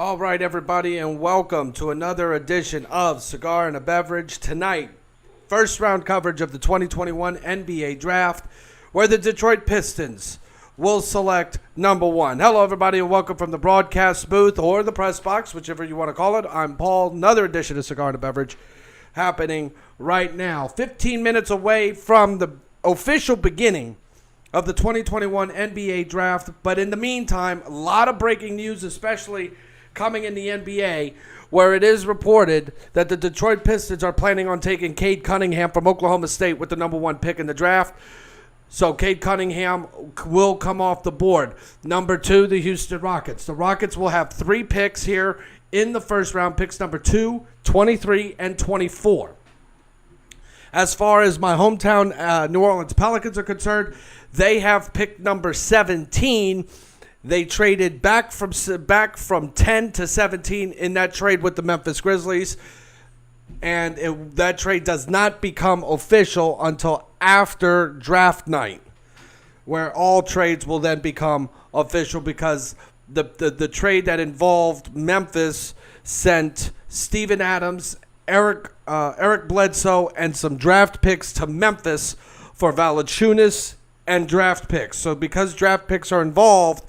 All right, everybody, and welcome to another edition of Cigar and a Beverage. Tonight, first round coverage of the 2021 NBA Draft, where the Detroit Pistons will select number one. Hello, everybody, and welcome from the broadcast booth or the press box, whichever you want to call it. I'm Paul. Another edition of Cigar and a Beverage happening right now. 15 minutes away from the official beginning of the 2021 NBA Draft. But in the meantime, a lot of breaking news, especially coming in the NBA, where it is reported that the Detroit Pistons are planning on taking Cade Cunningham from Oklahoma State with the number one pick in the draft. So Cade Cunningham will come off the board. Number two, the Houston Rockets. The Rockets will have 3 picks here in the first round, picks number 2, 23, and 24. As far as my hometown New Orleans Pelicans are concerned, they have pick number 17. They traded back from 10 to 17 in that trade with the Memphis Grizzlies. And that trade does not become official until after draft night, where all trades will then become official, because the trade that involved Memphis sent Steven Adams, Eric Bledsoe, and some draft picks to Memphis for Valanciunas and draft picks. So because draft picks are involved,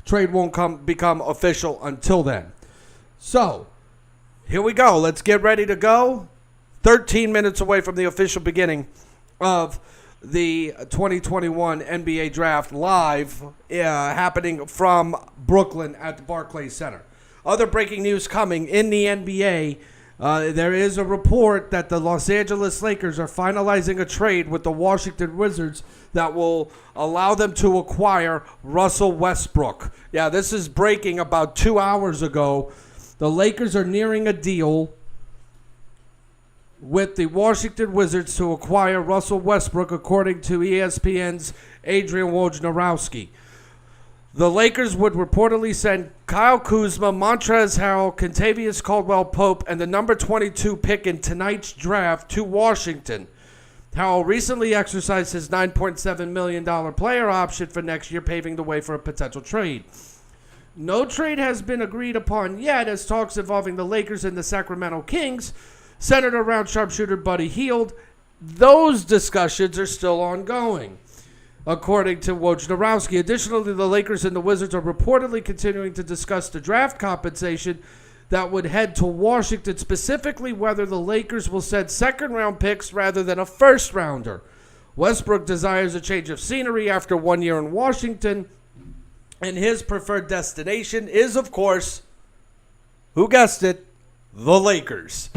trade won't become official until then. So here we go. Let's get ready to go. 13 minutes away from the official beginning of the 2021 NBA Draft live, happening from Brooklyn at the Barclays Center. Other breaking news coming in the NBA. There is a report that the Los Angeles Lakers are finalizing a trade with the Washington Wizards that will allow them to acquire Russell Westbrook. Yeah, this is breaking about 2 hours ago. The Lakers are nearing a deal with the Washington Wizards to acquire Russell Westbrook, according to ESPN's Adrian Wojnarowski. The Lakers would reportedly send Kyle Kuzma, Montrezl Harrell, Kentavious Caldwell-Pope, and the number 22 pick in tonight's draft to Washington. Harrell recently exercised his $9.7 million player option for next year, paving the way for a potential trade. No trade has been agreed upon yet, as talks involving the Lakers and the Sacramento Kings centered around sharpshooter Buddy Hield. Those discussions are still ongoing, according to Wojnarowski. Additionally, the Lakers and the Wizards are reportedly continuing to discuss the draft compensation that would head to Washington, specifically whether the Lakers will send second-round picks rather than a first-rounder. Westbrook desires a change of scenery after 1 year in Washington, and his preferred destination is, of course, who guessed it, the Lakers.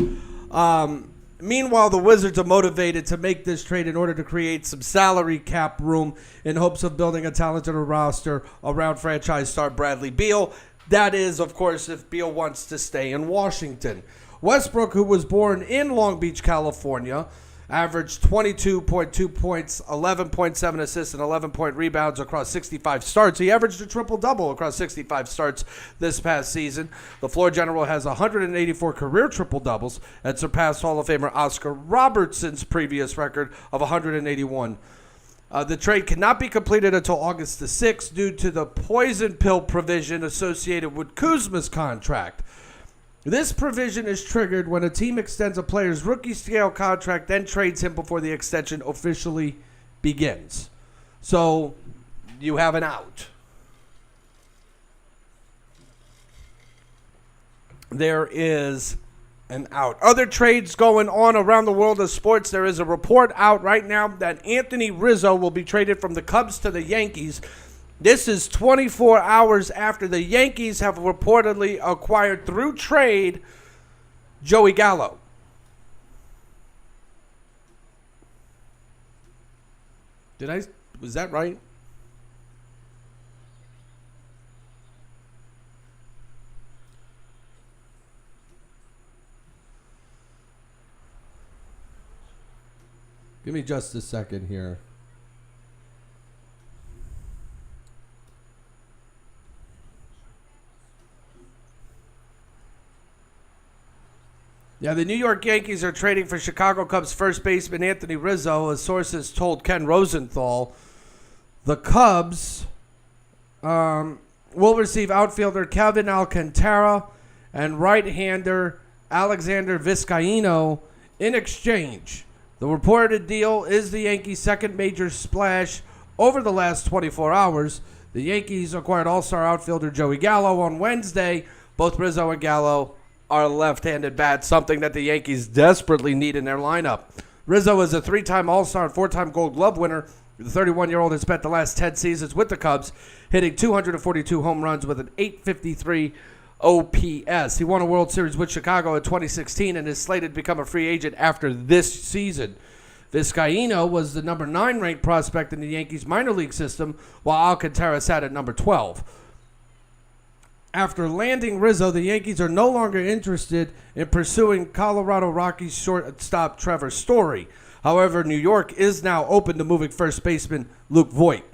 Meanwhile, the Wizards are motivated to make this trade in order to create some salary cap room in hopes of building a talented roster around franchise star Bradley Beal. That is, of course, if Beal wants to stay in Washington. Westbrook, who was born in Long Beach, California, averaged 22.2 points, 11.7 assists, and 11 rebounds across 65 starts. He averaged a triple-double across 65 starts this past season. The floor general has 184 career triple-doubles and surpassed Hall of Famer Oscar Robertson's previous record of 181. The trade cannot be completed until August the 6th due to the poison pill provision associated with Kuzma's contract. This provision is triggered when a team extends a player's rookie scale contract, then trades him before the extension officially begins. So you have an out. There is an out. Other trades going on around the world of sports. There is a report out right now that Anthony Rizzo will be traded from the Cubs to the Yankees. This is 24 hours after the Yankees have reportedly acquired through trade Joey Gallo. Was that right? Give me just a second here. Yeah, the New York Yankees are trading for Chicago Cubs first baseman Anthony Rizzo, as sources told Ken Rosenthal. The Cubs will receive outfielder Kevin Alcantara and right-hander Alexander Vizcaino in exchange. The reported deal is the Yankees' second major splash over the last 24 hours. The Yankees acquired all-star outfielder Joey Gallo on Wednesday. Both Rizzo and Gallo are left-handed bats, something that the Yankees desperately need in their lineup. Rizzo is a three-time all-star and four-time Gold Glove winner. The 31-year-old has spent the last 10 seasons with the Cubs, hitting 242 home runs with an .853 OPS. He won a World Series with Chicago in 2016 and is slated to become a free agent after this season. Vizcaino was the number 9 ranked prospect in the Yankees minor league system, while Alcantara sat at number 12. After landing Rizzo, the Yankees are no longer interested in pursuing Colorado Rockies shortstop Trevor Story. However, New York is now open to moving first baseman Luke Voit.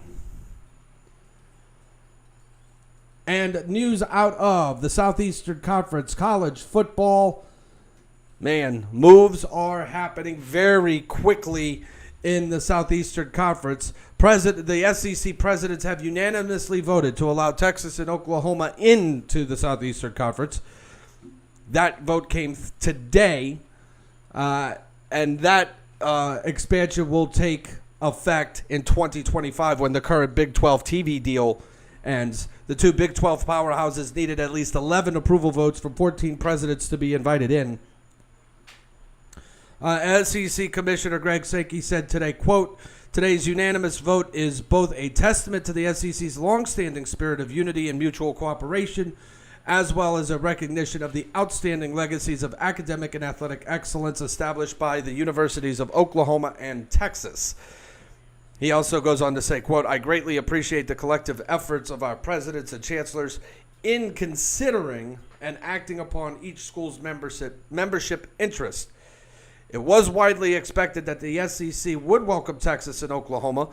And news out of the Southeastern Conference college football. Man, moves are happening very quickly in the Southeastern Conference. The SEC presidents have unanimously voted to allow Texas and Oklahoma into the Southeastern Conference. That vote came today, and that expansion will take effect in 2025 when the current Big 12 TV deal ends. The two Big 12 powerhouses needed at least 11 approval votes from 14 presidents to be invited in. SEC Commissioner Greg Sankey said today, quote, "Today's unanimous vote is both a testament to the SEC's longstanding spirit of unity and mutual cooperation, as well as a recognition of the outstanding legacies of academic and athletic excellence established by the universities of Oklahoma and Texas." He also goes on to say, quote, "I greatly appreciate the collective efforts of our presidents and chancellors in considering and acting upon each school's membership interest. It was widely expected that the SEC would welcome Texas and Oklahoma.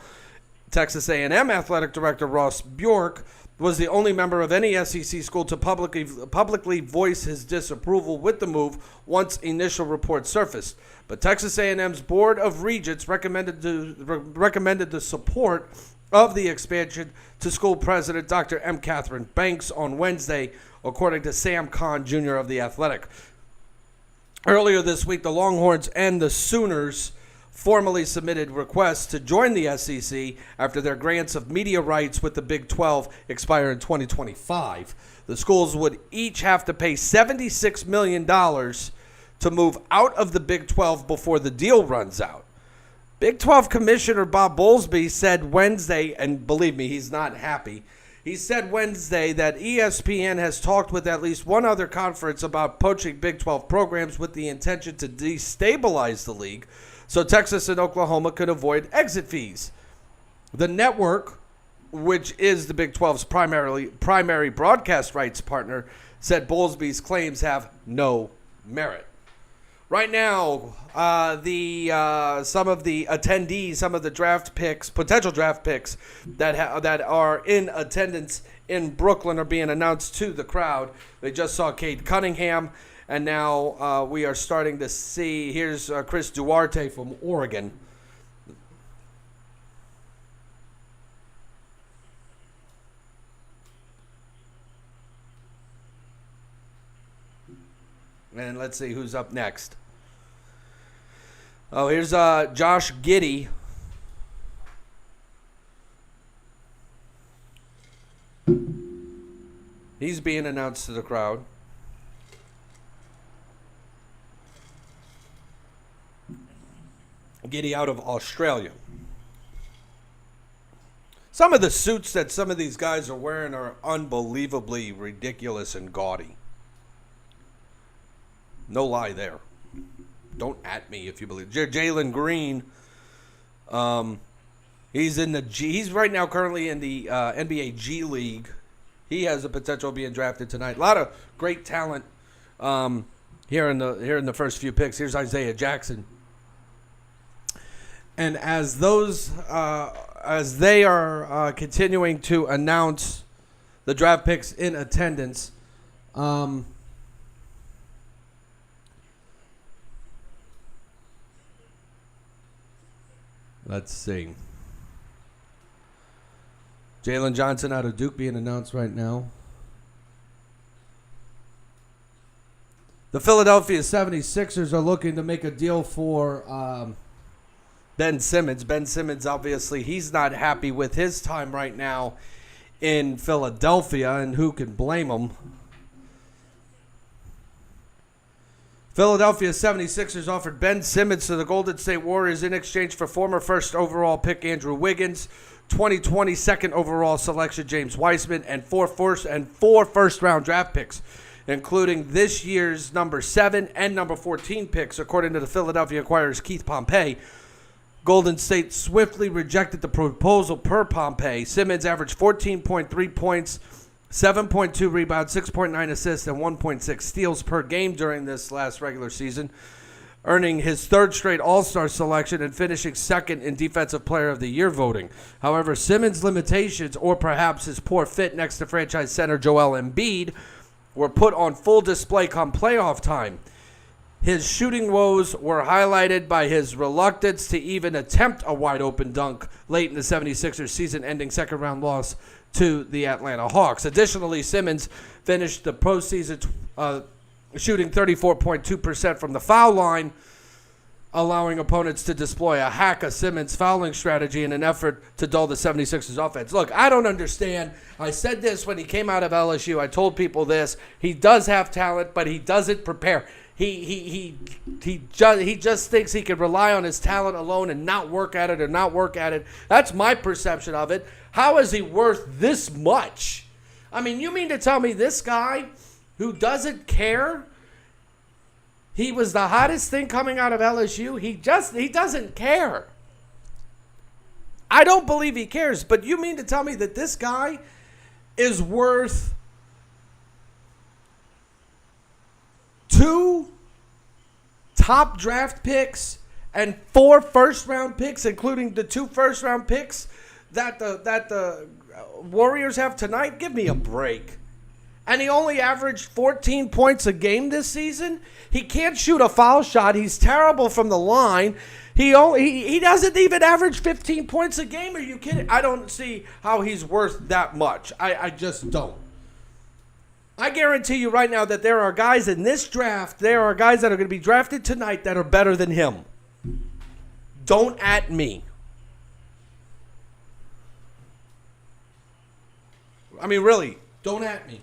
Texas A&M Athletic Director Ross Bjork was the only member of any SEC school to publicly voice his disapproval with the move once initial reports surfaced. But Texas A&M's Board of Regents recommended the support of the expansion to school president Dr. M. Catherine Banks on Wednesday, according to Sam Kahn, Jr. of The Athletic. Earlier this week, the Longhorns and the Sooners formally submitted requests to join the SEC after their grants of media rights with the Big 12 expire in 2025. The schools would each have to pay $76 million to move out of the Big 12 before the deal runs out. Big 12 Commissioner Bob Bowlesby said Wednesday, and believe me, he's not happy. He said Wednesday that ESPN has talked with at least one other conference about poaching Big 12 programs with the intention to destabilize the league so Texas and Oklahoma could avoid exit fees. The network, which is the Big 12's primary broadcast rights partner, said Bowlesby's claims have no merit. Right now, some of the attendees, some of the draft picks, potential draft picks that are in attendance in Brooklyn are being announced to the crowd. They just saw Cade Cunningham, and now we are starting to see. Here's Chris Duarte from Oregon. And let's see who's up next. Oh, here's Josh Giddey. He's being announced to the crowd. Giddey out of Australia. Some of the suits that some of these guys are wearing are unbelievably ridiculous and gaudy. No lie there. Don't at me if you believe. Jalen Green, he's right now currently in the NBA G League. He has the potential of being drafted tonight. A lot of great talent here in the first few picks. Here's Isaiah Jackson. And as they are continuing to announce the draft picks in attendance, let's see. Jalen Johnson out of Duke being announced right now. The Philadelphia 76ers are looking to make a deal for Ben Simmons. Ben Simmons, obviously, he's not happy with his time right now in Philadelphia, and who can blame him? Philadelphia 76ers offered Ben Simmons to the Golden State Warriors in exchange for former first overall pick Andrew Wiggins, 2020 second overall selection James Wiseman, and four first-round draft picks, including this year's number 7 and number 14 picks, according to the Philadelphia Inquirer's Keith Pompey. Golden State swiftly rejected the proposal per Pompey. Simmons averaged 14.3 points, 7.2 rebounds, 6.9 assists, and 1.6 steals per game during this last regular season, earning his third straight All-Star selection and finishing second in Defensive Player of the Year voting. However, Simmons' limitations, or perhaps his poor fit next to franchise center Joel Embiid, were put on full display come playoff time. His shooting woes were highlighted by his reluctance to even attempt a wide-open dunk late in the 76ers' season-ending second-round loss to the Atlanta Hawks. Additionally, Simmons finished the postseason shooting 34.2% from the foul line, allowing opponents to deploy a hack of Simmons' fouling strategy in an effort to dull the 76ers offense. Look, I don't understand. I said this when he came out of LSU. I told people this. He does have talent, but he doesn't prepare. He just thinks he can rely on his talent alone and not work at it. That's my perception of it. How is he worth this much? I mean, you mean to tell me this guy who doesn't care? He was the hottest thing coming out of LSU. He doesn't care. I don't believe he cares, but you mean to tell me that this guy is worth 2 top draft picks and 4 first-round picks, including the 2 first-round picks that the Warriors have tonight? Give me a break. And he only averaged 14 points a game this season. He can't shoot a foul shot. He's terrible from the line. He doesn't even average 15 points a game. Are you kidding? I don't see how he's worth that much. I just don't. I guarantee you right now that there are guys in this draft, there are guys that are going to be drafted tonight that are better than him. Don't at me. I mean, really, don't at me.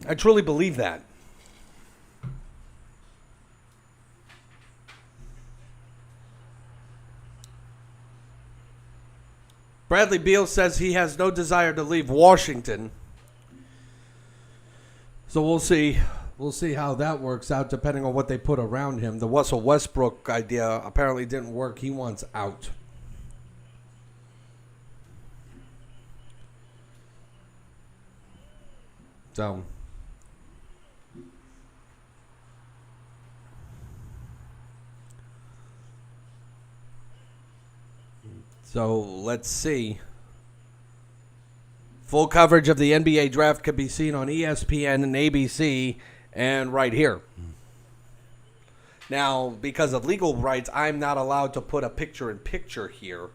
I truly believe that. Bradley Beal says he has no desire to leave Washington. So we'll see. We'll see how that works out depending on what they put around him. The Russell Westbrook idea apparently didn't work. He wants out. So let's see. Full coverage of the NBA draft can be seen on ESPN and ABC and right here. Now, because of legal rights, I'm not allowed to put a picture-in-picture here,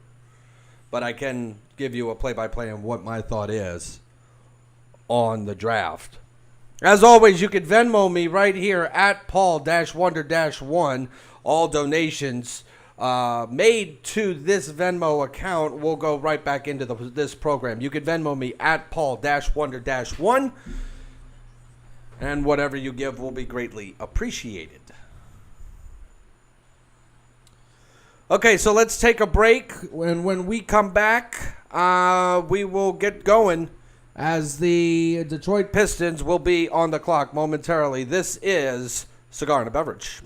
but I can give you a play-by-play on what my thought is on the draft. As always, you can Venmo me right here at Paul-Wonder-1. All donations made to this Venmo account will go right back into this program. You can Venmo me at Paul-Wonder-1, and whatever you give will be greatly appreciated. Okay, so let's take a break. When we come back, we will get going as the Detroit Pistons will be on the clock momentarily. This is Cigar and a Beverage.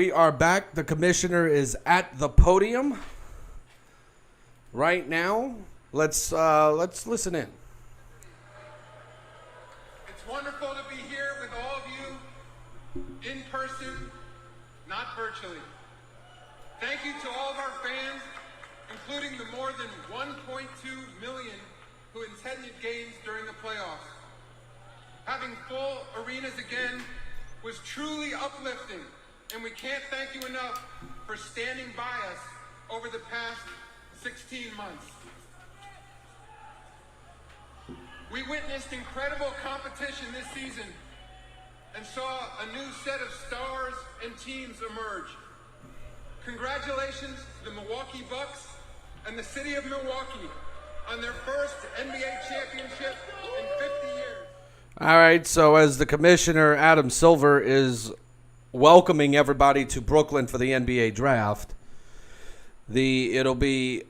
we are back. The commissioner is at the podium right now. Let's listen in. It's wonderful to be here with all of you in person, not virtually. Thank you to all of our fans, including the more than 1.2 million who attended games during the playoffs. Having full arenas again was truly uplifting, and we can't thank you enough for standing by us over the past 16 months. We witnessed incredible competition this season and saw a new set of stars and teams emerge. Congratulations to the Milwaukee Bucks and the city of Milwaukee on their first NBA championship in 50 years. All right, so as the commissioner, Adam Silver, is welcoming everybody to Brooklyn for the NBA draft, it'll be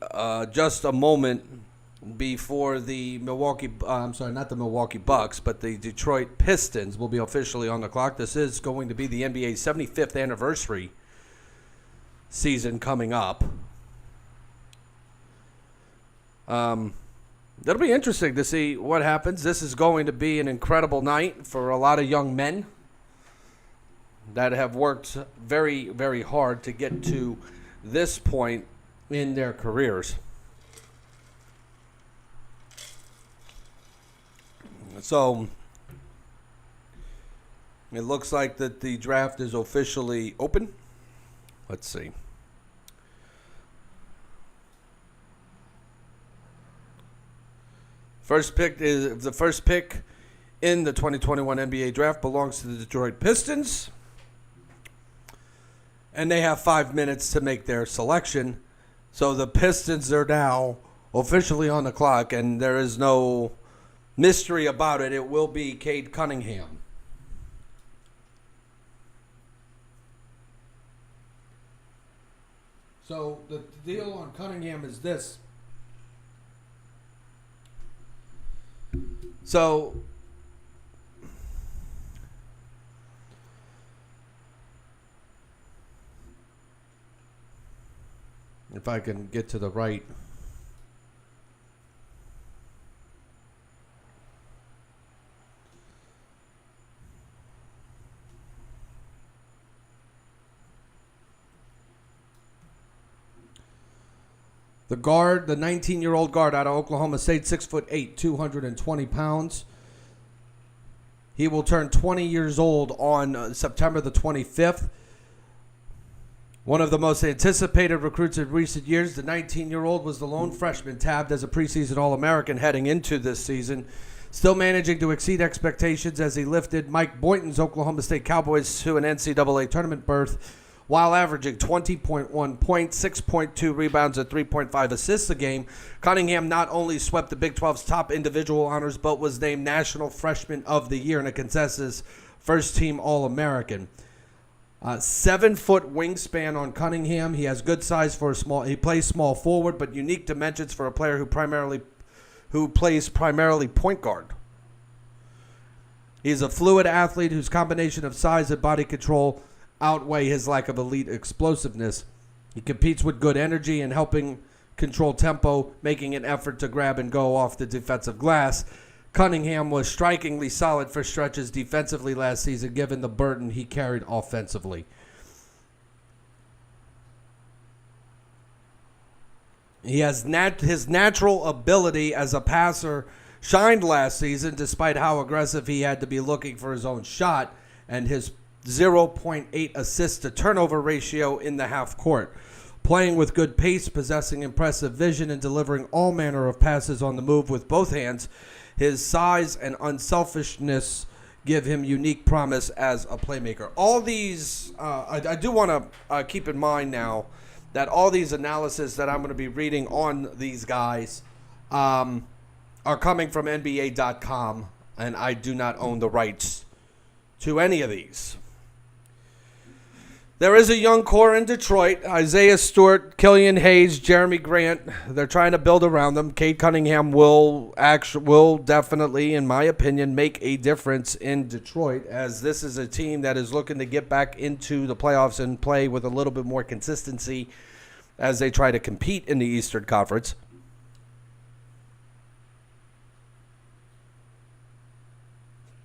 just a moment before the not the Milwaukee Bucks, but the Detroit Pistons will be officially on the clock. This is going to be the NBA's 75th anniversary season coming up. It'll be interesting to see what happens. This is going to be an incredible night for a lot of young men that have worked very, very hard to get to this point in their careers. So it looks like that the draft is officially open. Let's see. The first pick in the 2021 NBA draft belongs to the Detroit Pistons. And they have 5 minutes to make their selection. So the Pistons are now officially on the clock, and there is no mystery about it. It will be Cade Cunningham. So the deal on Cunningham is this. So if I can get to the right. The guard, the 19-year-old guard out of Oklahoma State, 6'8", 220 pounds. He will turn 20 years old on September the 25th. One of the most anticipated recruits in recent years, the 19-year-old was the lone freshman tabbed as a preseason All-American heading into this season, still managing to exceed expectations as he lifted Mike Boynton's Oklahoma State Cowboys to an NCAA tournament berth, while averaging 20.1 points, 6.2 rebounds, and 3.5 assists a game. Cunningham not only swept the Big 12's top individual honors, but was named National Freshman of the Year and a consensus first-team All-American. 7-foot wingspan on Cunningham. He has good size for a small. He plays small forward, but unique dimensions for a player who plays primarily point guard. He's a fluid athlete whose combination of size and body control outweigh his lack of elite explosiveness. He competes with good energy and helping control tempo, making an effort to grab and go off the defensive glass. Cunningham was strikingly solid for stretches defensively last season, given the burden he carried offensively. He has his natural ability as a passer shined last season, despite how aggressive he had to be looking for his own shot, and his 0.8 assists to turnover ratio in the half court. Playing with good pace, possessing impressive vision, and delivering all manner of passes on the move with both hands, his size and unselfishness give him unique promise as a playmaker. All these, I do want to keep in mind now that all these analysis that I'm going to be reading on these guys are coming from NBA.com, and I do not own the rights to any of these. There is a young core in Detroit. Isaiah Stewart, Killian Hayes, Jeremy Grant. They're trying to build around them. Cade Cunningham will definitely, in my opinion, make a difference in Detroit, as this is a team that is looking to get back into the playoffs and play with a little bit more consistency as they try to compete in the Eastern Conference.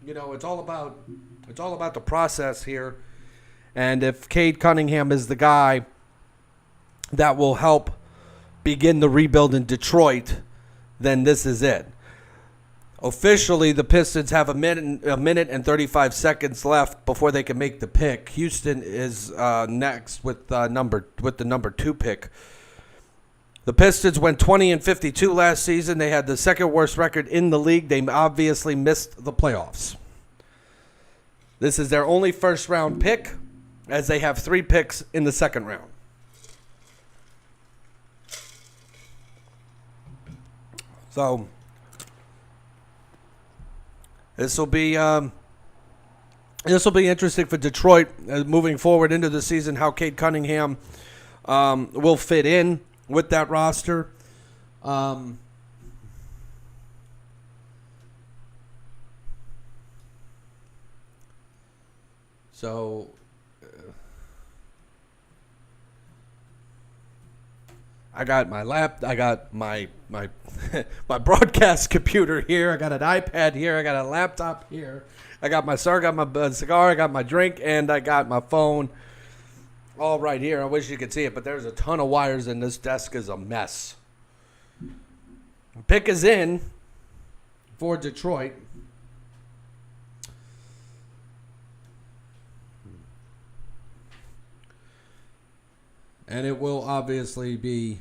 You know, it's all about the process here. And if Cade Cunningham is the guy that will help begin the rebuild in Detroit, then this is it. Officially, the Pistons have a minute and 35 seconds left before they can make the pick. Houston is next with the number 2 pick. The Pistons went 20-52 last season. They had the second worst record in the league. They obviously missed the playoffs. This is their only first round pick, as they have 3 picks in the second round. So this will be interesting for Detroit moving forward into the season, how Cade Cunningham will fit in with that roster. So I got my my my broadcast computer here. I got an iPad here. I got a laptop here. I got my cigar, I got my drink, and I got my phone all right here. I wish you could see it, but there's a ton of wires, and this desk is a mess. Pick is in for Detroit. And it will obviously be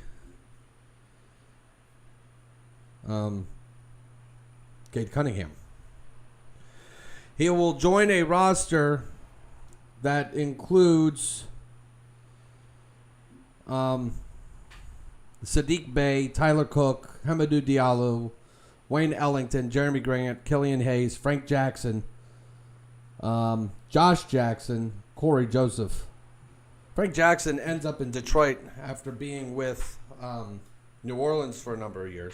Cade Cunningham. He will join a roster that includes Sadiq Bey, Tyler Cook, Hamidou Diallo, Wayne Ellington, Jeremy Grant, Killian Hayes, Frank Jackson, Josh Jackson, Corey Joseph. Frank Jackson ends up in Detroit after being with New Orleans for a number of years.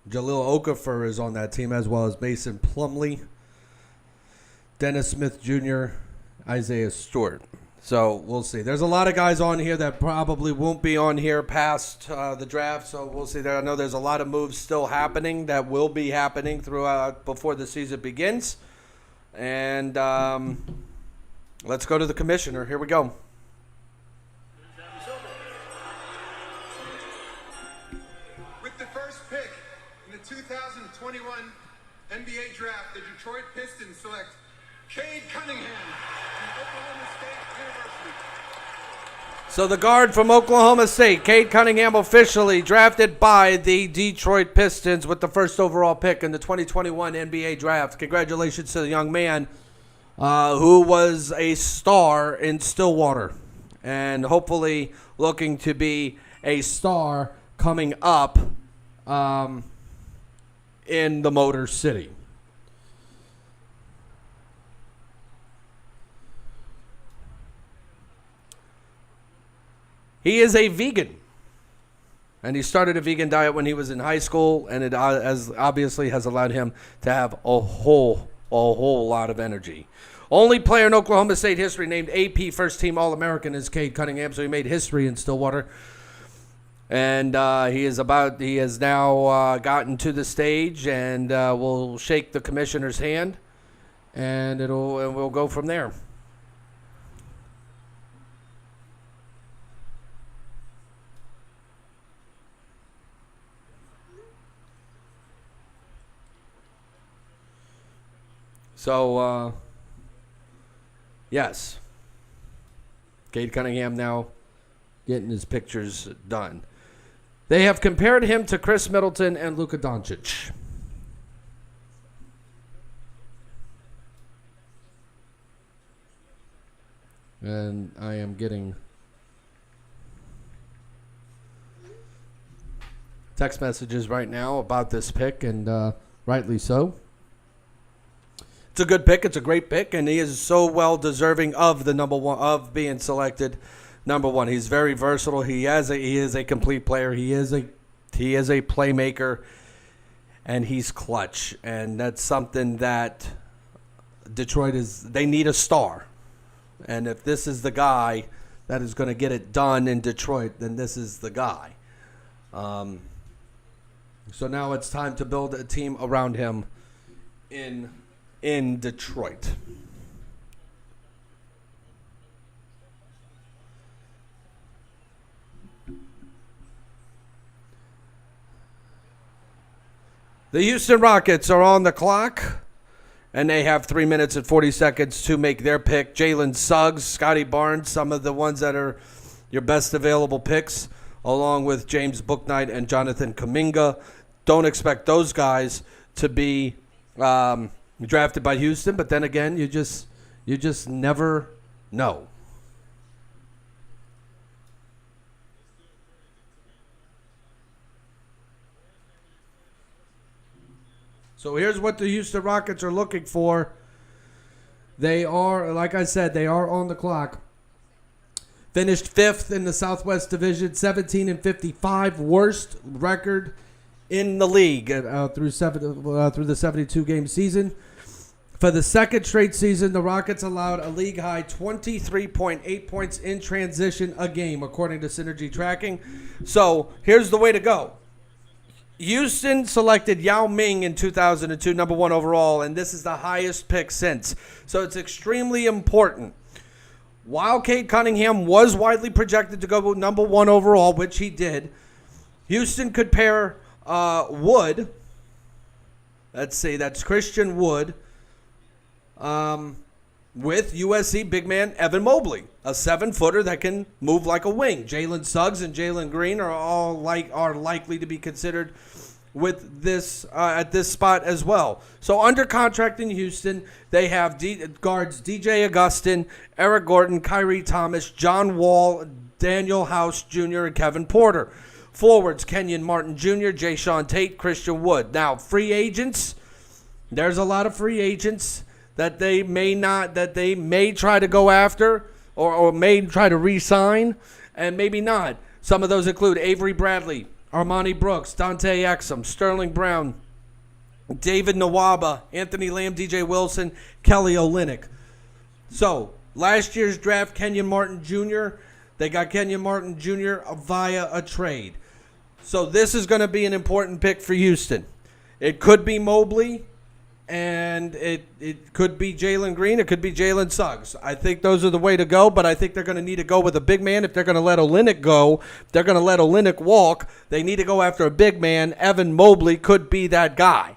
Jaleel Okafor is on that team, as well as Mason Plumlee, Dennis Smith Jr., Isaiah Stewart. So we'll see. There's a lot of guys on here that probably won't be on here past the draft. So we'll see. I know there's a lot of moves still happening that will be happening throughout before the season begins. And let's go to the commissioner. Here we go. With the first pick in the 2021 NBA draft, the Detroit Pistons select Cade Cunningham from Oklahoma State University. So the guard from Oklahoma State, Cade Cunningham, officially drafted by the Detroit Pistons with the first overall pick in the 2021 NBA draft. Congratulations to the young man who was a star in Stillwater and hopefully looking to be a star coming up in the Motor City. He is a vegan, and he started a vegan diet when he was in high school, and it obviously has allowed him to have a whole lot of energy. Only player in Oklahoma State history named AP First Team All-American is Cade Cunningham, so he made history in Stillwater. And he has now gotten to the stage, and will shake the commissioner's hand, and we'll go from there. So, yes, Cade Cunningham now getting his pictures done. They have compared him to Chris Middleton and Luka Doncic. And I am getting text messages right now about this pick, and rightly so. It's a good pick. It's a great pick, and he is so well deserving of the number one, of being selected number one. He's very versatile. He is a complete player. He is a playmaker, and he's clutch. And that's something that Detroit they need a star. And if this is the guy that is going to get it done in Detroit, then this is the guy. So now it's time to build a team around him in Detroit. The Houston Rockets are on the clock, and they have 3 minutes and 40 seconds to make their pick. Jalen Suggs, Scotty Barnes, some of the ones that are your best available picks, along with James Bouknight and Jonathan Kuminga. Don't expect those guys to be drafted by Houston, but then again, you just never know. So here's what the Houston Rockets are looking for. They are, like I said, they are on the clock. Finished 5th in the Southwest Division, 17-55, worst record in the league through the 72-game season. For the second straight season, the Rockets allowed a league-high 23.8 points in transition a game, according to Synergy Tracking. So here's the way to go. Houston selected Yao Ming in 2002, number one overall, and this is the highest pick since. So it's extremely important. While Cade Cunningham was widely projected to go number one overall, which he did, Houston could pair Wood, let's say that's Christian Wood, with USC big man Evan Mobley, a 7-footer that can move like a wing. Jalen Suggs and Jalen Green are likely to be considered with this at this spot as well. So under contract in Houston, they have guards DJ Augustin, Eric Gordon, Kyrie Thomas, John Wall, Daniel House Jr., and Kevin Porter. Forwards, Kenyon Martin Jr., Jay Sean Tate, Christian Wood. Now, free agents, there's a lot of free agents that they may try to go after or may try to re-sign, and maybe not. Some of those include Avery Bradley, Armani Brooks, Dante Exum, Sterling Brown, David Nwaba, Anthony Lamb, DJ Wilson, Kelly Olynyk. So, last year's draft, Kenyon Martin Jr., they got Kenyon Martin Jr. via a trade. So this is going to be an important pick for Houston. It could be Mobley, and it could be Jalen Green. It could be Jalen Suggs. I think those are the way to go, but I think they're going to need to go with a big man. If they're going to let Olynyk go, if they're going to let Olynyk walk, they need to go after a big man. Evan Mobley could be that guy.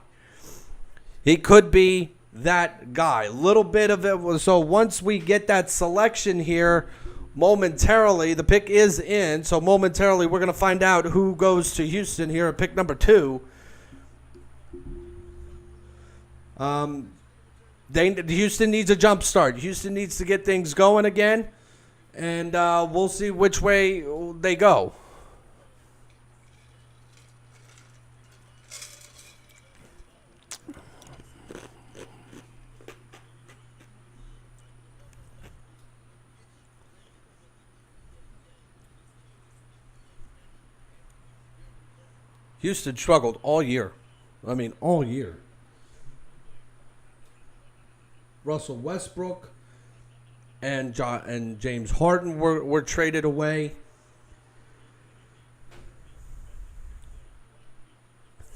He could be that guy. A little bit of it. So once we get that selection here, momentarily, the pick is in, so momentarily we're going to find out who goes to Houston here at pick number 2. Houston needs a jump start. Houston needs to get things going again, and we'll see which way they go. Houston struggled all year. I mean, all year. Russell Westbrook and James Harden were traded away.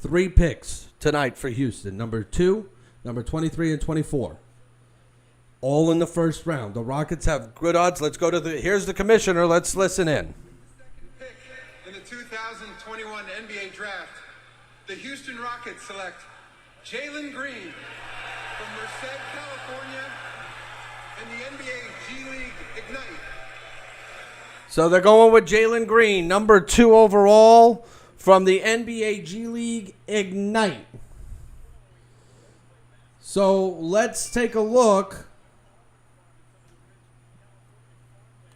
3 picks tonight for Houston. Number 2, number 23, and 24. All in the first round. The Rockets have good odds. Let's go to here's the commissioner. Let's listen in. In the 2021 NBA Draft, the Houston Rockets select Jalen Green from Merced, California, and the NBA G League Ignite. So they're going with Jalen Green, number 2 overall from the NBA G League Ignite. So let's take a look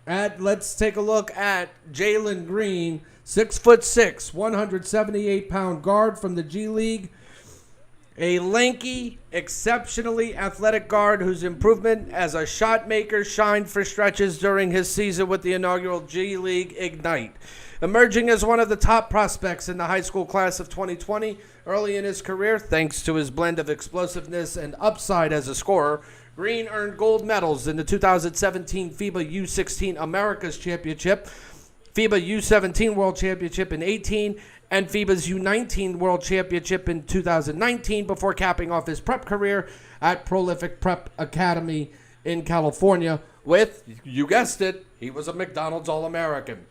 at Jalen Green. 6'6", 178-pound guard from the G League. A lanky, exceptionally athletic guard whose improvement as a shot maker shined for stretches during his season with the inaugural G League Ignite. Emerging as one of the top prospects in the high school class of 2020 early in his career, thanks to his blend of explosiveness and upside as a scorer, Green earned gold medals in the 2017 FIBA U16 Americas Championship, FIBA U17 World Championship in 18, and FIBA's U19 World Championship in 2019 before capping off his prep career at Prolific Prep Academy in California with, you guessed it, he was a McDonald's All-American.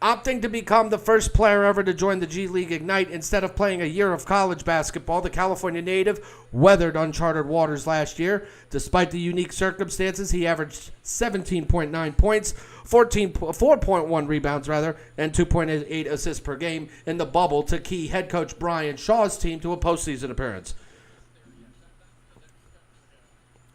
Opting to become the first player ever to join the G League Ignite instead of playing a year of college basketball, the California native weathered uncharted waters last year. Despite the unique circumstances, he averaged 17.9 points, 4.1 rebounds, and 2.8 assists per game in the bubble to key head coach Brian Shaw's team to a postseason appearance.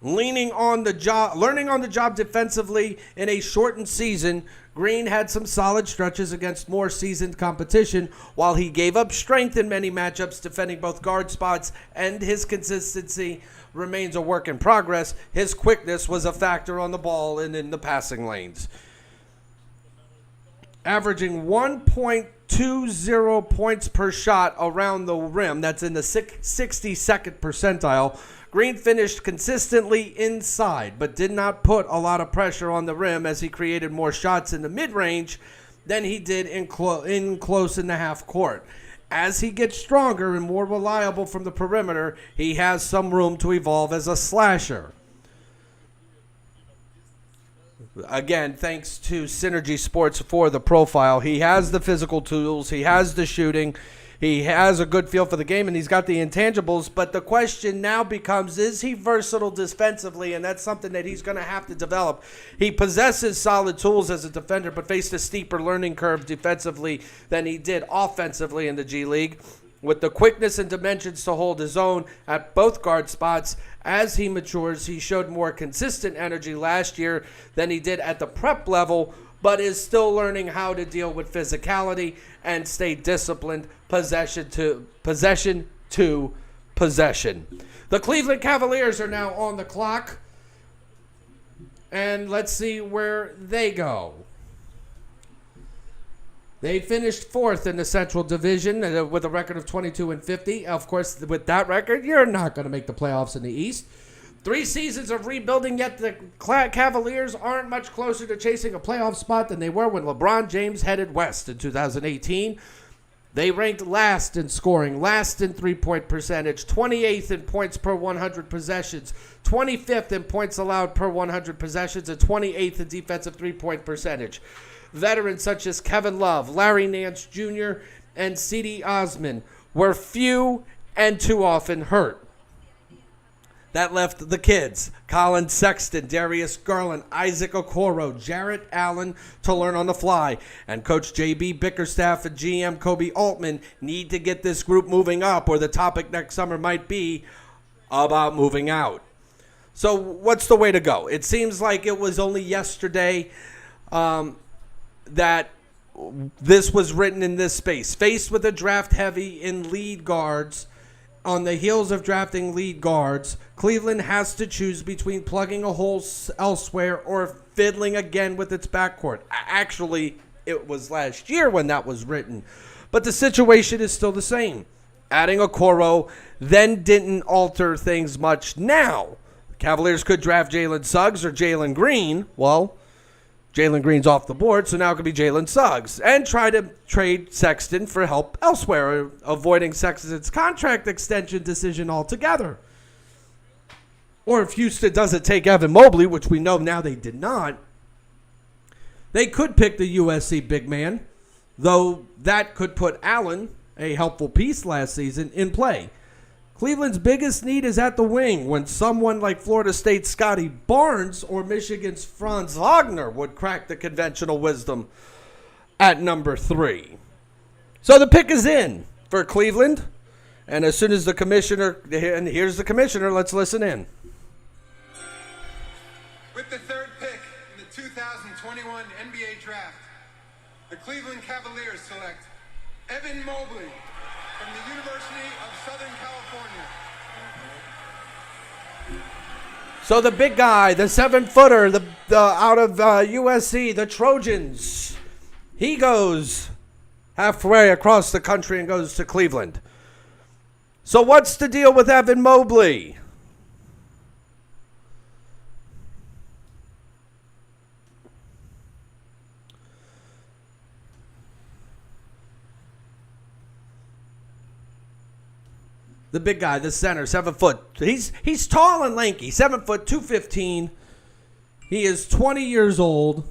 Learning on the job defensively in a shortened season, Green had some solid stretches against more seasoned competition, while he gave up strength in many matchups defending both guard spots, and his consistency remains a work in progress. His quickness was a factor on the ball and in the passing lanes. Averaging 1.20 points per shot around the rim, that's in the 62nd percentile, Green finished consistently inside, but did not put a lot of pressure on the rim as he created more shots in the mid-range than he did in close in the half court. As he gets stronger and more reliable from the perimeter, he has some room to evolve as a slasher. Again, thanks to Synergy Sports for the profile. He has the physical tools, he has the shooting, he has a good feel for the game, and he's got the intangibles. But the question now becomes, is he versatile defensively? And that's something that he's going to have to develop. He possesses solid tools as a defender, but faced a steeper learning curve defensively than he did offensively in the G League. With the quickness and dimensions to hold his own at both guard spots, as he matures, he showed more consistent energy last year than he did at the prep level, but is still learning how to deal with physicality and stay disciplined possession to possession. The Cleveland Cavaliers are now on the clock, and let's see where they go. They finished fourth in the Central Division with a record of 22-50. Of course, with that record, you're not going to make the playoffs in the East. 3 seasons of rebuilding, yet the Cavaliers aren't much closer to chasing a playoff spot than they were when LeBron James headed west in 2018. They ranked last in scoring, last in three-point percentage, 28th in points per 100 possessions, 25th in points allowed per 100 possessions, and 28th in defensive three-point percentage. Veterans such as Kevin Love, Larry Nance Jr., and C.D. Osman were few and too often hurt. That left the kids, Colin Sexton, Darius Garland, Isaac Okoro, Jarrett Allen, to learn on the fly. And Coach J.B. Bickerstaff and GM Kobe Altman need to get this group moving up, or the topic next summer might be about moving out. So what's the way to go? It seems like it was only yesterday that this was written in this space. Faced with a draft heavy in lead guards, on the heels of drafting lead guards, Cleveland has to choose between plugging a hole elsewhere or fiddling again with its backcourt. Actually, it was last year when that was written. But the situation is still the same. Adding Okoro then didn't alter things much now. The Cavaliers could draft Jalen Suggs or Jalen Green. Well, Jalen Green's off the board, so now it could be Jalen Suggs. And try to trade Sexton for help elsewhere, avoiding Sexton's contract extension decision altogether. Or if Houston doesn't take Evan Mobley, which we know now they did not, they could pick the USC big man, though that could put Allen, a helpful piece last season, in play. Cleveland's biggest need is at the wing, when someone like Florida State's Scotty Barnes or Michigan's Franz Wagner would crack the conventional wisdom at number 3. So the pick is in for Cleveland, and as soon as the commissioner, and here's the commissioner, let's listen in. With the third pick in the 2021 NBA Draft, The Cleveland Cavaliers select Evan Mobley from the University of Southern California. So the big guy, the 7-footer, the out of USC, the Trojans, he goes halfway across the country and goes to Cleveland. So what's the deal with Evan Mobley? The big guy, the center, 7 foot. He's tall and lanky, 7 foot, 215. He is 20 years old.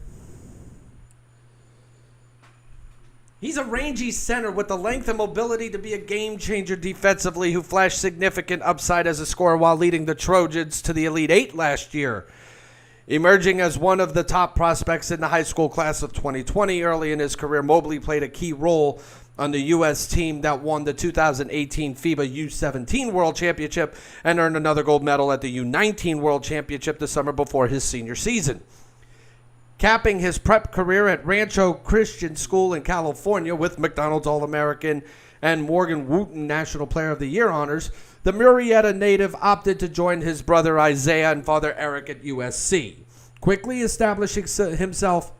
He's a rangy center with the length and mobility to be a game changer defensively, who flashed significant upside as a scorer while leading the Trojans to the Elite Eight last year. Emerging as one of the top prospects in the high school class of 2020 early in his career, Mobley played a key role on the U.S. team that won the 2018 FIBA U17 World Championship and earned another gold medal at the U19 World Championship the summer before his senior season. Capping his prep career at Rancho Christian School in California with McDonald's All-American and Morgan Wooten National Player of the Year honors, the Murrieta native opted to join his brother Isaiah and father Eric at USC, quickly establishing himself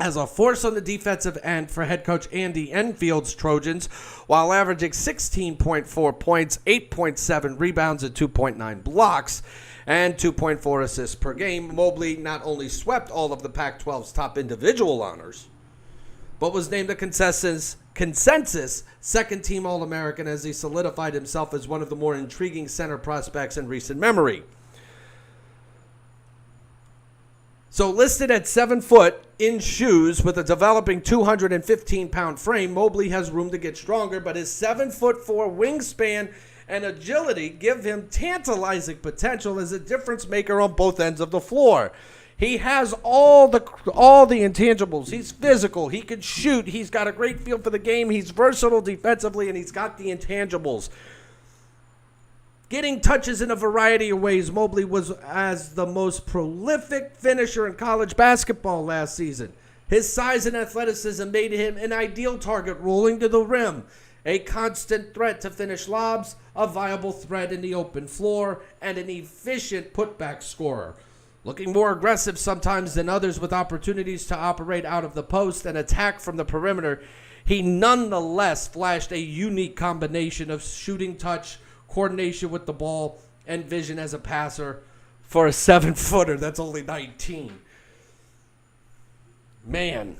as a force on the defensive end for head coach Andy Enfield's Trojans, while averaging 16.4 points, 8.7 rebounds, and 2.9 blocks, and 2.4 assists per game. Mobley not only swept all of the Pac-12's top individual honors, but was named a consensus second-team All-American as he solidified himself as one of the more intriguing center prospects in recent memory. So listed at 7 foot in shoes with a developing 215-pound frame, Mobley has room to get stronger, but his 7'4" wingspan and agility give him tantalizing potential as a difference maker on both ends of the floor. He has all the intangibles. He's physical. He can shoot. He's got a great feel for the game. He's versatile defensively, and he's got the intangibles. Getting touches in a variety of ways, Mobley was as the most prolific finisher in college basketball last season. His size and athleticism made him an ideal target rolling to the rim, a constant threat to finish lobs, a viable threat in the open floor, and an efficient putback scorer. Looking more aggressive sometimes than others with opportunities to operate out of the post and attack from the perimeter, he nonetheless flashed a unique combination of shooting touch, coordination with the ball, and vision as a passer for a 7-footer that's only 19. Man.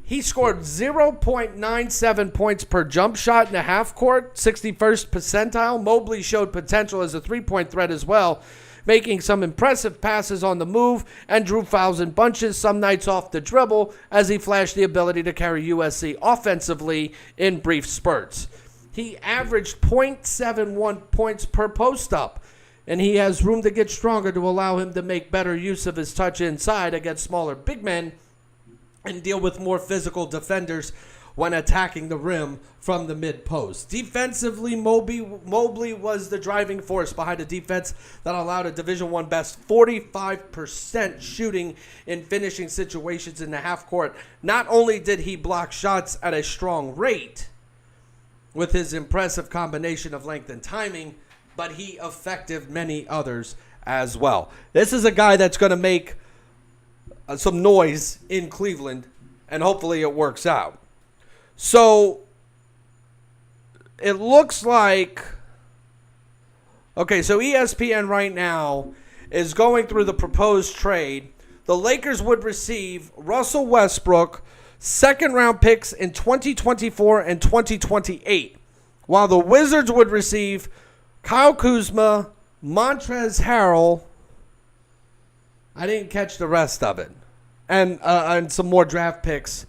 He scored 0.97 points per jump shot in the half court, 61st percentile. Mobley showed potential as a three-point threat as well, making some impressive passes on the move and drew fouls in bunches, some nights off the dribble, as he flashed the ability to carry USC offensively in brief spurts. He averaged 0.71 points per post-up, and he has room to get stronger to allow him to make better use of his touch inside against smaller big men and deal with more physical defenders when attacking the rim from the mid-post. Defensively, Mobley was the driving force behind a defense that allowed a Division I best 45% shooting in finishing situations in the half court. Not only did he block shots at a strong rate with his impressive combination of length and timing, but he affected many others as well. This is a guy that's going to make some noise in Cleveland, and hopefully it works out. So it looks like, okay, so ESPN right now is going through the proposed trade. The Lakers would receive Russell Westbrook, second-round picks in 2024 and 2028, while the Wizards would receive Kyle Kuzma, Montrezl Harrell. I didn't catch the rest of it. And some more draft picks.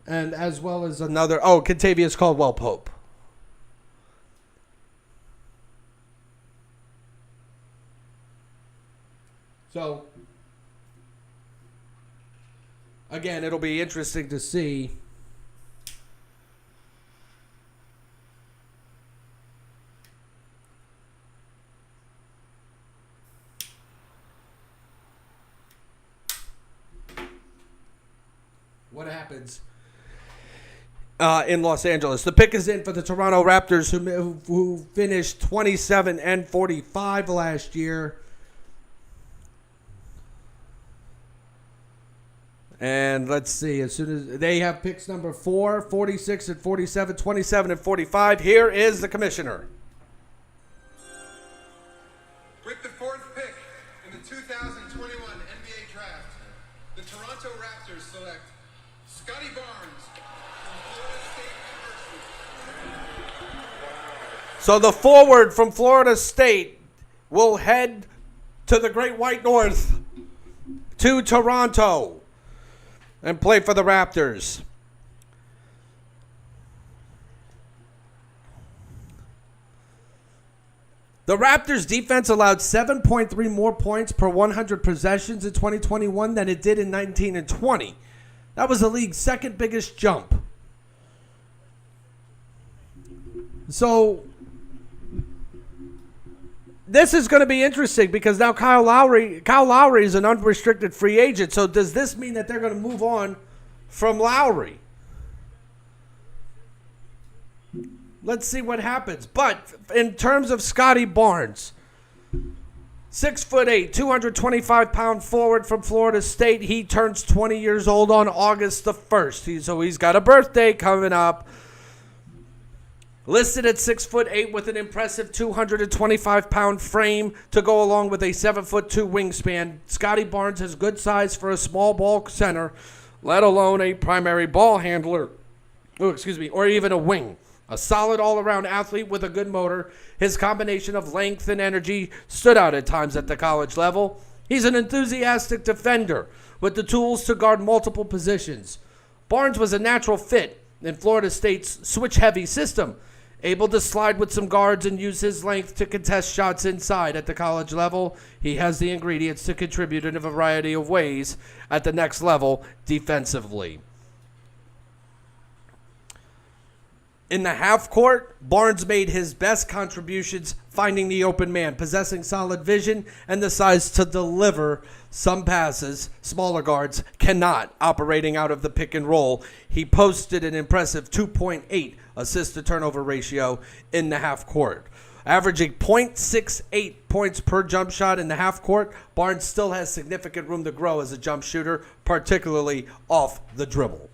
And as well as Kentavious Caldwell-Pope. So, again, it'll be interesting to see happens in Los Angeles. The pick is in for the Toronto Raptors, who finished 27-45 last year. And let's see, as soon as they have picks number 4, 46 and 47, 27 and 45. Here is the commissioner. With the 4th pick in the 2021 NBA Draft, the Toronto Raptors select Scotty Barnes from Florida State University. So the forward from Florida State will head to the Great White North, to Toronto, and play for the Raptors. The Raptors' defense allowed 7.3 more points per 100 possessions in 2021 than it did in 19 and 20. That was the league's second biggest jump. So this is going to be interesting because now Kyle Lowry is an unrestricted free agent. So does this mean that they're going to move on from Lowry? Let's see what happens. But in terms of Scotty Barnes, 6'8", 225-pound forward from Florida State. He turns 20 years old on August the 1st. So he's got a birthday coming up. Listed at 6'8" with an impressive 225-pound frame to go along with a 7'2" wingspan. Scotty Barnes has good size for a small ball center, let alone a primary ball handler. Or even a wing. A solid all-around athlete with a good motor. His combination of length and energy stood out at times at the college level. He's an enthusiastic defender with the tools to guard multiple positions. Barnes was a natural fit in Florida State's switch-heavy system, able to slide with some guards and use his length to contest shots inside at the college level. He has the ingredients to contribute in a variety of ways at the next level defensively. In the half court, Barnes made his best contributions finding the open man, possessing solid vision and the size to deliver some passes smaller guards cannot, operating out of the pick and roll. He posted an impressive 2.8 assist to turnover ratio in the half court. Averaging 0.68 points per jump shot in the half court, Barnes still has significant room to grow as a jump shooter, particularly off the dribble.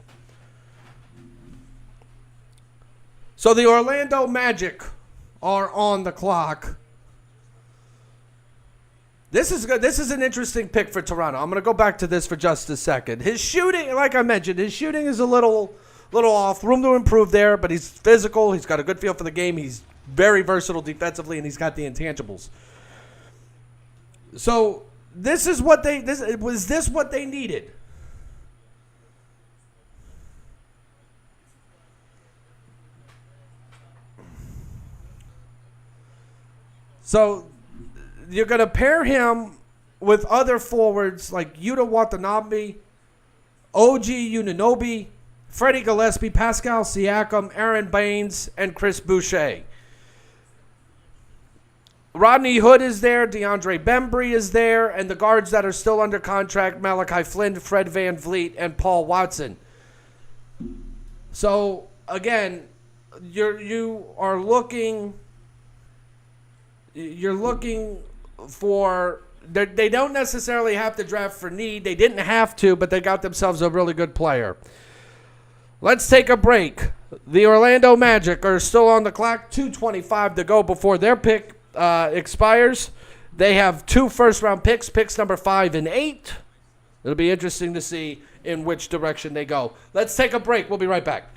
So the Orlando Magic are on the clock. This is good. This is an interesting pick for Toronto. I'm going to go back to this for just a second. His shooting, like I mentioned, his shooting is a little off. Room to improve there, but he's physical. He's got a good feel for the game. He's very versatile defensively, and he's got the intangibles. So this is what was this what they needed? So you're going to pair him with other forwards like Yuta Watanabe, OG Anunoby, Freddie Gillespie, Pascal Siakam, Aaron Baines, and Chris Boucher. Rodney Hood is there, DeAndre Bembry is there, and the guards that are still under contract, Malachi Flynn, Fred Van Vliet, and Paul Watson. So, again, you're looking for, they don't necessarily have to draft for need. They didn't have to, but they got themselves a really good player. Let's take a break. The Orlando Magic are still on the clock. 2:25 to go before their pick expires. They have 2 first-round picks number 5 and 8. It'll be interesting to see in which direction they go. Let's take a break. We'll be right back.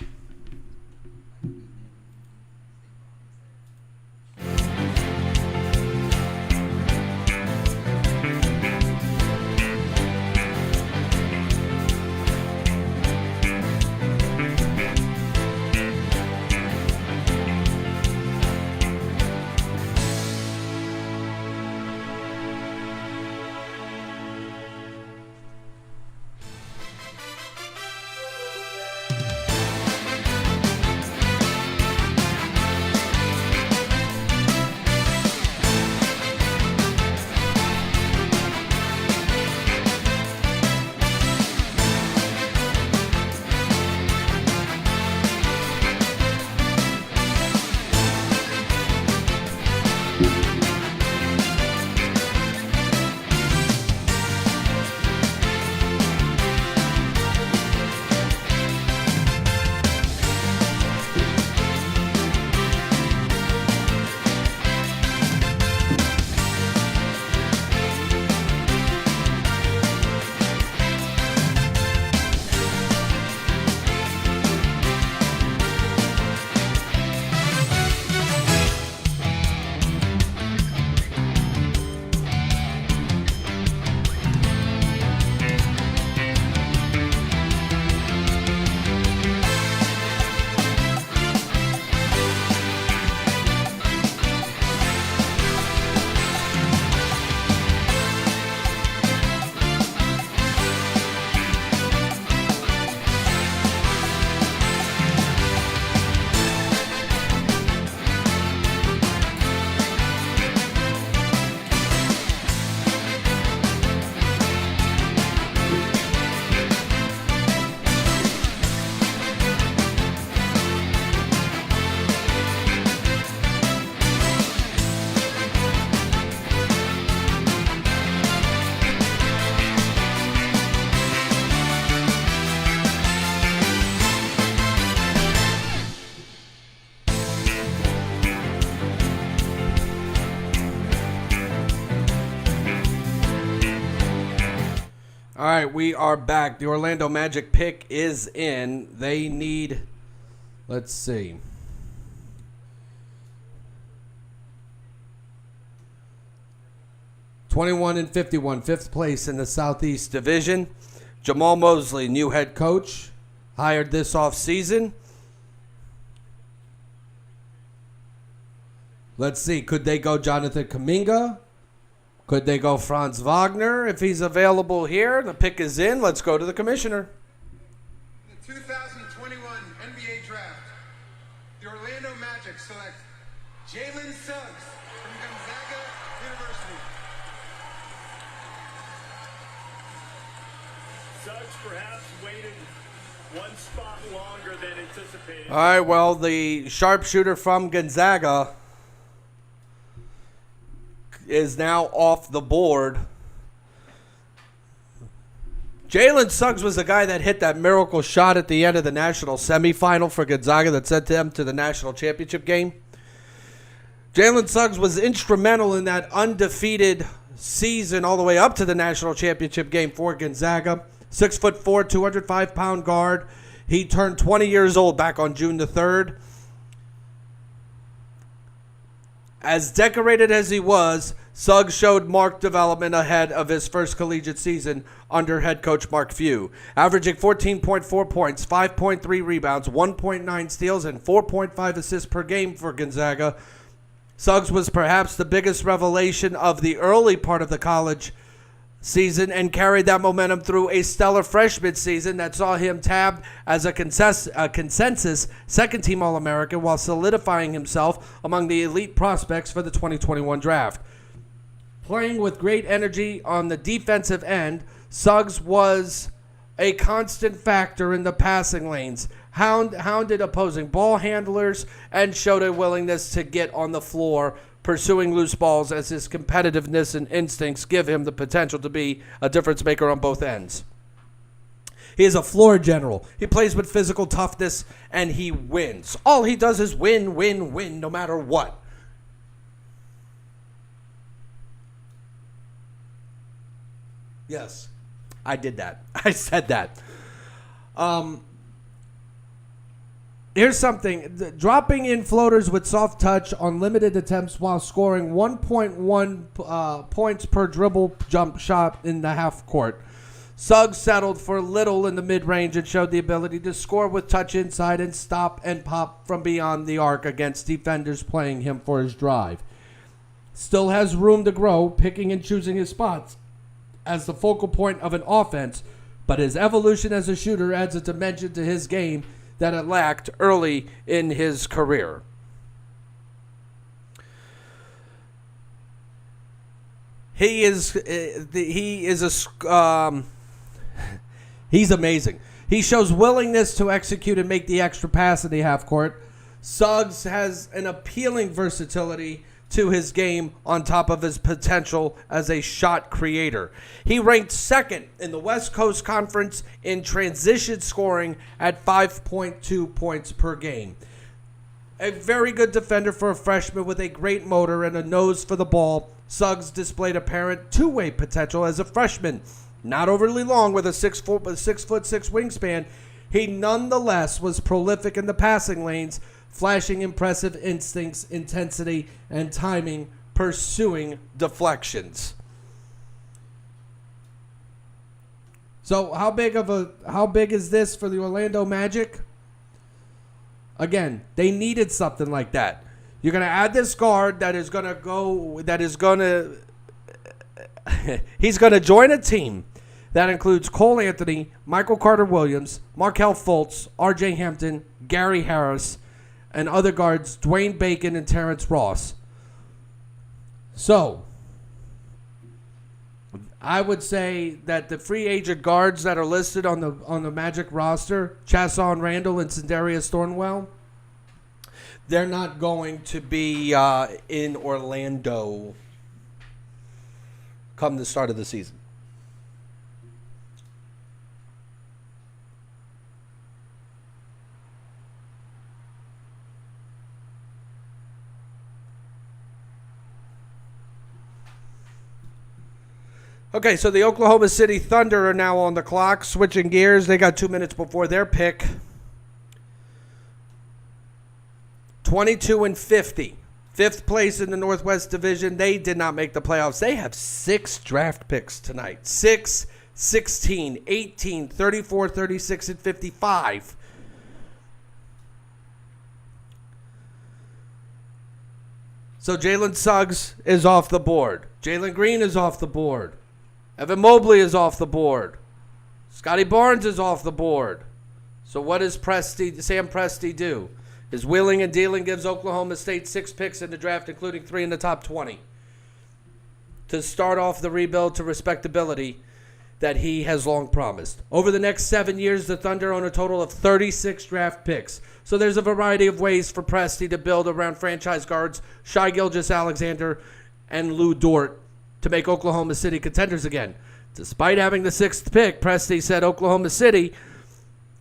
All right, we are back. The Orlando Magic pick is in. They need, let's see. (21-51), fifth place in the Southeast Division. Jamal Mosley, new head coach, hired this offseason. Let's see. Could they go Jonathan Kuminga? Could they go Franz Wagner if he's available here? The pick is in. Let's go to the commissioner. In the 2021 NBA Draft, the Orlando Magic select Jalen Suggs from Gonzaga University. Suggs perhaps waited one spot longer than anticipated. All right, well, the sharpshooter from Gonzaga is now off the board. Jalen Suggs was the guy that hit that miracle shot at the end of the national semifinal for Gonzaga that sent them to the national championship game. Jalen Suggs was instrumental in that undefeated season all the way up to the national championship game for Gonzaga. 6'4", 205-pound guard. He turned 20 years old back on June the 3rd. As decorated as he was, Suggs showed marked development ahead of his first collegiate season under head coach Mark Few, averaging 14.4 points, 5.3 rebounds, 1.9 steals, and 4.5 assists per game for Gonzaga. Suggs was perhaps the biggest revelation of the early part of the college season and carried that momentum through a stellar freshman season that saw him tabbed as a consensus second-team All-American while solidifying himself among the elite prospects for the 2021 draft. Playing with great energy on the defensive end, Suggs was a constant factor in the passing lanes, hounded opposing ball handlers, and showed a willingness to get on the floor pursuing loose balls as his competitiveness and instincts give him the potential to be a difference maker on both ends. He is a floor general. He plays with physical toughness, and he wins. All he does is win, win, win, no matter what. Yes, I did that. I said that. Here's something. Dropping in floaters with soft touch on limited attempts while scoring 1.1 points per dribble jump shot in the half court. Suggs settled for little in the mid-range and showed the ability to score with touch inside and stop and pop from beyond the arc against defenders playing him for his drive. Still has room to grow, picking and choosing his spots as the focal point of an offense, but his evolution as a shooter adds a dimension to his game that it lacked early in his career. He's amazing. He shows willingness to execute and make the extra pass in the half court. Suggs has an appealing versatility to his game on top of his potential as a shot creator. He ranked second in the West Coast Conference in transition scoring at 5.2 points per game. A very good defender for a freshman with a great motor and a nose for the ball, Suggs displayed apparent two-way potential as a freshman. Not overly long with a 6'6" wingspan, he nonetheless was prolific in the passing lanes, flashing impressive instincts, intensity, and timing, pursuing deflections. So how big is this for the Orlando Magic? Again, they needed something like that. You're going to add this guard he's going to join a team that includes Cole Anthony, Michael Carter-Williams, Markelle Fultz, R.J. Hampton, Gary Harris, and other guards Dwayne Bacon and Terrence Ross. So, I would say that the free agent guards that are listed on the Magic roster, Chasson Randall and Sindarius Thornwell, they're not going to be in Orlando come the start of the season. Okay, so the Oklahoma City Thunder are now on the clock, switching gears. They got 2 minutes before their pick. 22-50. Fifth place in the Northwest Division. They did not make the playoffs. They have 6 draft picks tonight. 6, 16, 18, 34, 36, and 55. So Jalen Suggs is off the board. Jalen Green is off the board. Evan Mobley is off the board. Scotty Barnes is off the board. So what does Sam Presti do? His wheeling and dealing gives Oklahoma State 6 picks in the draft, including 3 in the top 20, to start off the rebuild to respectability that he has long promised. Over the next 7 years, the Thunder own a total of 36 draft picks. So there's a variety of ways for Presti to build around franchise guards Shai Gilgeous-Alexander and Lou Dort to make Oklahoma City contenders again. Despite having the 6th pick, Presti said Oklahoma City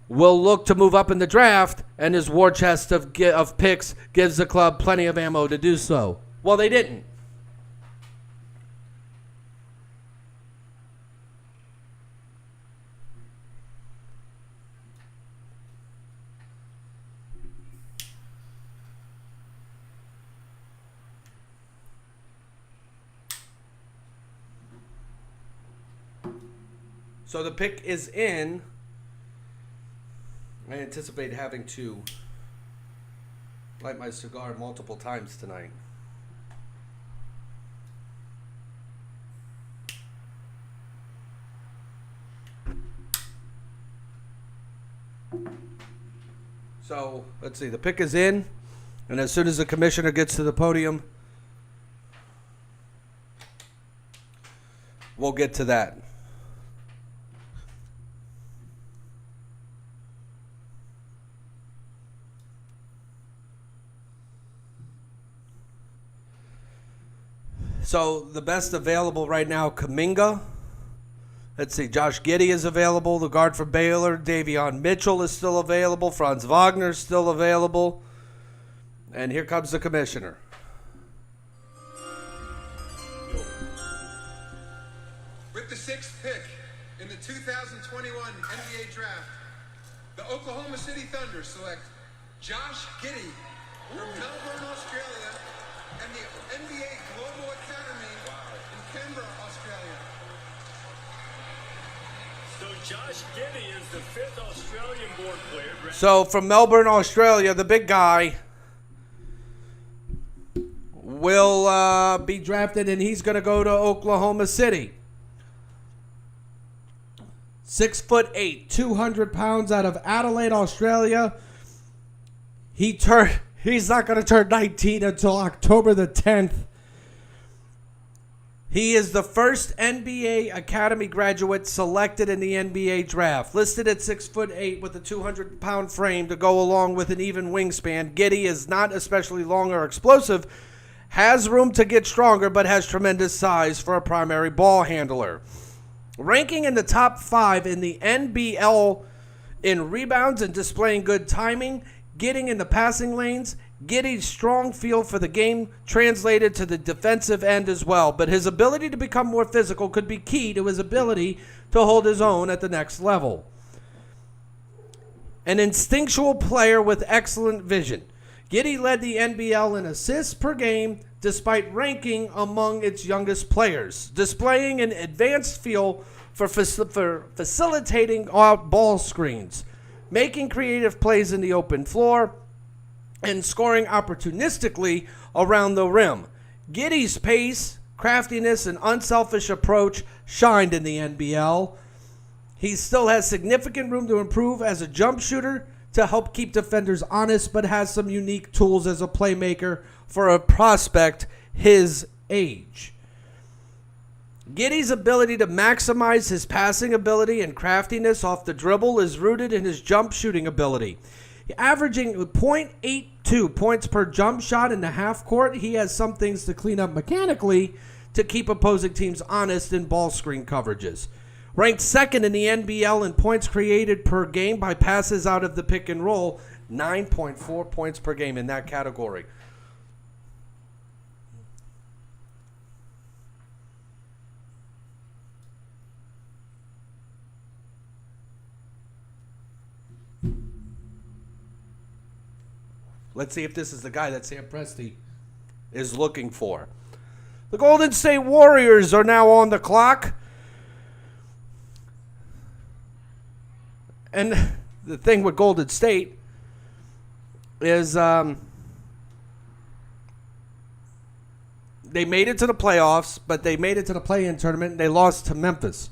will look to move up in the draft, and his war chest of picks gives the club plenty of ammo to do so. Well, they didn't. So the pick is in. I anticipate having to light my cigar multiple times tonight. So let's see. The pick is in. And as soon as the commissioner gets to the podium, we'll get to that. So the best available right now, Kuminga. Let's see, Josh Giddey is available. The guard for Baylor, Davion Mitchell, is still available. Franz Wagner is still available. And here comes the commissioner. With the 6th pick in the 2021 NBA Draft, the Oklahoma City Thunder select Josh Giddey from Melbourne, Australia, and the NBA Global Academy in Canberra, Australia. So Josh Giddey is the 5th Australian-born player. So from Melbourne, Australia, the big guy will be drafted, and he's going to go to Oklahoma City. 6'8", 200 pounds, out of Adelaide, Australia. He's not going to turn 19 until October the 10th. He is the first NBA Academy graduate selected in the NBA draft. Listed at 6'8" with a 200-pound frame to go along with an even wingspan. Giddey is not especially long or explosive, has room to get stronger, but has tremendous size for a primary ball handler. Ranking in the top 5 in the NBL in rebounds and displaying good timing, getting in the passing lanes, Giddey's strong feel for the game translated to the defensive end as well, but his ability to become more physical could be key to his ability to hold his own at the next level. An instinctual player with excellent vision. Giddey led the NBL in assists per game despite ranking among its youngest players, displaying an advanced feel for facilitating out ball screens, making creative plays in the open floor, and scoring opportunistically around the rim. Giddey's pace, craftiness, and unselfish approach shined in the NBL. He still has significant room to improve as a jump shooter to help keep defenders honest, but has some unique tools as a playmaker for a prospect his age. Giddey's ability to maximize his passing ability and craftiness off the dribble is rooted in his jump shooting ability. Averaging 0.82 points per jump shot in the half court, he has some things to clean up mechanically to keep opposing teams honest in ball screen coverages. Ranked second in the NBL in points created per game by passes out of the pick and roll, 9.4 points per game in that category. Let's see if this is the guy that Sam Presti is looking for. The Golden State Warriors are now on the clock. And the thing with Golden State is they made it to the playoffs, but they made it to the play-in tournament, and they lost to Memphis.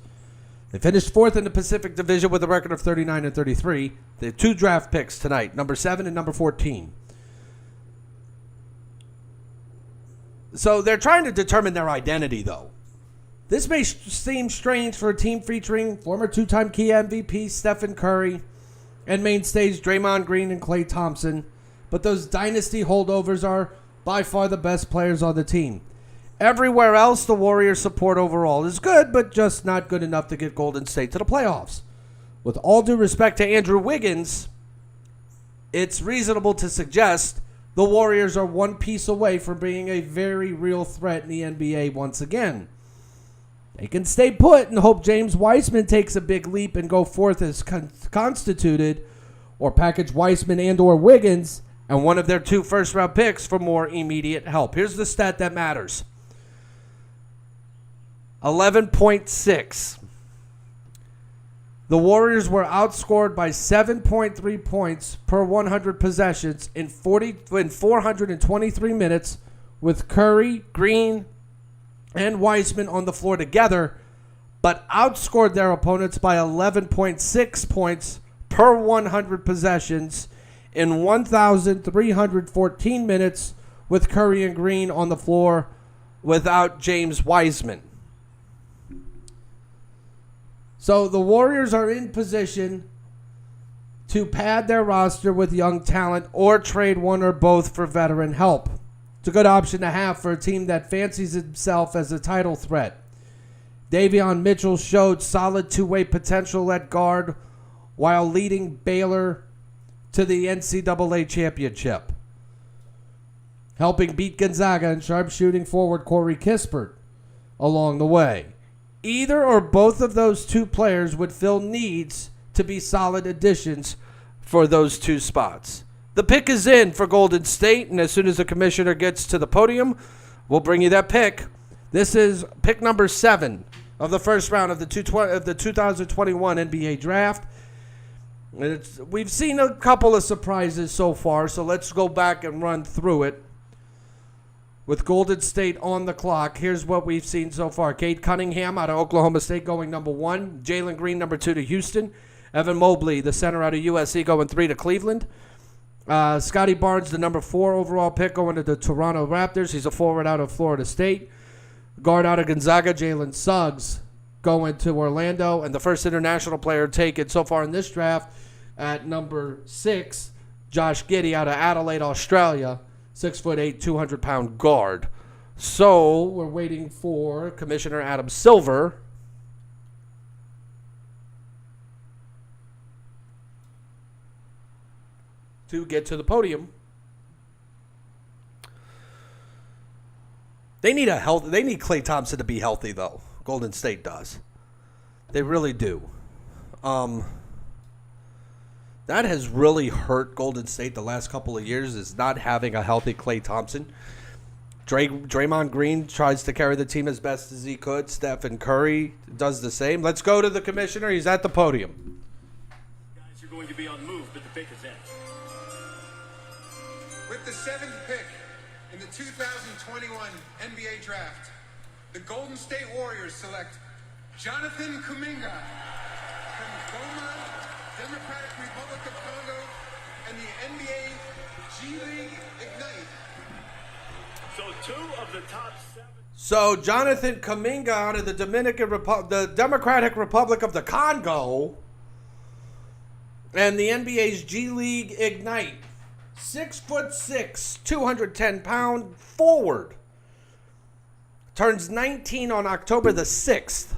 They finished fourth in the Pacific Division with a record of 39-33. They have 2 draft picks tonight, number 7 and number 14. So they're trying to determine their identity, though. This may seem strange for a team featuring former 2-time key MVP Stephen Curry and mainstays Draymond Green and Klay Thompson, but those dynasty holdovers are by far the best players on the team. Everywhere else, the Warriors' support overall is good, but just not good enough to get Golden State to the playoffs. With all due respect to Andrew Wiggins, it's reasonable to suggest the Warriors are one piece away from being a very real threat in the NBA once again. They can stay put and hope James Wiseman takes a big leap and go forth as constituted, or package Wiseman and or Wiggins and one of their 2 first-round picks for more immediate help. Here's the stat that matters. 11.6. The Warriors were outscored by 7.3 points per 100 possessions in 423 minutes with Curry, Green, and Wiseman on the floor together, but outscored their opponents by 11.6 points per 100 possessions in 1,314 minutes with Curry and Green on the floor without James Wiseman. So the Warriors are in position to pad their roster with young talent or trade one or both for veteran help. It's a good option to have for a team that fancies itself as a title threat. Davion Mitchell showed solid two-way potential at guard while leading Baylor to the NCAA championship, helping beat Gonzaga and sharpshooting forward Corey Kispert along the way. Either or both of those 2 players would fill needs to be solid additions for those 2 spots. The pick is in for Golden State, and as soon as the commissioner gets to the podium, we'll bring you that pick. This is pick number 7 of the first round of the 2021 NBA Draft. We've seen a couple of surprises so far, so let's go back and run through it. With Golden State on the clock, here's what we've seen so far. Cade Cunningham out of Oklahoma State going number 1. Jalen Green, number 2 to Houston. Evan Mobley, the center out of USC, going 3 to Cleveland. Scotty Barnes, the number 4 overall pick, going to the Toronto Raptors. He's a forward out of Florida State. Guard out of Gonzaga, Jalen Suggs, going to Orlando. And the first international player taken so far in this draft at number 6, Josh Giddey out of Adelaide, Australia. 6'8", 200-pound guard. So we're waiting for Commissioner Adam Silver to get to the podium. They need Klay Thompson to be healthy, though. Golden State does. They really do. That has really hurt Golden State the last couple of years, is not having a healthy Klay Thompson. Draymond Green tries to carry the team as best as he could. Stephen Curry does the same. Let's go to the commissioner. He's at the podium. Guys, you're going to be on move, but the pick is in. With the 7th pick in the 2021 NBA Draft, the Golden State Warriors select Jonathan Kuminga from Goma, Democratic Republic of Congo, and the NBA G League Ignite. So 2 of the top 7. So Jonathan Kuminga out of the the Democratic Republic of the Congo, and the NBA's G League Ignite. 6'6", 210-pound forward. Turns 19 on October the 6th.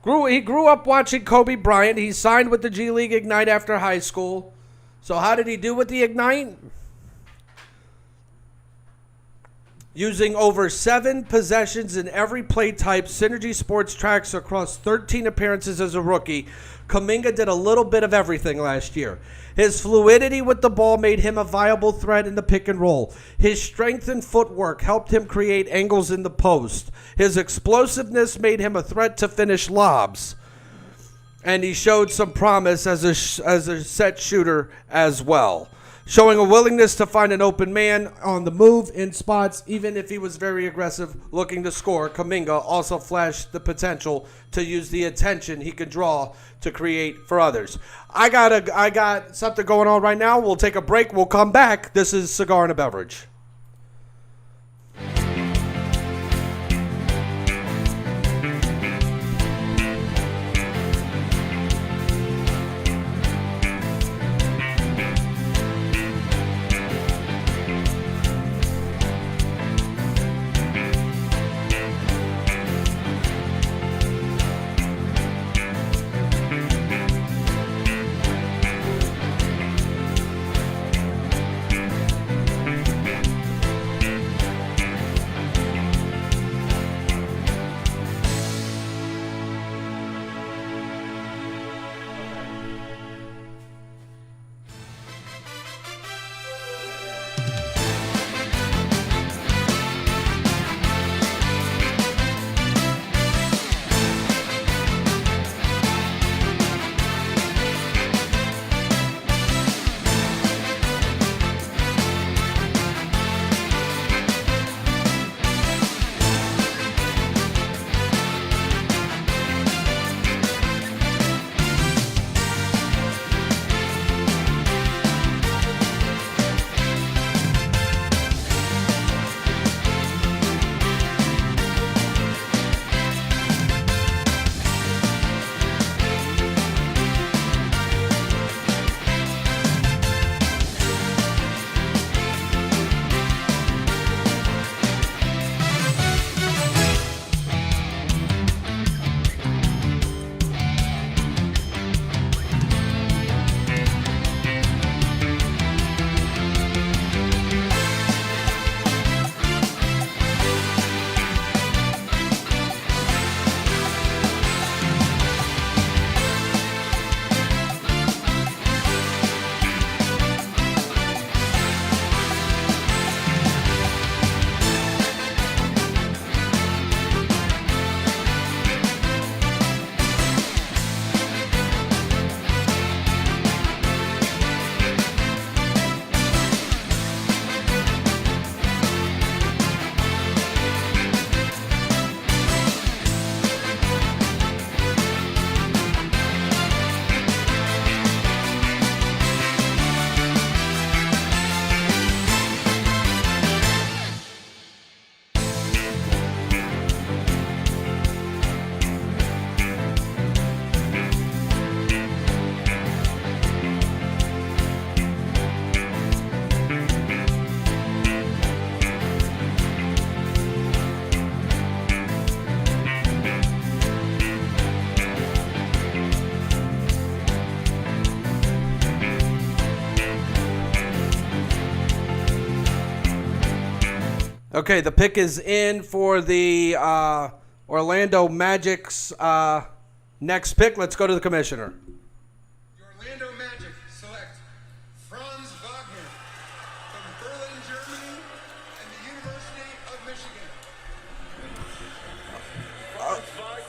He grew up watching Kobe Bryant. He signed with the G League Ignite after high school. So how did he do with the Ignite? Using over 7 possessions in every play type, Synergy Sports tracks across 13 appearances as a rookie, Kuminga did a little bit of everything last year. His fluidity with the ball made him a viable threat in the pick and roll. His strength and footwork helped him create angles in the post. His explosiveness made him a threat to finish lobs. And he showed some promise as a set shooter as well, showing a willingness to find an open man on the move in spots, even if he was very aggressive looking to score. Kuminga also flashed the potential to use the attention he could draw to create for others. I got something going on right now. We'll take a break. We'll come back. This is Cigar and a Beverage. Okay, the pick is in for the Orlando Magic's next pick. Let's go to the commissioner. The Orlando Magic select Franz Wagner from Berlin, Germany, and the University of Michigan.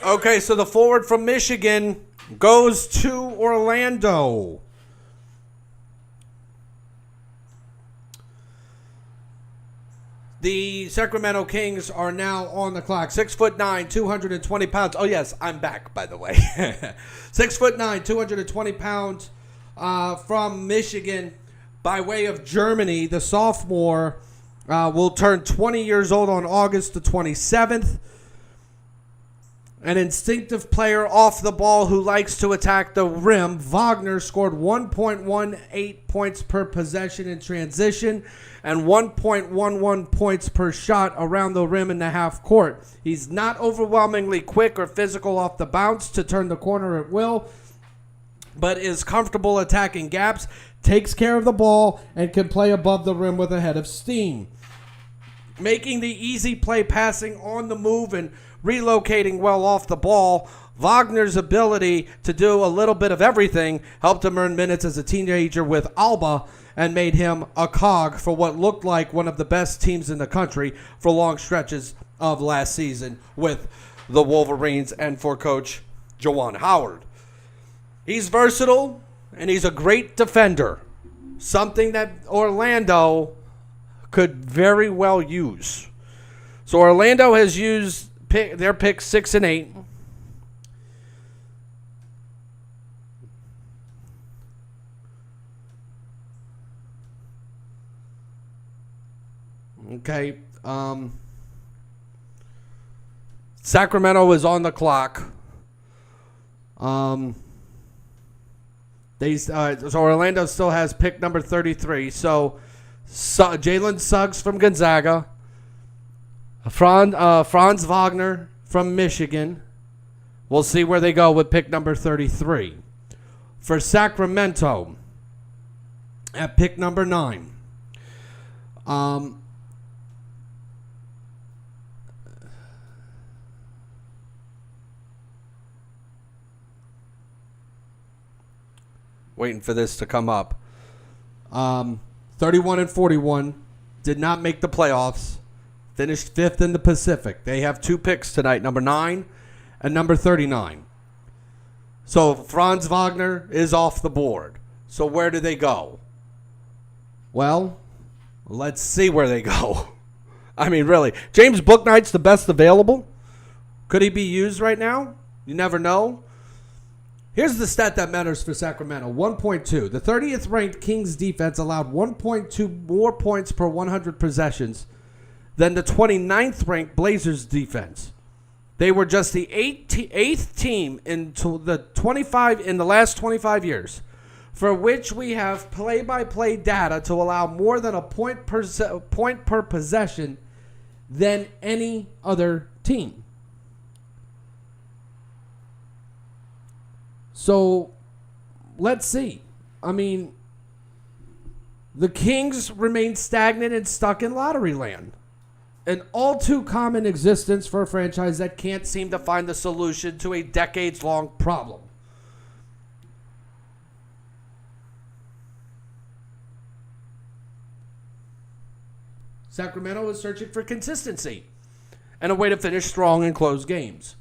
Okay, so the forward from Michigan goes to Orlando. The Sacramento Kings are now on the clock. 6'9", 220 pounds. Oh, yes, I'm back, by the way. 6'9", 220 pounds from Michigan by way of Germany. The sophomore will turn 20 years old on August the 27th. An instinctive player off the ball who likes to attack the rim, Wagner scored 1.18 points per possession in transition and 1.11 points per shot around the rim in the half court. He's not overwhelmingly quick or physical off the bounce to turn the corner at will, but is comfortable attacking gaps, takes care of the ball, and can play above the rim with a head of steam. making the easy play passing on the move and relocating well off the ball. Wagner's ability to do a little bit of everything helped him earn minutes as a teenager with Alba and made him a cog for what looked like one of the best teams in the country for long stretches of last season with the Wolverines and for Coach Juwan Howard. He's versatile and he's a great defender, something that Orlando could very well use. So Orlando has used their picks 6 and 8. Okay. Sacramento is on the clock. So Orlando still has pick number 33. So Jalen Suggs from Gonzaga, Franz Wagner from Michigan. We'll see where they go with pick number 33. For Sacramento, at pick number 9, waiting for this to come up. 31 and 41, did not make the playoffs, finished 5th in the Pacific. They have 2 picks tonight, number 9 and number 39. So Franz Wagner is off the board. So where do they go? Well, let's see where they go. I mean, really, James Bouknight's the best available. Could he be used right now? You never know. Here's the stat that matters for Sacramento, 1.2. The 30th ranked Kings defense allowed 1.2 more points per 100 possessions than the 29th ranked Blazers defense. They were just the 8th team in the last 25 years for which we have play-by-play data to allow more than a point per possession than any other team. So, let's see. I mean, the Kings remain stagnant and stuck in lottery land. An all too common existence for a franchise that can't seem to find the solution to a decades-long problem. Sacramento is searching for consistency and a way to finish strong and close games,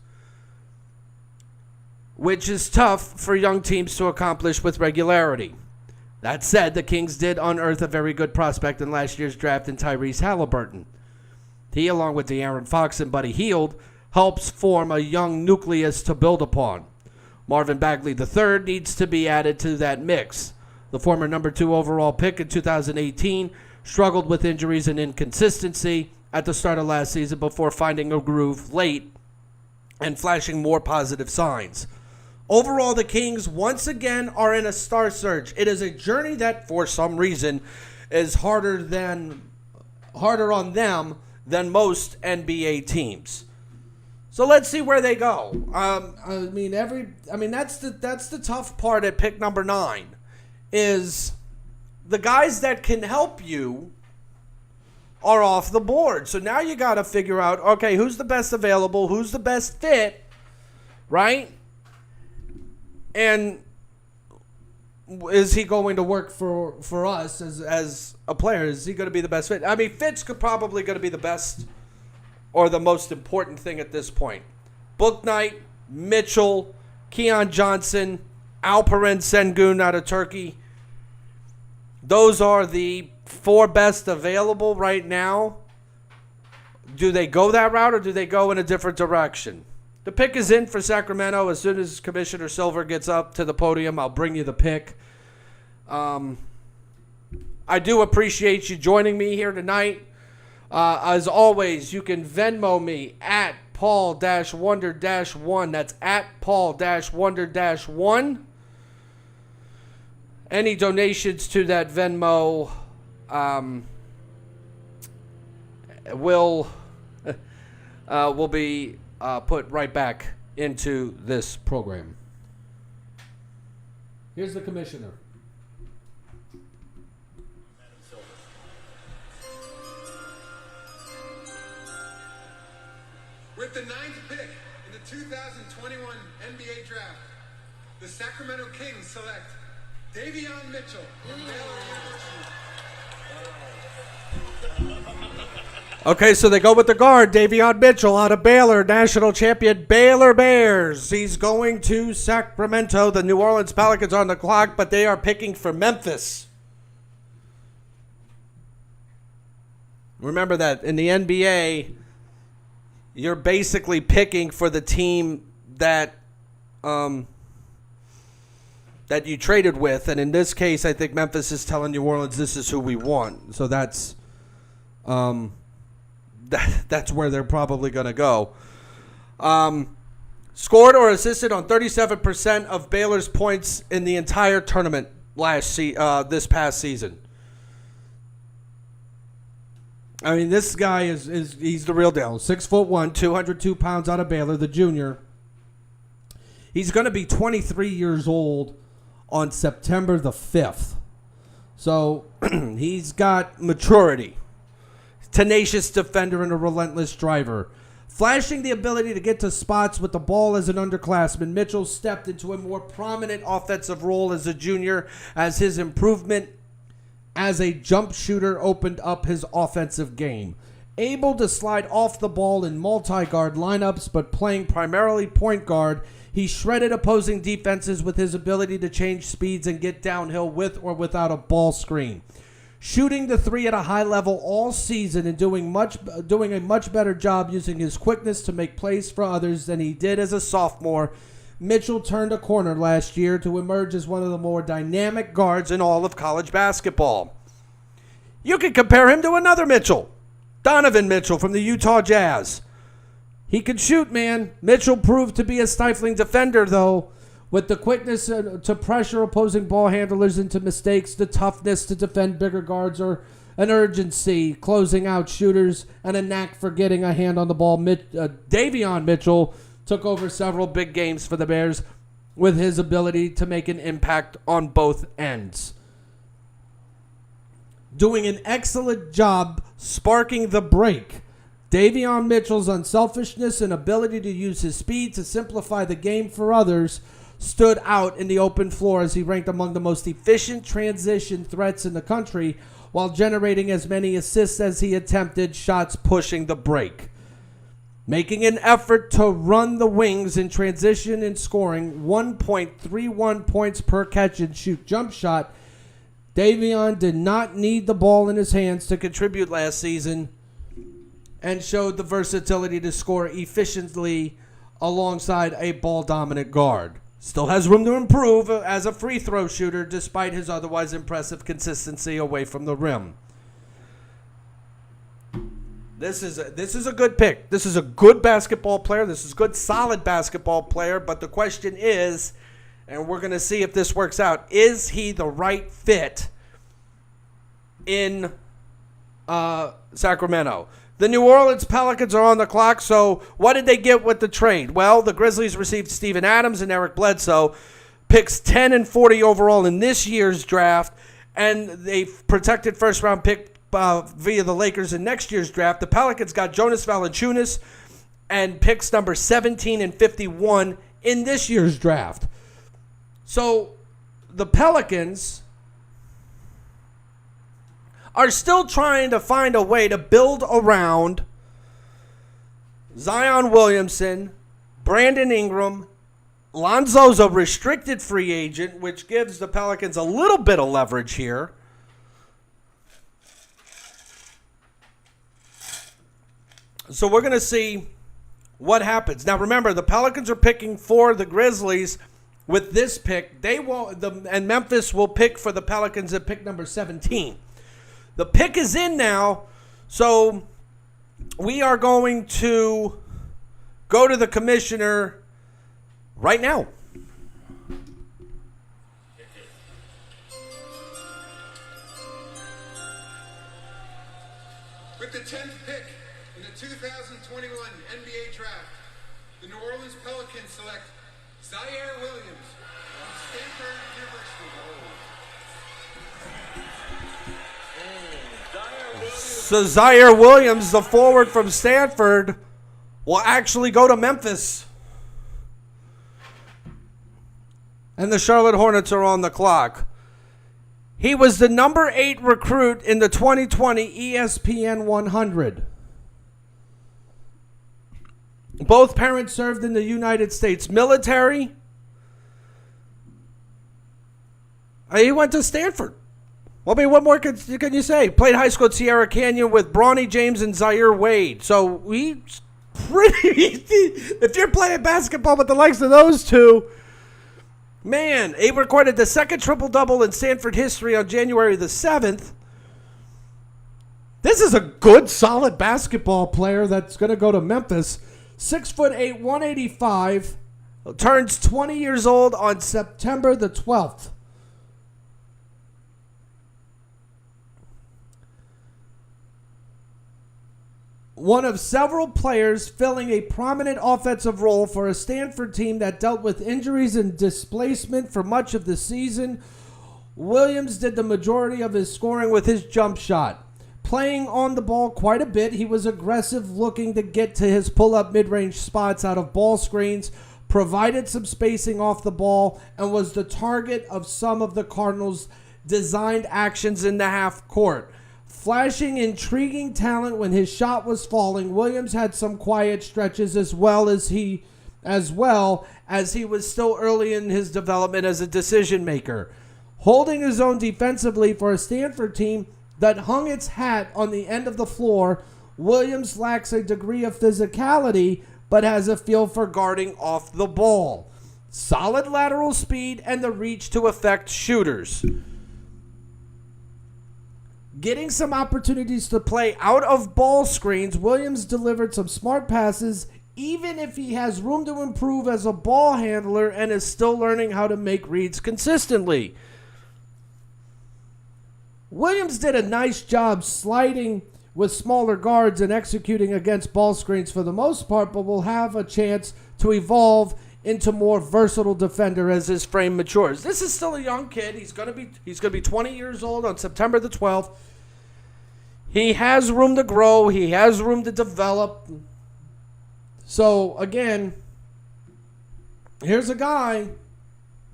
which is tough for young teams to accomplish with regularity. That said, the Kings did unearth a very good prospect in last year's draft in Tyrese Halliburton. He, along with De'Aaron Fox and Buddy Hield, helps form a young nucleus to build upon. Marvin Bagley III needs to be added to that mix. The former number 2 overall pick in 2018 struggled with injuries and inconsistency at the start of last season before finding a groove late and flashing more positive signs. Overall, the Kings once again are in a star search. It is a journey that, for some reason, is harder on them than most NBA teams. So let's see where they go. That's the tough part at pick number 9, is the guys that can help you are off the board. So now you got to figure out, okay, who's the best available, who's the best fit, right? And is he going to work for us as a player? Is he going to be the best fit? I mean, fit's probably going to be the best or the most important thing at this point. Bouknight, Mitchell, Keon Johnson, Alperen Sengun out of Turkey. Those are the 4 best available right now. Do they go that route or do they go in a different direction? The pick is in for Sacramento. As soon as Commissioner Silver gets up to the podium, I'll bring you the pick. I do appreciate you joining me here tonight. As always, you can Venmo me at Paul-Wonder-1. That's at Paul-Wonder-1. Any donations to that Venmo will be put right back into this program. Here's the commissioner. With the 9th pick in the 2021 NBA Draft, the Sacramento Kings select Davion Mitchell from Baylor University. Okay, so they go with the guard, Davion Mitchell out of Baylor, national champion Baylor Bears. He's going to Sacramento. The New Orleans Pelicans are on the clock, but they are picking for Memphis. Remember that in the NBA, you're basically picking for the team that that you traded with, and in this case, I think Memphis is telling New Orleans this is who we want. So that's that's where they're probably going to go. Scored or assisted on 37% of Baylor's points in the entire tournament this past season. I mean, this guy he's the real deal. 6'1", 202 pounds out of Baylor, the junior. He's going to be 23 years old on September the 5th. So he's got maturity. Tenacious defender and a relentless driver. Flashing the ability to get to spots with the ball as an underclassman, Mitchell stepped into a more prominent offensive role as a junior as his improvement as a jump shooter opened up his offensive game. Able to slide off the ball in multi-guard lineups, but playing primarily point guard, he shredded opposing defenses with his ability to change speeds and get downhill with or without a ball screen. Shooting the three at a high level all season and doing a much better job using his quickness to make plays for others than he did as a sophomore, Mitchell turned a corner last year to emerge as one of the more dynamic guards in all of college basketball. You could compare him to another Mitchell, Donovan Mitchell from the Utah Jazz. He could shoot, man. Mitchell proved to be a stifling defender, though, with the quickness to pressure opposing ball handlers into mistakes, the toughness to defend bigger guards, or an urgency closing out shooters, and a knack for getting a hand on the ball. Davion Mitchell took over several big games for the Bears with his ability to make an impact on both ends. Doing an excellent job sparking the break. Davion Mitchell's unselfishness and ability to use his speed to simplify the game for others stood out in the open floor as he ranked among the most efficient transition threats in the country while generating as many assists as he attempted shots pushing the break. Making an effort to run the wings in transition and scoring 1.31 points per catch and shoot jump shot, Davion did not need the ball in his hands to contribute last season and showed the versatility to score efficiently alongside a ball-dominant guard. Still has room to improve as a free throw shooter despite his otherwise impressive consistency away from the rim. This is a good pick. This is a good basketball player. This is a good, solid basketball player. But the question is, and we're going to see if this works out, is he the right fit in Sacramento? The New Orleans Pelicans are on the clock, so what did they get with the trade? Well, the Grizzlies received Steven Adams and Eric Bledsoe, picks 10 and 40 overall in this year's draft, and they protected first-round pick via the Lakers in next year's draft. The Pelicans got Jonas Valanciunas and picks number 17 and 51 in this year's draft. So the Pelicans are still trying to find a way to build around Zion Williamson, Brandon Ingram. Lonzo's a restricted free agent, which gives the Pelicans a little bit of leverage here. So we're going to see what happens. Now remember, the Pelicans are picking for the Grizzlies with this pick. And Memphis will pick for the Pelicans at pick number 17. The pick is in now, so we are going to go to the commissioner right now. With the 10th pick in the 2021 NBA Draft, the New Orleans Pelicans select Zaire Williams from Stanford University. So Zaire Williams, the forward from Stanford, will actually go to Memphis. And the Charlotte Hornets are on the clock. He was the number 8 recruit in the 2020 ESPN 100. Both parents served in the United States military. He went to Stanford. Well, I mean, what more can you say? Played high school at Sierra Canyon with Bronny James and Zaire Wade. So he's pretty. If you're playing basketball with the likes of those two, man, he recorded the second triple-double in Stanford history on January the 7th. This is a good, solid basketball player that's going to go to Memphis. 6'8", 185. Turns 20 years old on September the 12th. One of several players filling a prominent offensive role for a Stanford team that dealt with injuries and displacement for much of the season, Williams did the majority of his scoring with his jump shot. Playing on the ball quite a bit, he was aggressive, looking to get to his pull-up mid-range spots out of ball screens, provided some spacing off the ball, and was the target of some of the Cardinals' designed actions in the half court. Flashing intriguing talent when his shot was falling, Williams had some quiet stretches as well as he was still early in his development as a decision maker. Holding his own defensively for a Stanford team that hung its hat on the end of the floor, Williams lacks a degree of physicality but has a feel for guarding off the ball. Solid lateral speed and the reach to affect shooters. Getting some opportunities to play out of ball screens, Williams delivered some smart passes, even if he has room to improve as a ball handler and is still learning how to make reads consistently. Williams did a nice job sliding with smaller guards and executing against ball screens for the most part, but will have a chance to evolve into more versatile defender as his frame matures. This is still a young kid. He's going to be 20 years old on September the 12th. He has room to grow. He has room to develop. So, again, here's a guy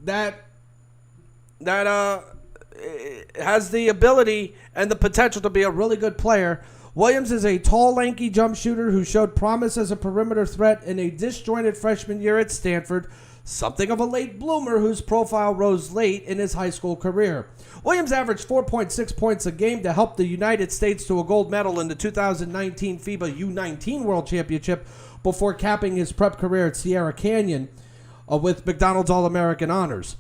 that has the ability and the potential to be a really good player. Williams is a tall, lanky jump shooter who showed promise as a perimeter threat in a disjointed freshman year at Stanford, something of a late bloomer whose profile rose late in his high school career. Williams averaged 4.6 points a game to help the United States to a gold medal in the 2019 FIBA U19 World Championship before capping his prep career at Sierra Canyon with McDonald's All-American honors.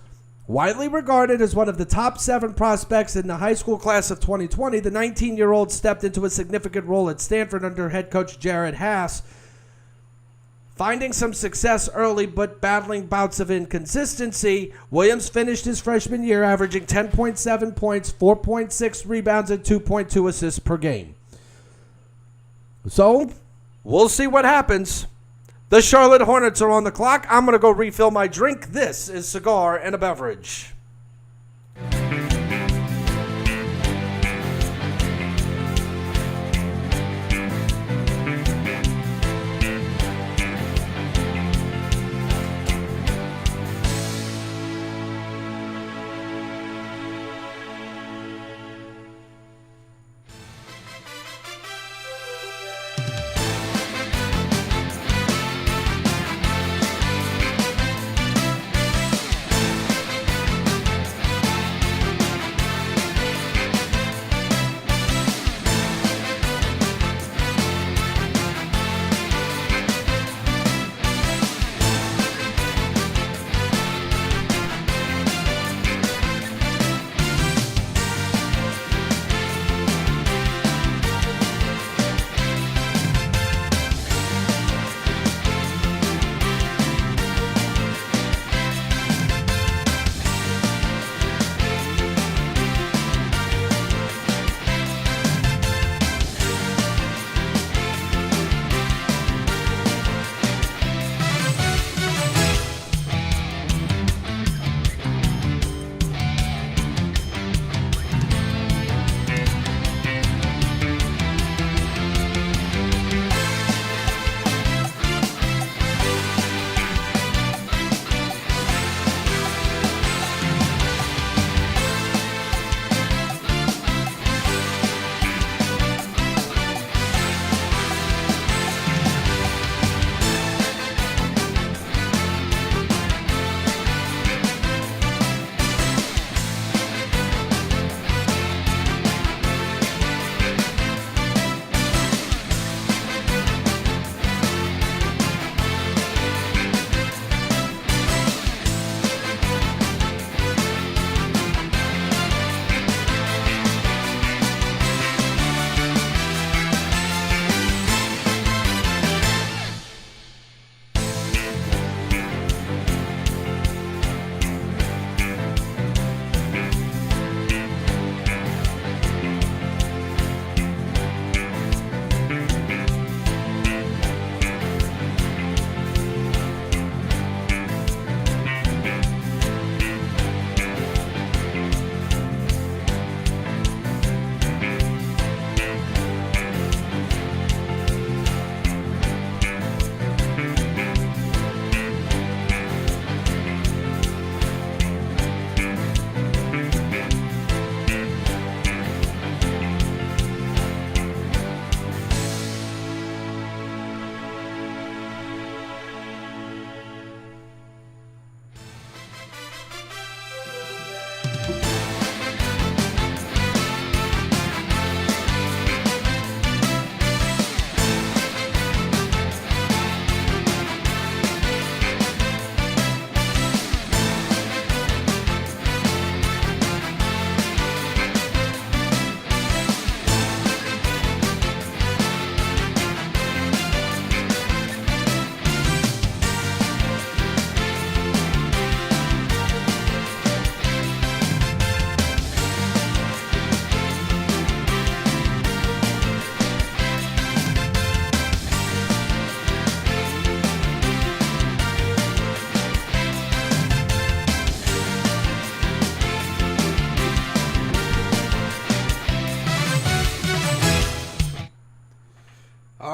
Widely regarded as one of the top 7 prospects in the high school class of 2020, the 19-year-old stepped into a significant role at Stanford under head coach Jared Haas, finding some success early but battling bouts of inconsistency. Williams finished his freshman year averaging 10.7 points, 4.6 rebounds, and 2.2 assists per game. So, we'll see what happens. The Charlotte Hornets are on the clock. I'm going to go refill my drink. This is Cigar and a Beverage.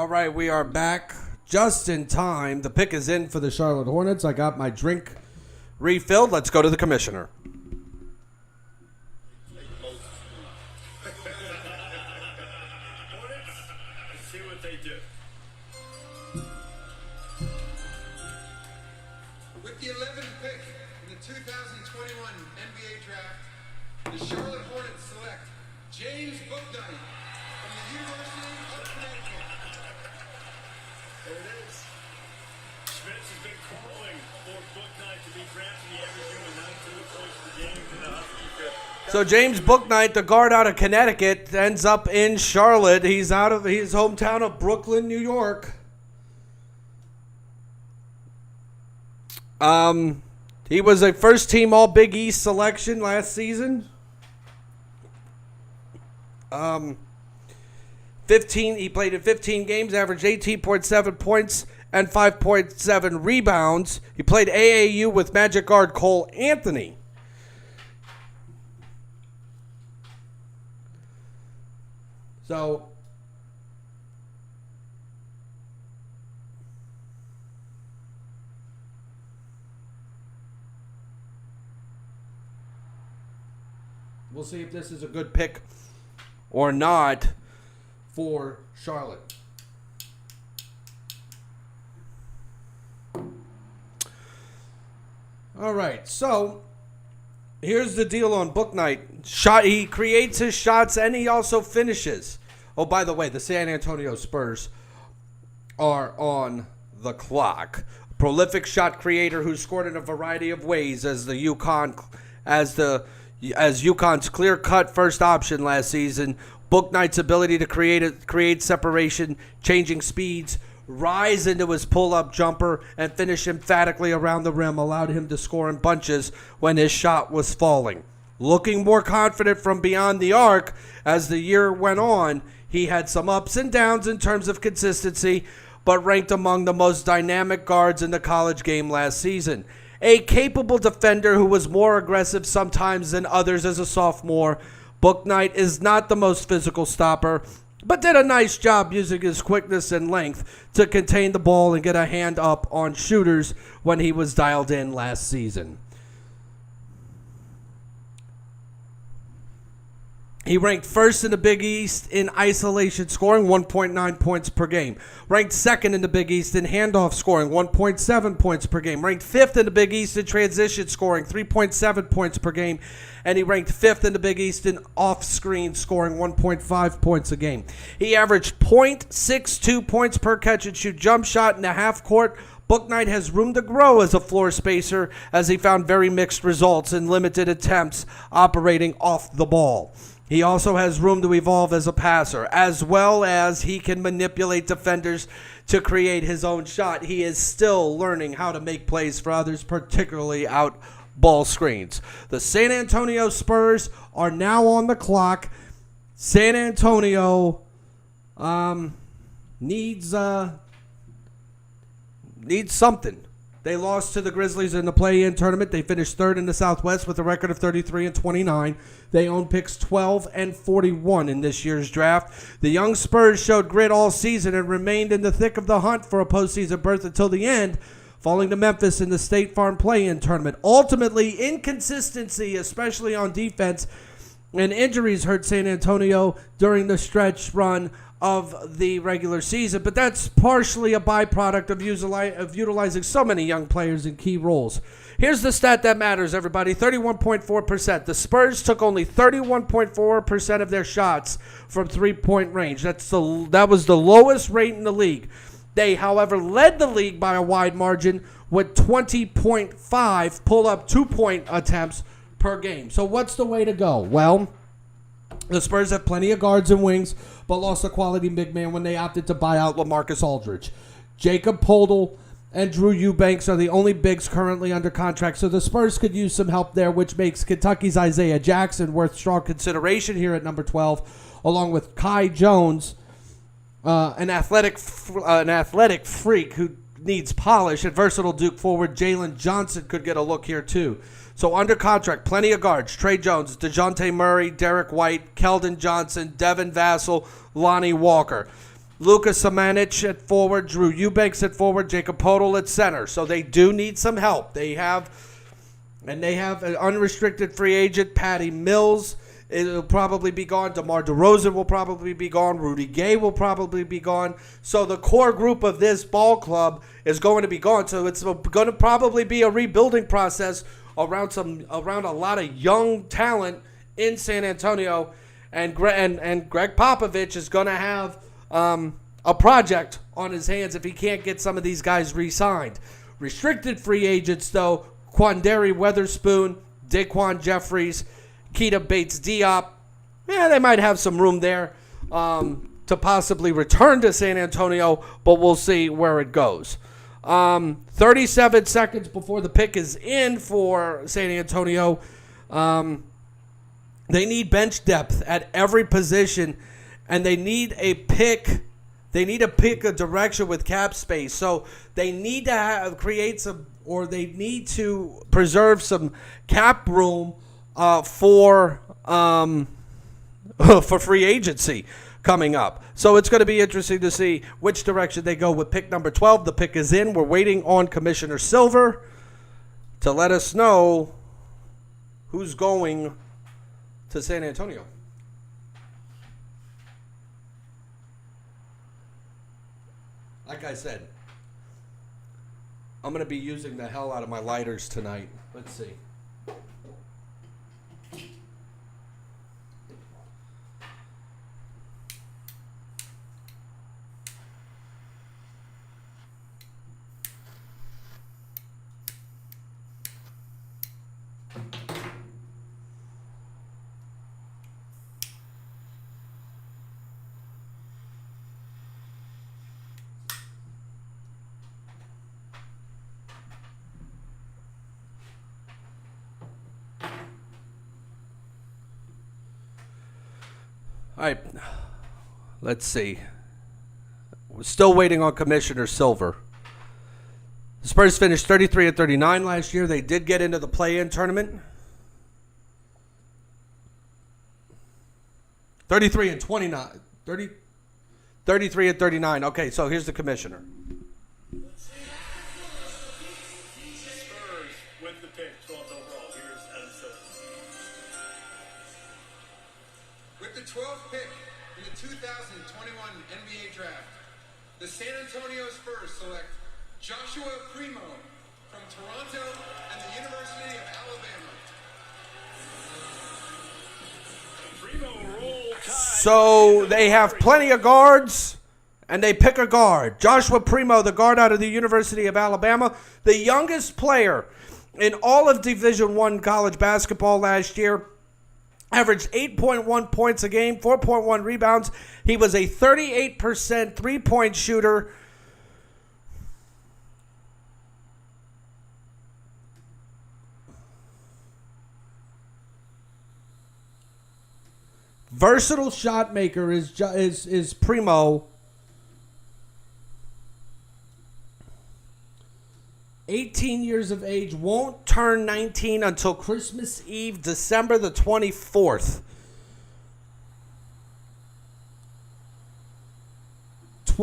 All right, we are back just in time. The pick is in for the Charlotte Hornets. I got my drink refilled. Let's go to the commissioner. Hornets, let's see what they do. With the 11th pick in the 2021 NBA Draft, the Charlotte Hornets select James Bouknight from the University of Connecticut. There it is. Schmitz has been calling for Bouknight to be drafted. He averaged over 19 points per game in the Husky trip. So James Bouknight, the guard out of Connecticut, ends up in Charlotte. He's out of his hometown of Brooklyn, New York. He was a first-team All-Big East selection last season. 15. He played in 15 games, averaged 18.7 points and 5.7 rebounds. He played AAU with Magic guard Cole Anthony. So we'll see if this is a good pick or not for Charlotte. All right, so here's the deal on Bouknight. He creates his shots and he also finishes. Oh, by the way, the San Antonio Spurs are on the clock. Prolific shot creator who scored in a variety of ways as UConn's clear-cut first option last season. Bouknight's ability to create separation, changing speeds, rise into his pull-up jumper, and finish emphatically around the rim allowed him to score in bunches when his shot was falling. Looking more confident from beyond the arc as the year went on, he had some ups and downs in terms of consistency, but ranked among the most dynamic guards in the college game last season. A capable defender who was more aggressive sometimes than others as a sophomore, Bouknight is not the most physical stopper, but did a nice job using his quickness and length to contain the ball and get a hand up on shooters when he was dialed in last season. He ranked first in the Big East in isolation scoring, 1.9 points per game. Ranked second in the Big East in handoff scoring, 1.7 points per game. Ranked fifth in the Big East in transition scoring, 3.7 points per game. And he ranked fifth in the Big East in off-screen scoring, 1.5 points a game. He averaged .62 points per catch-and-shoot jump shot in the half court. Bouknight has room to grow as a floor spacer as he found very mixed results in limited attempts operating off the ball. He also has room to evolve as a passer, as well as he can manipulate defenders to create his own shot. He is still learning how to make plays for others, particularly out ball screens. The San Antonio Spurs are now on the clock. San Antonio needs something. They lost to the Grizzlies in the play-in tournament. They finished third in the Southwest with a record of 33-29. They own picks 12 and 41 in this year's draft. The young Spurs showed grit all season and remained in the thick of the hunt for a postseason berth until the end, falling to Memphis in the State Farm play-in tournament. Ultimately, inconsistency, especially on defense, and injuries hurt San Antonio during the stretch run of the regular season, but that's partially a byproduct of utilizing so many young players in key roles. Here's the stat that matters, everybody. 31.4%. The Spurs took only 31.4% of their shots from three-point range. That was the lowest rate in the league. They, however, led the league by a wide margin with 20.5 pull-up two-point attempts per game. So what's the way to go? Well, the Spurs have plenty of guards and wings, but lost a quality big man when they opted to buy out LaMarcus Aldridge. Jacob Poeltl and Drew Eubanks are the only bigs currently under contract, so the Spurs could use some help there, which makes Kentucky's Isaiah Jackson worth strong consideration here at number 12, along with Kai Jones, an athletic freak who needs polish, and versatile Duke forward Jalen Johnson could get a look here too. So under contract, plenty of guards: Trey Jones, DeJounte Murray, Derek White, Keldon Johnson, Devin Vassell, Lonnie Walker. Luka Samanic at forward, Drew Eubanks at forward, Jacob Podol at center. So they do need some help. They have an unrestricted free agent, Patty Mills. It'll probably be gone. DeMar DeRozan will probably be gone. Rudy Gay will probably be gone. So the core group of this ball club is going to be gone. So it's going to probably be a rebuilding process around a lot of young talent in San Antonio. And Greg Popovich is going to have a project on his hands if he can't get some of these guys re-signed. Restricted free agents, though, Quandary Weatherspoon, Daquan Jeffries, Keita Bates-Diop, they might have some room there to possibly return to San Antonio, but we'll see where it goes. 37 seconds before the pick is in for San Antonio. They need bench depth at every position, and they need a pick. They need to pick a direction with cap space. So they need to they need to preserve some cap room for free agency coming up. So it's going to be interesting to see which direction they go with pick number 12. The pick is in. We're waiting on Commissioner Silver to let us know who's going to San Antonio. Like I said, I'm going to be using the hell out of my lighters tonight. Let's see. All right, let's see. We're still waiting on Commissioner Silver. The Spurs finished 33-39 last year. They did get into the play-in tournament. 33-29. 33-39. Okay, so here's the commissioner. Spurs with the pick, 12th overall. Here's Adam Silver. With the 12th pick in the 2021 NBA Draft, the San Antonio Spurs select Joshua Primo from Toronto and the University of Alabama. Primo roll tide. So they have plenty of guards, and they pick a guard. Joshua Primo, the guard out of the University of Alabama, the youngest player in all of Division I college basketball last year, averaged 8.1 points a game, 4.1 rebounds. He was a 38% three-point shooter. Versatile shot maker is Primo. 18 years of age, won't turn 19 until Christmas Eve, December the 24th.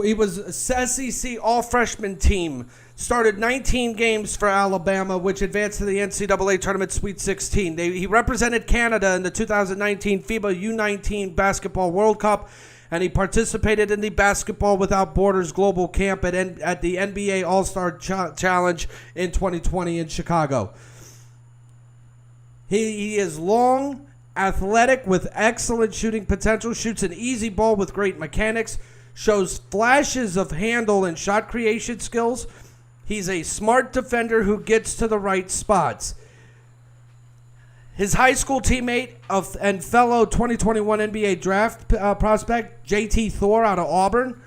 He was a SEC all-freshman team. Started 19 games for Alabama, which advanced to the NCAA Tournament Sweet 16. He represented Canada in the 2019 FIBA U19 Basketball World Cup, and he participated in the Basketball Without Borders Global Camp at the NBA All-Star Challenge in 2020 in Chicago. He is long, athletic, with excellent shooting potential, shoots an easy ball with great mechanics, shows flashes of handle and shot creation skills. He's a smart defender who gets to the right spots. His high school teammate and fellow 2021 NBA draft prospect, JT Thor out of Auburn,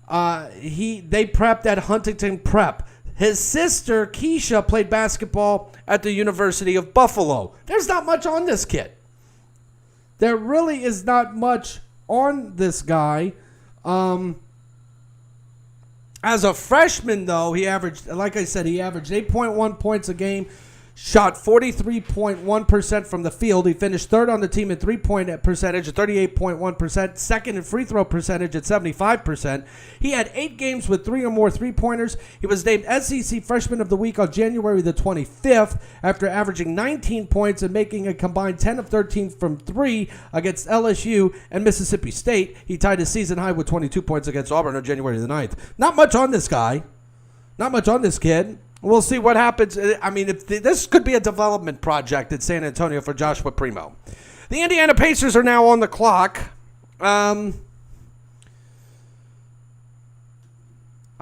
they prepped at Huntington Prep. His sister, Keisha, played basketball at the University of Buffalo. There's not much on this kid. There really is not much on this guy. As a freshman, though, he averaged 8.1 points a game, shot 43.1% from the field. He finished third on the team in three-point percentage at 38.1%, second in free throw percentage at 75%. He had 8 games with 3 or more three-pointers. He was named SEC Freshman of the Week on January the 25th after averaging 19 points and making a combined 10 of 13 from 3 against LSU and Mississippi State. He tied his season high with 22 points against Auburn on January the 9th. Not much on this guy. Not much on this kid. We'll see what happens. I mean, if this could be a development project in San Antonio for Joshua Primo. The Indiana Pacers are now on the clock. How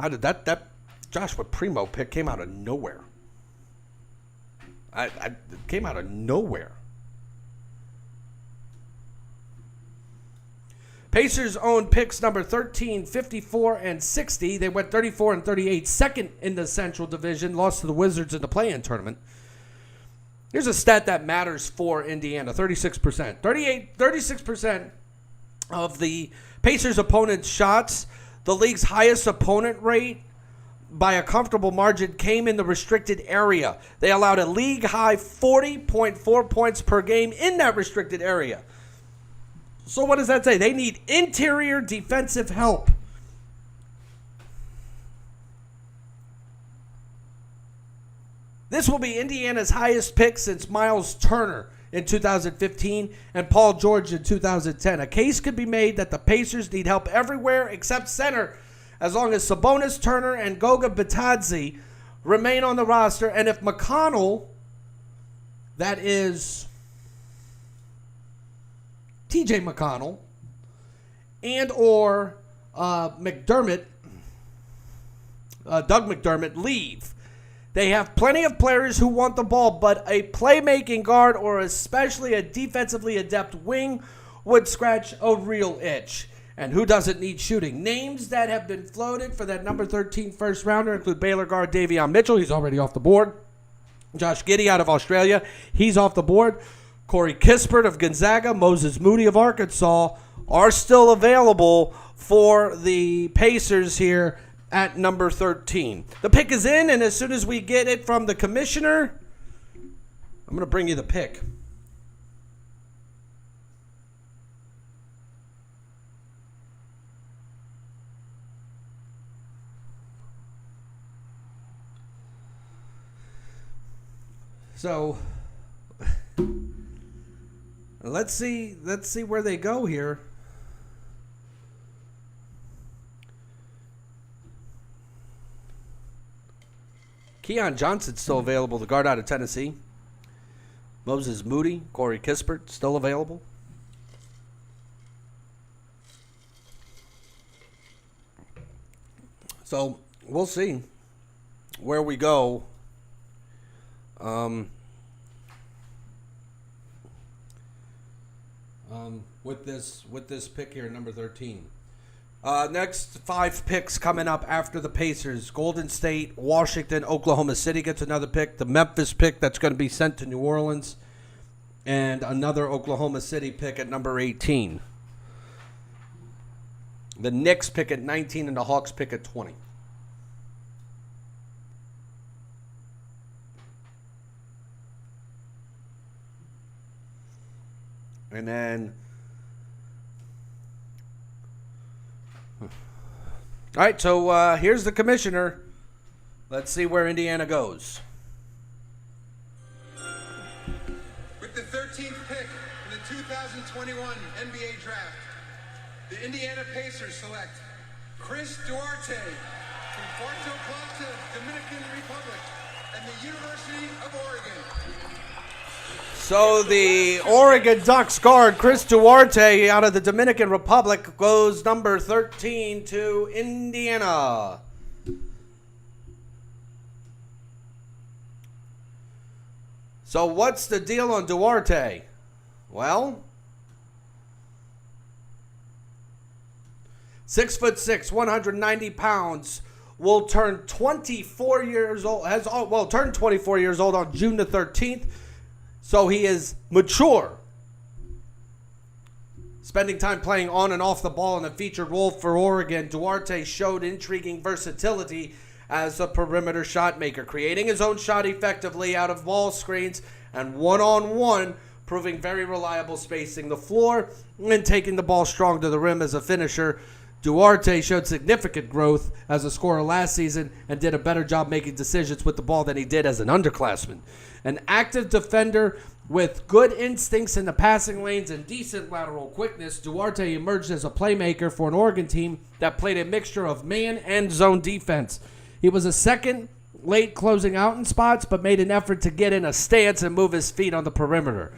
did that Joshua Primo pick came out of nowhere? It came out of nowhere. Pacers own picks number 13, 54, and 60. They went 34 and 38, second in the Central Division, lost to the Wizards in the play-in tournament. Here's a stat that matters for Indiana, 36%. 36% of the Pacers' opponents' shots, the league's highest opponent rate by a comfortable margin, came in the restricted area. They allowed a league-high 40.4 points per game in that restricted area. So what does that say? They need interior defensive help. This will be Indiana's highest pick since Miles Turner in 2015 and Paul George in 2010. A case could be made that the Pacers need help everywhere except center, as long as Sabonis, Turner, and Goga Bitadze remain on the roster. And if McConnell, that is TJ McConnell, and or Doug McDermott leave, they have plenty of players who want the ball, but a playmaking guard or especially a defensively adept wing would scratch a real itch. And who doesn't need shooting? Names that have been floated for that number 13 first rounder include Baylor guard Davion Mitchell. He's already off the board. Josh Giddey out of Australia. He's off the board. Corey Kispert of Gonzaga, Moses Moody of Arkansas are still available for the Pacers here at number 13. The pick is in, and as soon as we get it from the commissioner, I'm going to bring you the pick. So let's see where they go here. Keon Johnson's still available, the guard out of Tennessee. Moses Moody, Corey Kispert still available. So we'll see where we go. With this pick here, number 13. Next 5 picks coming up after the Pacers. Golden State, Washington, Oklahoma City gets another pick. The Memphis pick that's going to be sent to New Orleans. And another Oklahoma City pick at number 18. The Knicks pick at 19 and the Hawks pick at 20. And then, all right, so here's the commissioner. Let's see where Indiana goes. With the 13th pick in the 2021 NBA Draft, the Indiana Pacers select Chris Duarte from Puerto Plata, Dominican Republic, and the University of Oregon. So the Oregon Ducks guard, Chris Duarte, out of the Dominican Republic, goes number 13 to Indiana. So what's the deal on Duarte? Well, 6'6", 190 pounds, will turn 24 years old. Turned 24 years old on June the 13th. So he is mature. Spending time playing on and off the ball in a featured role for Oregon, Duarte showed intriguing versatility as a perimeter shot maker, creating his own shot effectively out of ball screens and one-on-one, proving very reliable spacing the floor and taking the ball strong to the rim as a finisher. Duarte showed significant growth as a scorer last season and did a better job making decisions with the ball than he did as an underclassman. An active defender with good instincts in the passing lanes and decent lateral quickness, Duarte emerged as a playmaker for an Oregon team that played a mixture of man and zone defense. He was a second late closing out in spots, but made an effort to get in a stance and move his feet on the perimeter.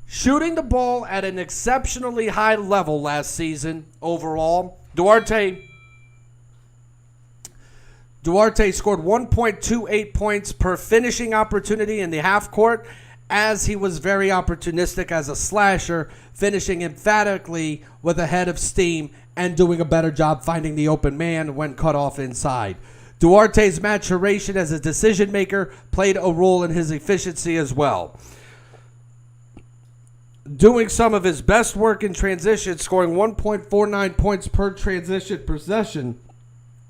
Shooting the ball at an exceptionally high level last season overall, Duarte scored 1.28 points per finishing opportunity in the half court, as he was very opportunistic as a slasher, finishing emphatically with a head of steam and doing a better job finding the open man when cut off inside. Duarte's maturation as a decision maker played a role in his efficiency as well. Doing some of his best work in transition, scoring 1.49 points per transition possession,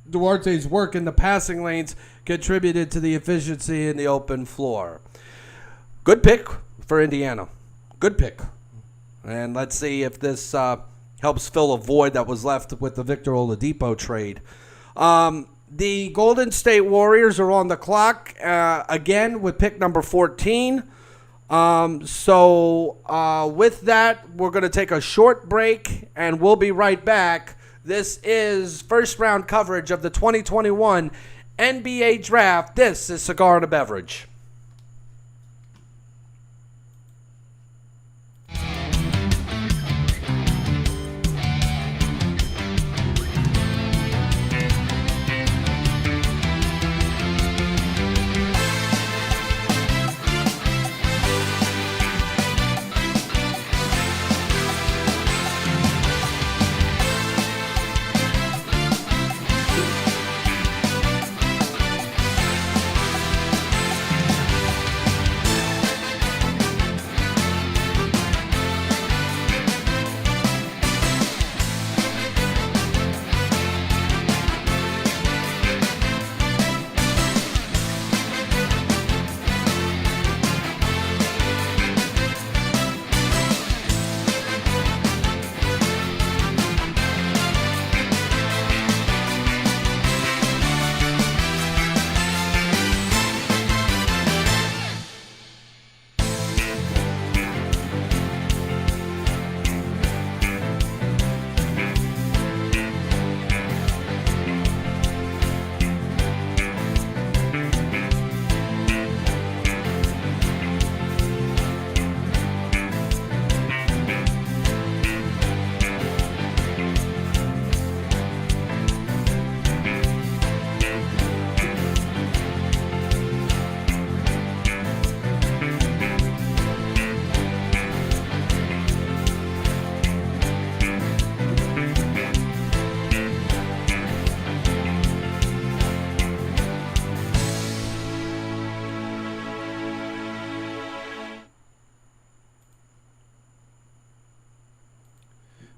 Duarte's work in the passing lanes contributed to the efficiency in the open floor. Good pick for Indiana. Good pick. And let's see if this helps fill a void that was left with the Victor Oladipo trade. The Golden State Warriors are on the clock again with pick number 14. With that, we're going to take a short break, and we'll be right back. This is first round coverage of the 2021 NBA Draft. This is Cigar and a Beverage.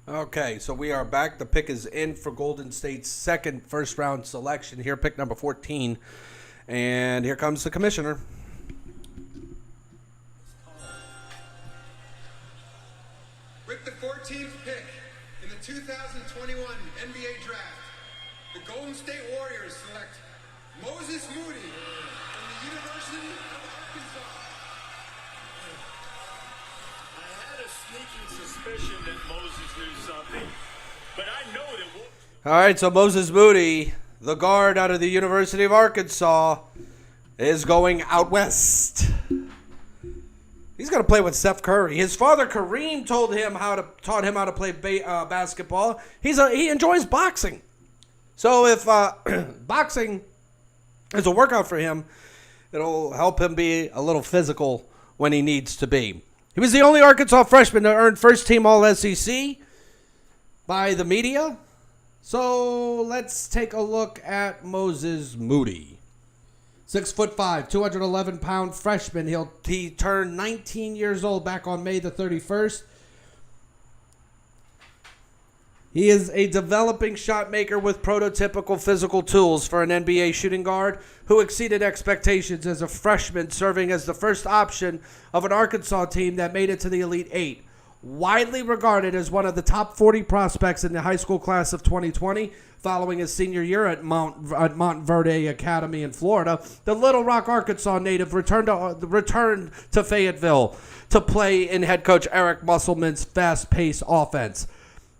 Okay, so we are back. The pick is in for Golden State's second first-round selection here, pick number 14. And here comes the commissioner. With the 14th pick in the 2021 NBA Draft, the Golden State Warriors select Moses Moody from the University of Arkansas. I had a sneaking suspicion that Moses knew something, but I know that. All right, so Moses Moody, the guard out of the University of Arkansas, is going out west. He's going to play with Steph Curry. His father Kareem taught him how to play basketball. He enjoys boxing. So if boxing is a workout for him, it'll help him be a little physical when he needs to be. He was the only Arkansas freshman to earn first-team All-SEC by the media. So let's take a look at Moses Moody. 6'5", 211-pound freshman. He turned 19 years old back on May the 31st. He is a developing shot maker with prototypical physical tools for an NBA shooting guard who exceeded expectations as a freshman, serving as the first option of an Arkansas team that made it to the Elite Eight. Widely regarded as one of the top 40 prospects in the high school class of 2020, following his senior year at Montverde Academy in Florida, the Little Rock, Arkansas native returned to Fayetteville to play in head coach Eric Musselman's fast-paced offense.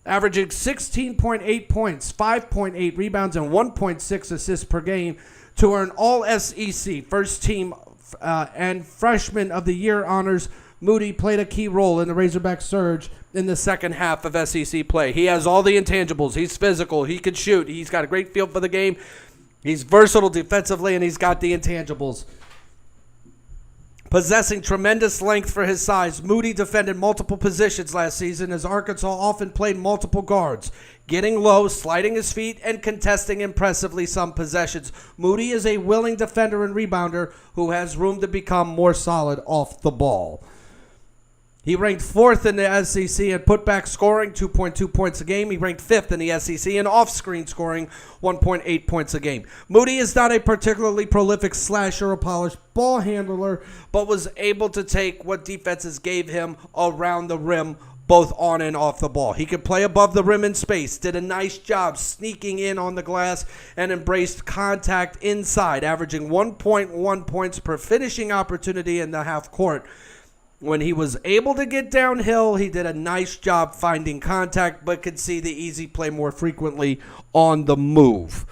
Averaging 16.8 points, 5.8 rebounds, and 1.6 assists per game to earn All-SEC first team and Freshman of the Year honors, Moody played a key role in the Razorback surge in the second half of SEC play. He has all the intangibles. He's physical. He can shoot. He's got a great feel for the game. He's versatile defensively, and he's got the intangibles. Possessing tremendous length for his size, Moody defended multiple positions last season as Arkansas often played multiple guards, getting low, sliding his feet, and contesting impressively some possessions. Moody is a willing defender and rebounder who has room to become more solid off the ball. He ranked 4th in the SEC in putback scoring, 2.2 points a game. He ranked 5th in the SEC in off-screen scoring, 1.8 points a game. Moody is not a particularly prolific slasher or polished ball handler, but was able to take what defenses gave him around the rim, both on and off the ball. He could play above the rim in space, did a nice job sneaking in on the glass, and embraced contact inside, averaging 1.1 points per finishing opportunity in the half court. When he was able to get downhill, he did a nice job finding contact, but could see the easy play more frequently on the move.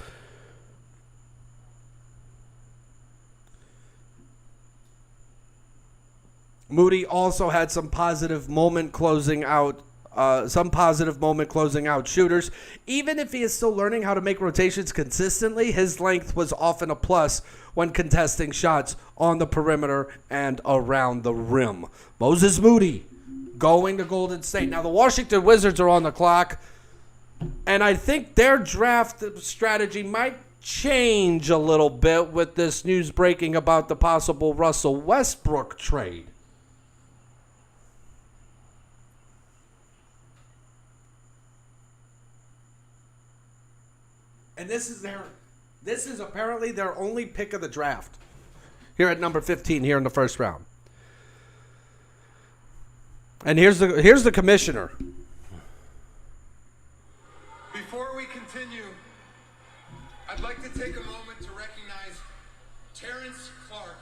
Moody also had some positive moment closing out shooters. Even if he is still learning how to make rotations consistently, his length was often a plus when contesting shots on the perimeter and around the rim. Moses Moody going to Golden State. Now the Washington Wizards are on the clock, and I think their draft strategy might change a little bit with this news breaking about the possible Russell Westbrook trade. And this is apparently their only pick of the draft here at number 15 here in the first round. And here's the commissioner. Before we continue, I'd like to take a moment to recognize Terrence Clark.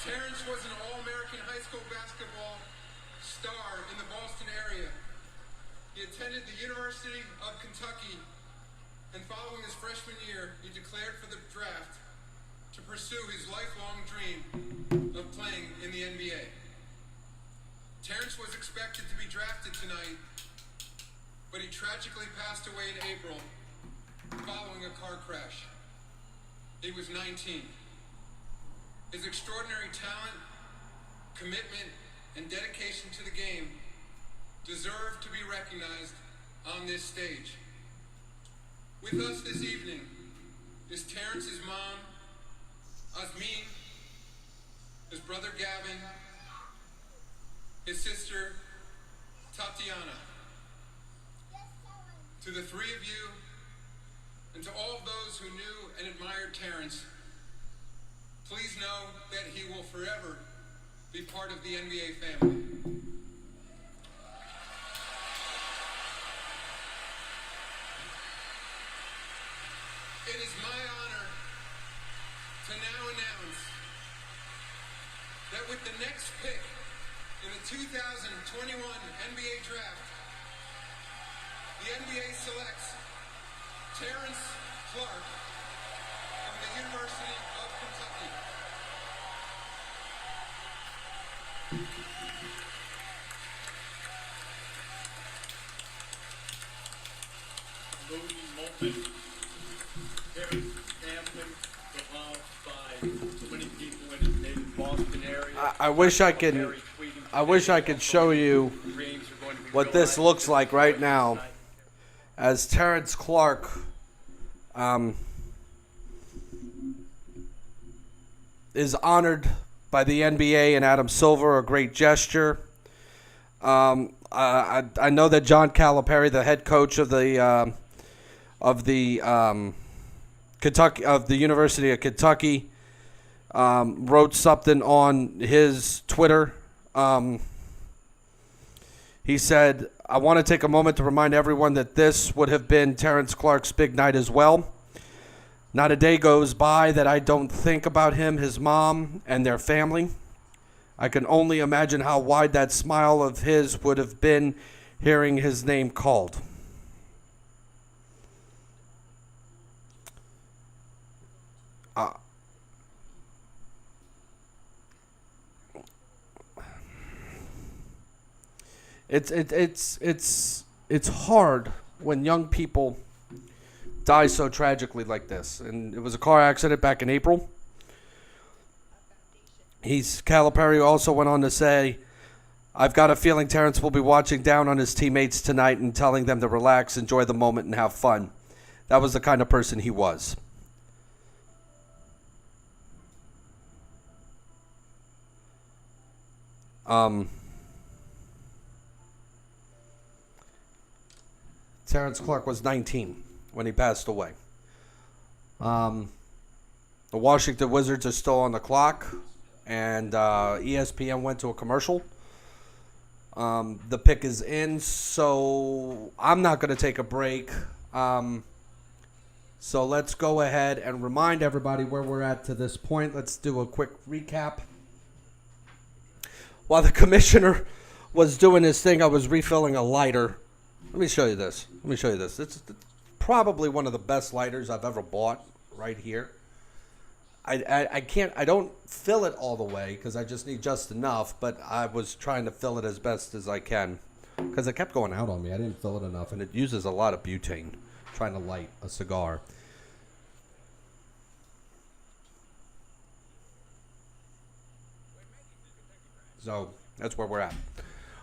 Terrence was an All-American high school basketball star in the Boston area. He attended the University of Kentucky, and following his freshman year, he declared for the draft to pursue his lifelong dream of playing in the NBA. Terrence was expected to be drafted tonight, but he tragically passed away in April following a car crash. He was 19. His extraordinary talent, commitment, and dedication to the game deserve to be recognized on this stage. With us this evening is Terrence's mom, Asmin, his brother Gavin, his sister Tatiana. To the three of you, and to all of those who knew and admired Terrence, please know that he will forever be part of the NBA family. It is my honor to now announce that with the next pick in the 2021 NBA Draft, the NBA selects Terrence Clark from the University of Kentucky. Moody moment. Terrence Hampton, beloved by so many people in his native Boston area. I wish I could show you what this looks like right now as Terrence Clark is honored by the NBA and Adam Silver, a great gesture. I know that John Calipari, the head coach of the Kentucky of the University of Kentucky, wrote something on his Twitter. He said, "I want to take a moment to remind everyone that this would have been Terrence Clark's big night as well. Not a day goes by that I don't think about him, his mom, and their family. I can only imagine how wide that smile of his would have been hearing his name called." It's hard when young people die so tragically like this. And it was a car accident back in April. Calipari also went on to say, "I've got a feeling Terrence will be watching down on his teammates tonight and telling them to relax, enjoy the moment, and have fun." That was the kind of person he was. Terrence Clark was 19 when he passed away. The Washington Wizards are still on the clock, and ESPN went to a commercial. The pick is in, so I'm not going to take a break. So let's go ahead and remind everybody where we're at to this point. Let's do a quick recap. While the commissioner was doing his thing, I was refilling a lighter. Let me show you this. It's probably one of the best lighters I've ever bought right here. I don't fill it all the way because I just need just enough, but I was trying to fill it as best as I can because it kept going out on me. I didn't fill it enough, and it uses a lot of butane trying to light a cigar. So that's where we're at.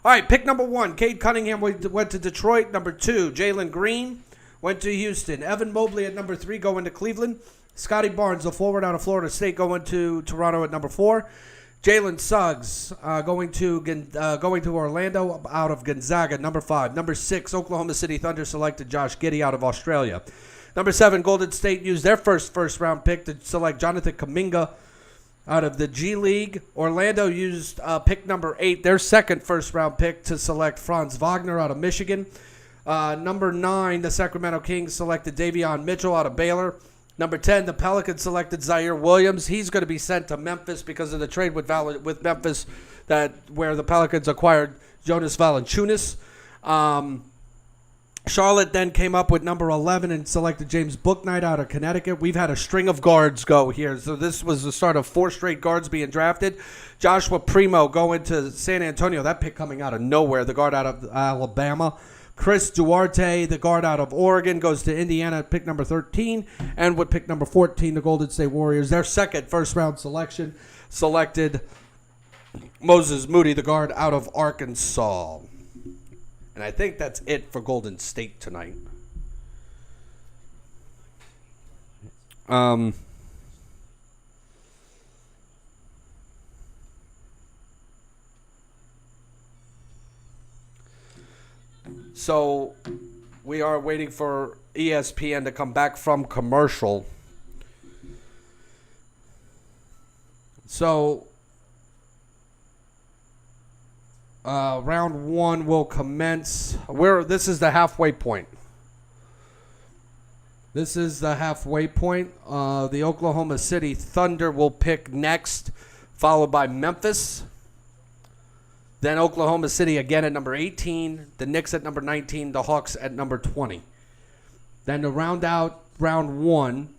All right, pick number 1, Cade Cunningham went to Detroit. Number 2, Jalen Green went to Houston. Evan Mobley at number 3 going to Cleveland. Scotty Barnes, the forward out of Florida State, going to Toronto at number 4. Jalen Suggs going to Orlando out of Gonzaga, number 5. Number 6, Oklahoma City Thunder selected Josh Giddey out of Australia. Number 7, Golden State used their first round pick to select Jonathan Kuminga out of the G League. Orlando used pick number 8, their second first-round pick, to select Franz Wagner out of Michigan. Number 9, the Sacramento Kings selected Davion Mitchell out of Baylor. Number 10, the Pelicans selected Zaire Williams. He's going to be sent to Memphis because of the trade with Memphis, where the Pelicans acquired Jonas Valanciunas. Charlotte then came up with number 11 and selected James Bouknight out of Connecticut. We've had a string of guards go here. So this was the start of 4 straight guards being drafted. Joshua Primo going to San Antonio. That pick coming out of nowhere. The guard out of Alabama. Chris Duarte, the guard out of Oregon, goes to Indiana at pick number 13. And with pick number 14, the Golden State Warriors, their second first-round selection, selected Moses Moody, the guard out of Arkansas. And I think that's it for Golden State tonight. So we are waiting for ESPN to come back from commercial. So round 1 will commence. This is the halfway point. The Oklahoma City Thunder will pick next, followed by Memphis. Then Oklahoma City again at number 18. The Knicks at number 19. The Hawks at number 20. Then to round out round 1,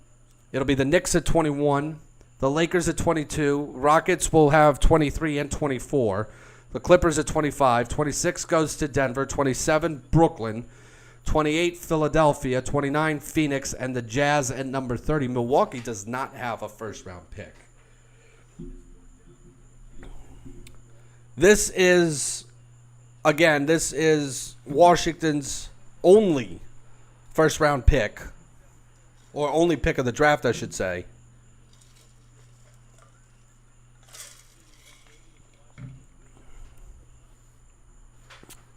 it'll be the Knicks at 21. The Lakers at 22. Rockets will have 23 and 24. The Clippers at 25. 26 goes to Denver. 27, Brooklyn. 28, Philadelphia. 29, Phoenix. And the Jazz at number 30. Milwaukee does not have a first-round pick. This is Washington's only first-round pick, or only pick of the draft, I should say.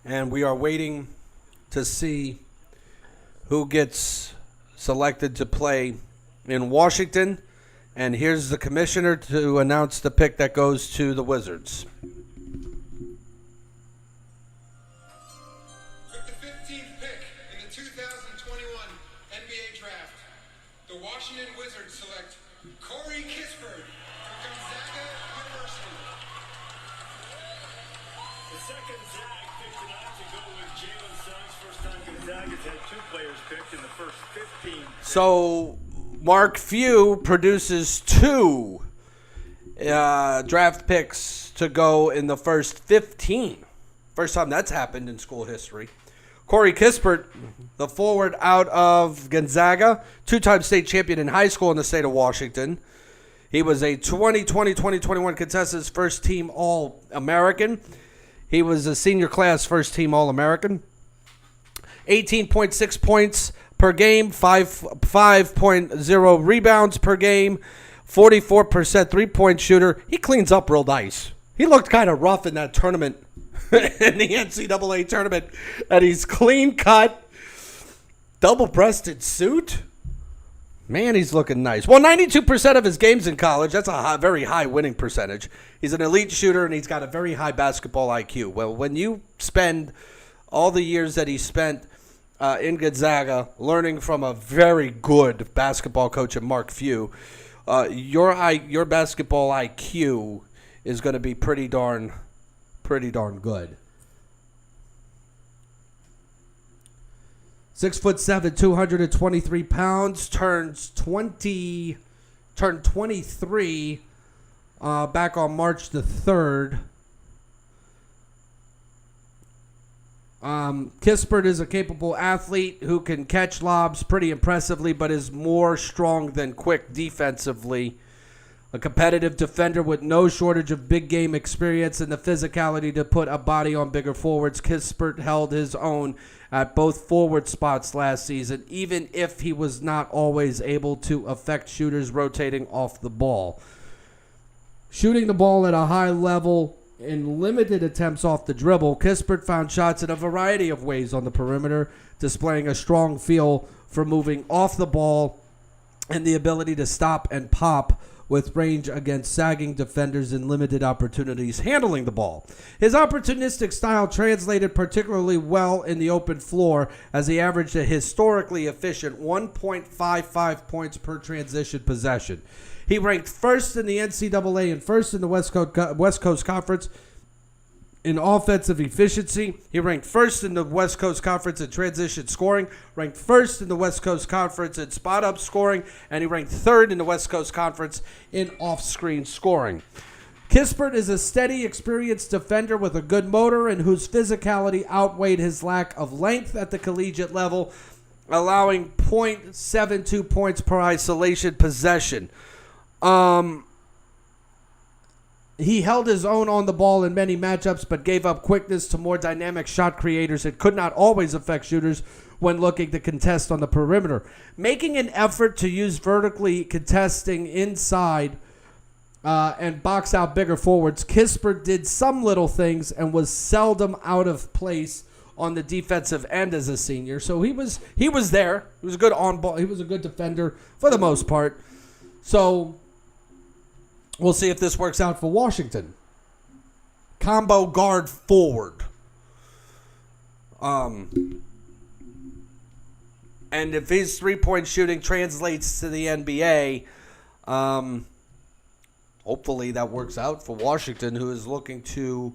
And we are waiting to see who gets selected to play in Washington. And here's the commissioner to announce the pick that goes to the Wizards. With the 15th pick in the 2021 NBA Draft, the Washington Wizards select Corey Kispert from Gonzaga University. The second Zag pick tonight to go with Jalen Suggs. First time Gonzaga's had two players picked in the first 15. So Mark Few produces two draft picks to go in the first 15. First time that's happened in school history. Corey Kispert, the forward out of Gonzaga, two-time state champion in high school in the state of Washington. He was a 2020-2021 contestants first-team All-American. He was a senior class first-team All-American. 18.6 points per game, 5.0 rebounds per game, 44% three-point shooter. He cleans up real nice. He looked kind of rough in that tournament, in the NCAA tournament, and he's clean-cut, double-breasted suit. Man, he's looking nice. Well, 92% of his games in college, that's a very high winning percentage. He's an elite shooter, and he's got a very high basketball IQ. Well, when you spend all the years that he spent in Gonzaga, learning from a very good basketball coach in Mark Few, your basketball IQ is going to be pretty darn good. 6'7", 223 pounds, turned 23 back on March the 3rd. Kispert is a capable athlete who can catch lobs pretty impressively, but is more strong than quick defensively. A competitive defender with no shortage of big game experience and the physicality to put a body on bigger forwards. Kispert held his own at both forward spots last season, even if he was not always able to affect shooters rotating off the ball. Shooting the ball at a high level in limited attempts off the dribble, Kispert found shots in a variety of ways on the perimeter, displaying a strong feel for moving off the ball and the ability to stop and pop with range against sagging defenders and limited opportunities handling the ball. His opportunistic style translated particularly well in the open floor as he averaged a historically efficient 1.55 points per transition possession. He ranked first in the NCAA and first in the West Coast Conference in offensive efficiency. He ranked first in the West Coast Conference in transition scoring, ranked first in the West Coast Conference in spot-up scoring, and he ranked third in the West Coast Conference in off-screen scoring. Kispert is a steady, experienced defender with a good motor and whose physicality outweighed his lack of length at the collegiate level, allowing .72 points per isolation possession. He held his own on the ball in many matchups, but gave up quickness to more dynamic shot creators and could not always affect shooters when looking to contest on the perimeter. Making an effort to use vertically contesting inside and box out bigger forwards, Kispert did some little things and was seldom out of place on the defensive end as a senior. So he was there. He was a good on ball. He was a good defender for the most part. So we'll see if this works out for Washington. Combo guard forward. And if his three-point shooting translates to the NBA, hopefully that works out for Washington, who is looking to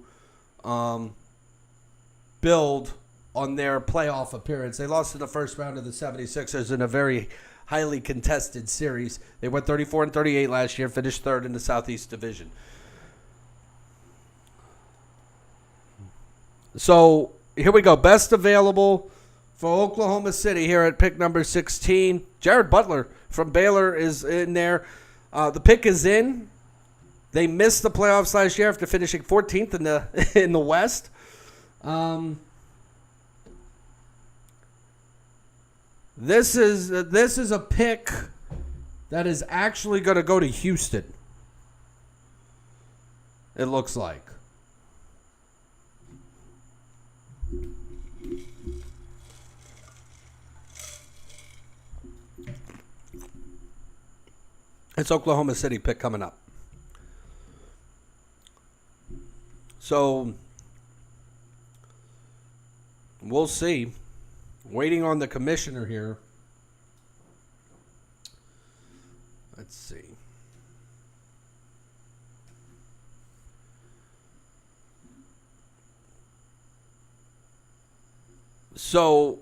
build on their playoff appearance. They lost in the first round of the 76ers in a very highly contested series. They went 34-38 last year, finished third in the Southeast Division. So here we go. Best available for Oklahoma City here at pick number 16. Jared Butler from Baylor is in there. The pick is in. They missed the playoffs last year after finishing 14th in the West. This is a pick that is actually going to go to Houston. It looks like. It's Oklahoma City pick coming up. So we'll see. Waiting on the commissioner here. Let's see. So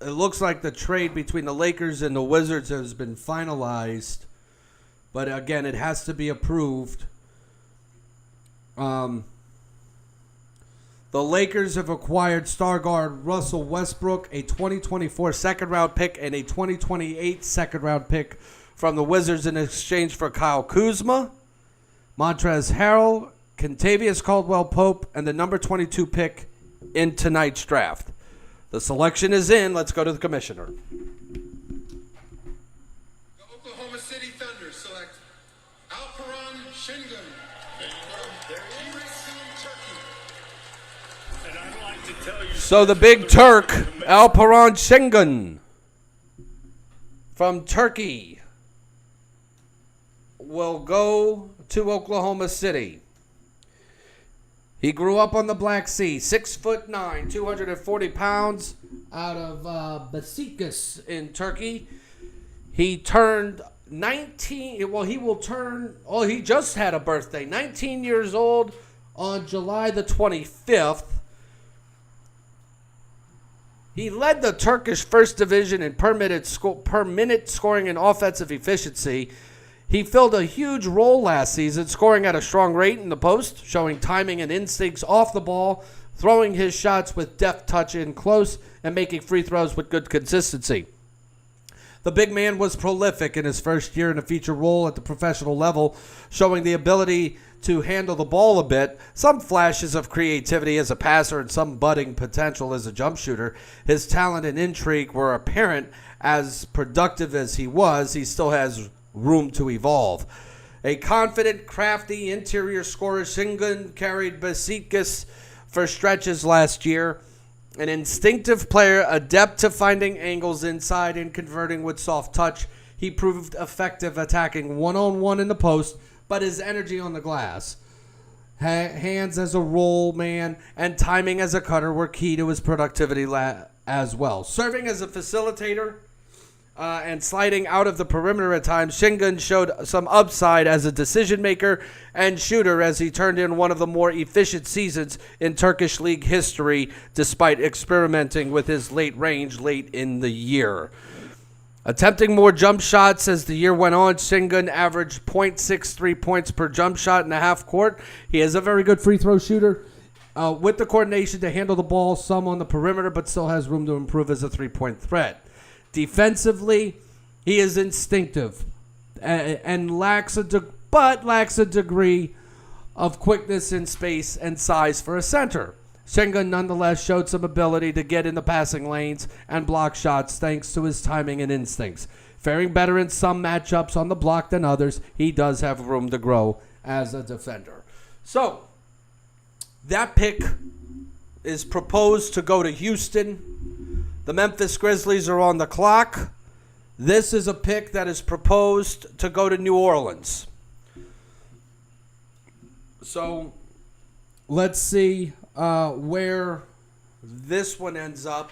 it looks like the trade between the Lakers and the Wizards has been finalized. But again, it has to be approved. The Lakers have acquired star guard Russell Westbrook, a 2024 second-round pick, and a 2028 second-round pick from the Wizards in exchange for Kyle Kuzma, Montrezl Harrell, Kentavious Caldwell-Pope, and the number 22 pick in tonight's draft. The selection is in. Let's go to the commissioner. The Oklahoma City Thunder select Alperen Şengün from Turkey. And I'd like to tell you, So the big Turk, Alperen Şengün from Turkey, will go to Oklahoma City. He grew up on the Black Sea, 6'9", 240 pounds, out of Besiktas in Turkey. He turned 19. Well, he will turn. Oh, he just had a birthday. 19 years old on July the 25th. He led the Turkish First Division in per minute scoring and offensive efficiency. He filled a huge role last season, scoring at a strong rate in the post, showing timing and instincts off the ball, throwing his shots with deft touch in close, and making free throws with good consistency. The big man was prolific in his first year in a feature role at the professional level, showing the ability to handle the ball a bit, some flashes of creativity as a passer and some budding potential as a jump shooter. His talent and intrigue were apparent. As productive as he was, he still has room to evolve. A confident, crafty interior scorer, Şengün carried Besiktas for stretches last year. An instinctive player, adept to finding angles inside and converting with soft touch. He proved effective attacking one-on-one in the post, but his energy on the glass, hands as a roll man, and timing as a cutter were key to his productivity as well. Serving as a facilitator and sliding out of the perimeter at times, Şengün showed some upside as a decision maker and shooter as he turned in one of the more efficient seasons in Turkish league history, despite experimenting with his late range late in the year. Attempting more jump shots as the year went on, Şengün averaged 0.63 points per jump shot in the half court. He is a very good free throw shooter with the coordination to handle the ball some on the perimeter, but still has room to improve as a three-point threat. Defensively, he is instinctive and lacks a degree of quickness in space and size for a center. Şengün nonetheless showed some ability to get in the passing lanes and block shots thanks to his timing and instincts. Faring better in some matchups on the block than others, he does have room to grow as a defender. So, that pick is proposed to go to Houston. The Memphis Grizzlies are on the clock. This is a pick that is proposed to go to New Orleans. So, let's see where this one ends up.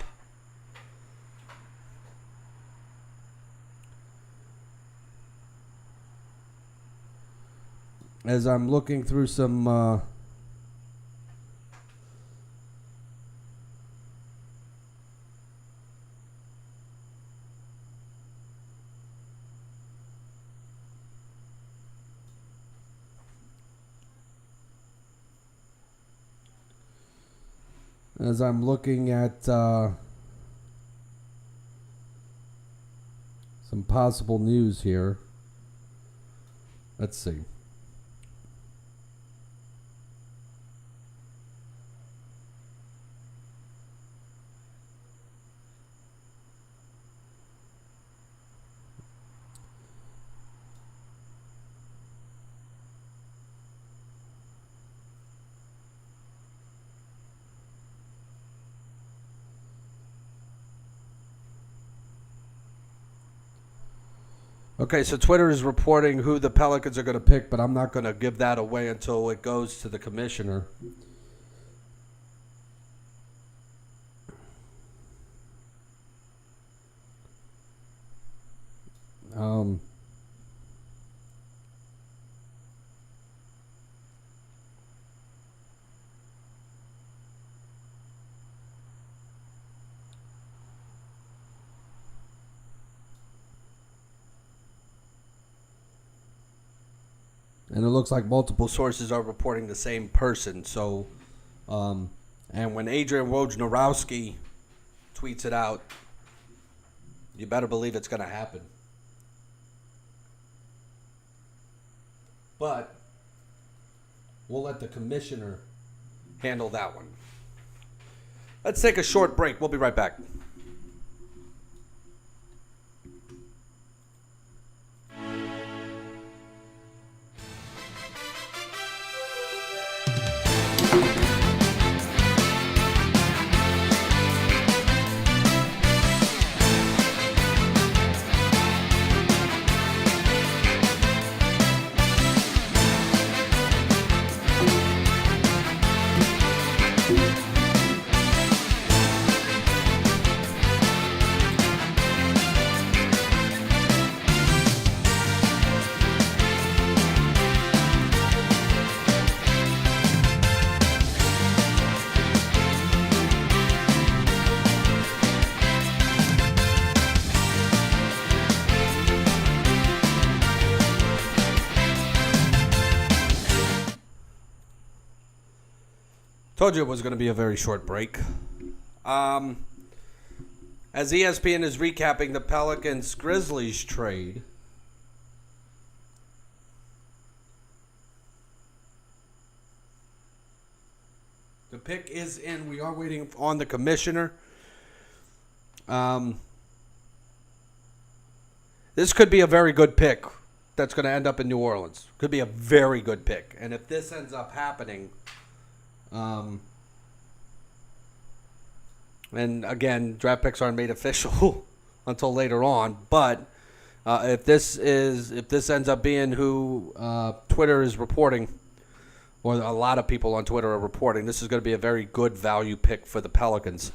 As I'm looking through some as I'm looking at some possible news here. Let's see. Okay, so Twitter is reporting who the Pelicans are going to pick, but I'm not going to give that away until it goes to the commissioner. And it looks like multiple sources are reporting the same person. So, and when Adrian Wojnarowski tweets it out, you better believe it's going to happen. But we'll let the commissioner handle that one. Let's take a short break. We'll be right back. Told you it was going to be a very short break. As ESPN is recapping the Pelicans-Grizzlies trade, the pick is in. We are waiting on the commissioner. This could be a very good pick that's going to end up in New Orleans. Could be a very good pick. And if this ends up happening... and again, draft picks aren't made official until later on. But if this ends up being who Twitter is reporting, or a lot of people on Twitter are reporting, this is going to be a very good value pick for the Pelicans.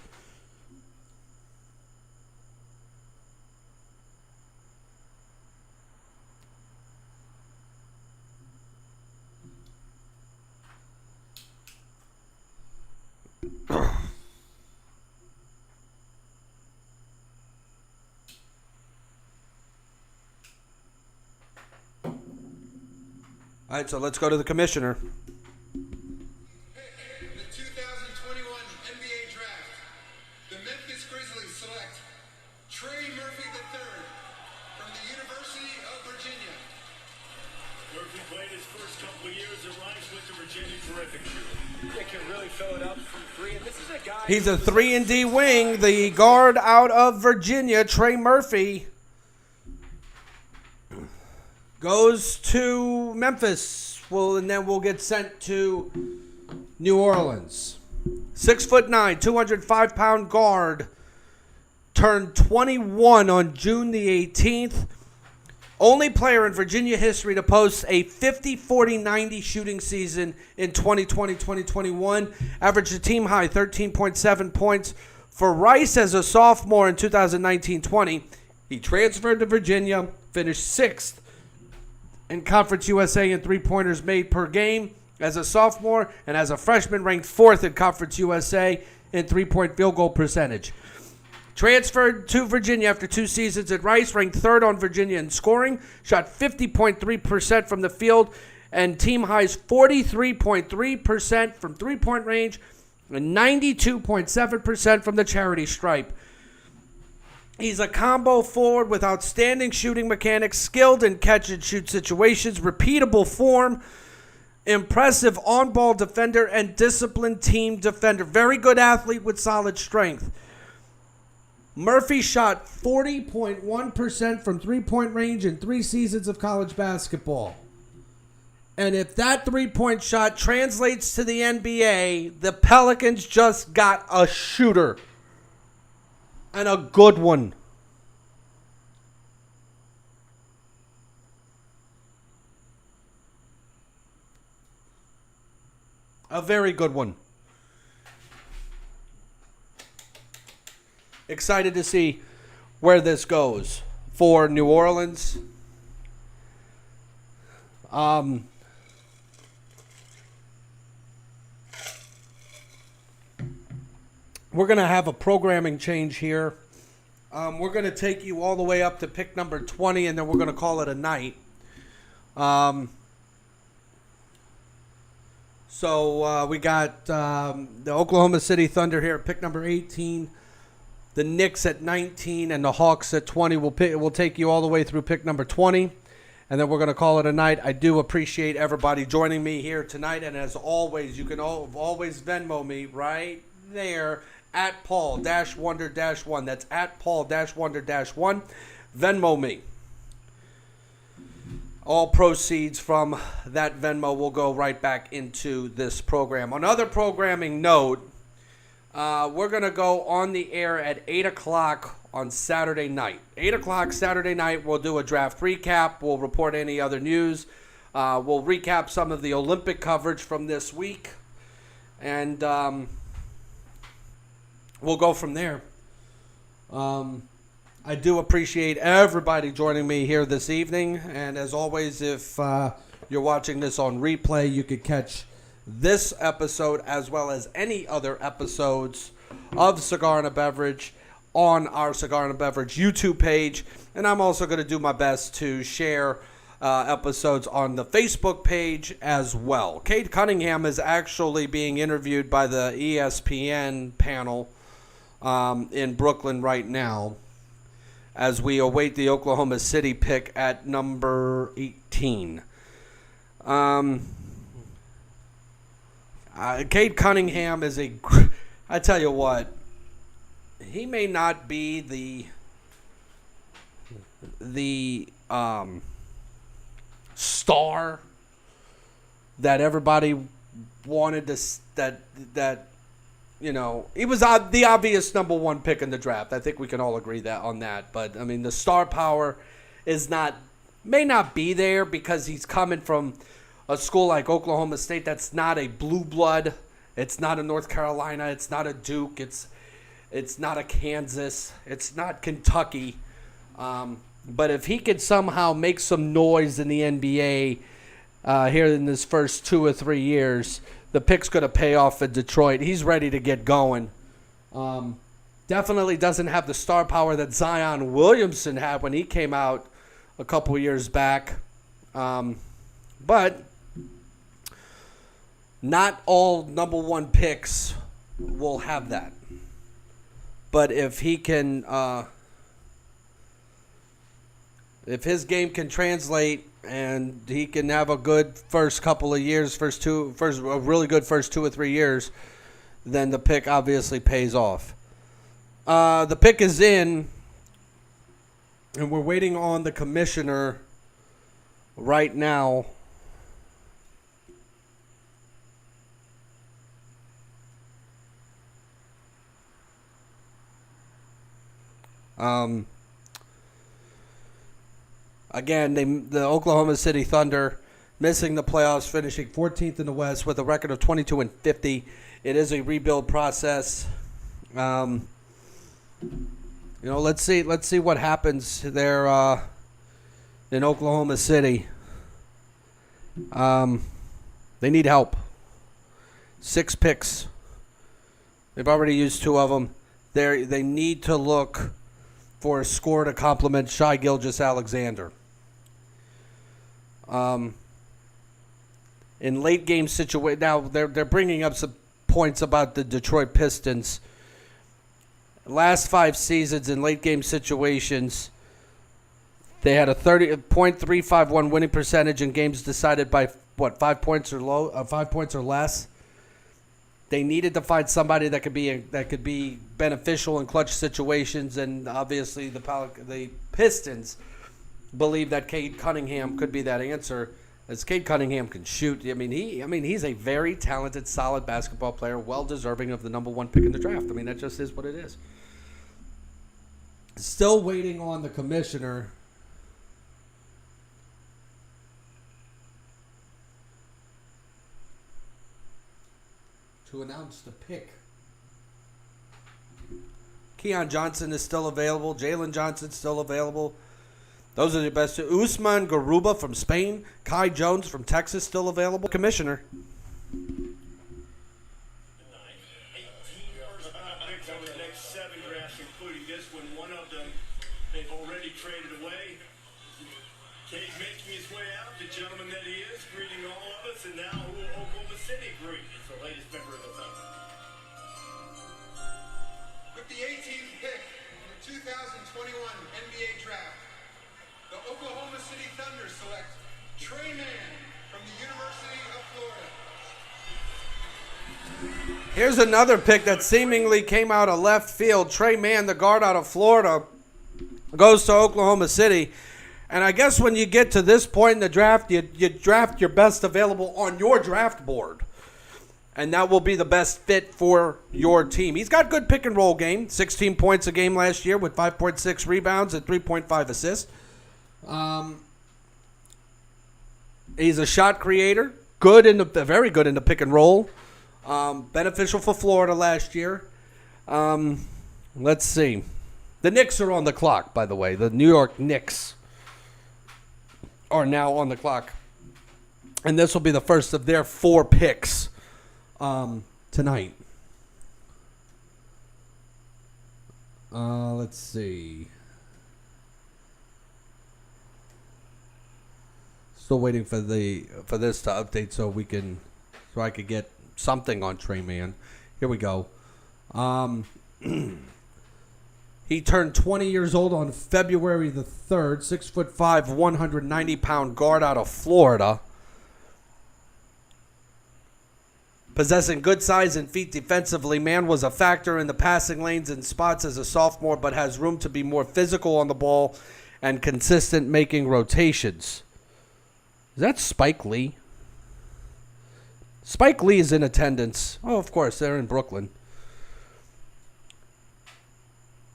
All right, so let's go to the commissioner. The 2021 NBA Draft. The Memphis Grizzlies select Trey Murphy III from the University of Virginia. Murphy played his first couple of years at Rice with the Virginia Terrific shooter. They can really fill it up from three. And this is a guy. He's a 3-and-D wing, the guard out of Virginia, Trey Murphy. Goes to Memphis, and then we'll get sent to New Orleans. 6'9", 205-pound guard, turned 21 on June the 18th. Only player in Virginia history to post a 50, 40, 90 shooting season in 2020-2021. Averaged a team high 13.7 points. For Rice as a sophomore in 2019-20, he transferred to Virginia, finished 6th in Conference USA in three-pointers made per game as a sophomore, and as a freshman ranked 4th in Conference USA in three-point field goal percentage. Transferred to Virginia after 2 seasons at Rice, ranked 3rd on Virginia in scoring, shot 50.3% from the field, and team highs 43.3% from three-point range and 92.7% from the charity stripe. He's a combo forward with outstanding shooting mechanics, skilled in catch-and-shoot situations, repeatable form, impressive on-ball defender, and disciplined team defender. Very good athlete with solid strength. Murphy shot 40.1% from three-point range in 3 seasons of college basketball. And if that three-point shot translates to the NBA, the Pelicans just got a shooter. And a good one. A very good one. Excited to see where this goes for New Orleans. We're going to have a programming change here. We're going to take you all the way up to pick number 20, and then we're going to call it a night. So we got the Oklahoma City Thunder here at pick number 18, the Knicks at 19, and the Hawks at 20. We'll take you all the way through pick number 20, and then we're going to call it a night. I do appreciate everybody joining me here tonight, and as always, you can always Venmo me right there at Paul-Wonder-1. That's at Paul-Wonder-1. Venmo me. All proceeds from that Venmo will go right back into this program. On other programming note, we're going to go on the air at 8 o'clock on Saturday night. 8 o'clock Saturday night, we'll do a draft recap. We'll report any other news. We'll recap some of the Olympic coverage from this week. And we'll go from there. I do appreciate everybody joining me here this evening. And as always, if you're watching this on replay, you could catch this episode as well as any other episodes of Cigar and a Beverage on our Cigar and a Beverage YouTube page. And I'm also going to do my best to share episodes on the Facebook page as well. Cade Cunningham is actually being interviewed by the ESPN panel in Brooklyn right now, as we await the Oklahoma City pick at number 18. Cade Cunningham is I tell you what, he may not be the star that everybody wanted to, that you know, he was the obvious number one pick in the draft. I think we can all agree on that. But, I mean, the star power may not be there because he's coming from a school like Oklahoma State that's not a blue blood. It's not a North Carolina. It's not a Duke. It's not a Kansas. It's not Kentucky. But if he could somehow make some noise in the NBA here in his first 2 or 3 years, the pick's going to pay off in Detroit. He's ready to get going. Definitely doesn't have the star power that Zion Williamson had when he came out a couple years back. But not all number one picks will have that. But if he can, if his game can translate and he can have a good first couple of years, a really good first 2 or 3 years, then the pick obviously pays off. The pick is in, and we're waiting on the commissioner right now. Again, the Oklahoma City Thunder missing the playoffs, finishing 14th in the West with a record of 22-50. It is a rebuild process. You know, let's see what happens there in Oklahoma City. They need help. 6 picks. They've already used 2 of them. They need to look for a score to complement Shai Gilgeous-Alexander. In late game situation, now they're bringing up some points about the Detroit Pistons. Last 5 seasons in late game situations, they had a 30.351 winning percentage in games decided by 5 points or 5 points or less. They needed to find somebody that could be beneficial in clutch situations, and obviously the Pistons believe that Cade Cunningham could be that answer, as Cade Cunningham can shoot. I mean, he's a very talented, solid basketball player, well deserving of the number 1 pick in the draft. I mean, that just is what it is. Still waiting on the commissioner. to announce the pick. Keon Johnson is still available. Jalen Johnson's still available. Those are the best. Usman Garuba from Spain. Kai Jones from Texas still available. Commissioner. 18 first-round picks over the next 7 drafts, including this one. One of them they've already traded away. Cade making his way out, the gentleman that he is, greeting all of us, and now who will Oklahoma City greet? It's the latest member of the Thunder. With the 18th pick in the 2021 NBA Draft, the Oklahoma City Thunder select Trey Mann from the University of Florida. Here's another pick that seemingly came out of left field. Trey Mann, the guard out of Florida, goes to Oklahoma City. And I guess when you get to this point in the draft, you draft your best available on your draft board. And that will be the best fit for your team. He's got good pick and roll game. 16 points a game last year with 5.6 rebounds and 3.5 assists. He's a shot creator. Very good in the pick and roll. Beneficial for Florida last year. Let's see. The Knicks are on the clock, by the way. The New York Knicks are now on the clock. And this will be the first of their 4 picks tonight. Let's see. Still waiting for this to update so I could get something on Trey Mann. Here we go. He turned 20 years old on February the 3rd. 6'5", 190-pound guard out of Florida. Possessing good size and feet defensively, Mann was a factor in the passing lanes and spots as a sophomore, but has room to be more physical on the ball and consistent making rotations. Is that Spike Lee? Spike Lee is in attendance. Oh, of course, they're in Brooklyn.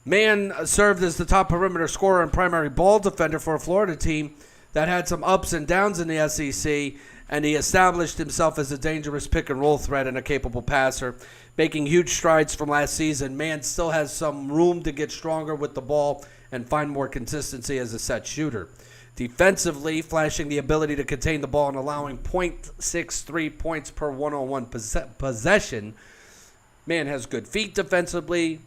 Mann served as the top perimeter scorer and primary ball defender for a Florida team that had some ups and downs in the SEC, and he established himself as a dangerous pick-and-roll threat and a capable passer, making huge strides from last season. Mann still has some room to get stronger with the ball and find more consistency as a set shooter. Defensively, flashing the ability to contain the ball and allowing .63 points per one-on-one possession. Mann has good feet defensively,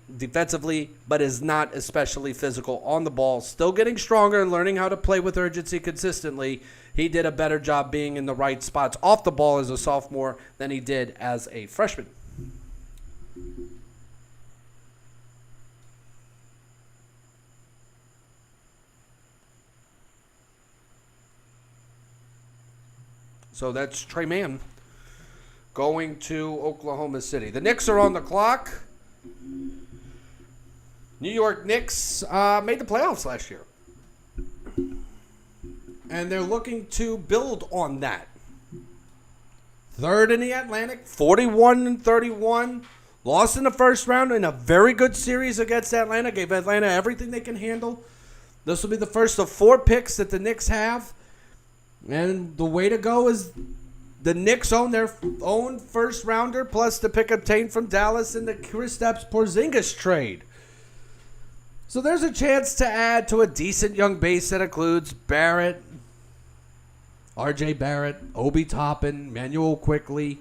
but is not especially physical on the ball. Still getting stronger and learning how to play with urgency consistently. He did a better job being in the right spots off the ball as a sophomore than he did as a freshman. So that's Trey Mann going to Oklahoma City. The Knicks are on the clock. New York Knicks made the playoffs last year. And they're looking to build on that. Third in the Atlantic, 41-31. Lost in the first round in a very good series against Atlanta. Gave Atlanta everything they can handle. This will be the first of 4 picks that the Knicks have. And the way to go is the Knicks own their own first rounder plus the pick obtained from Dallas in the Kristaps Porzingis trade. So there's a chance to add to a decent young base that includes Barrett, R.J. Barrett, Obi Toppin, Manuel Quickley.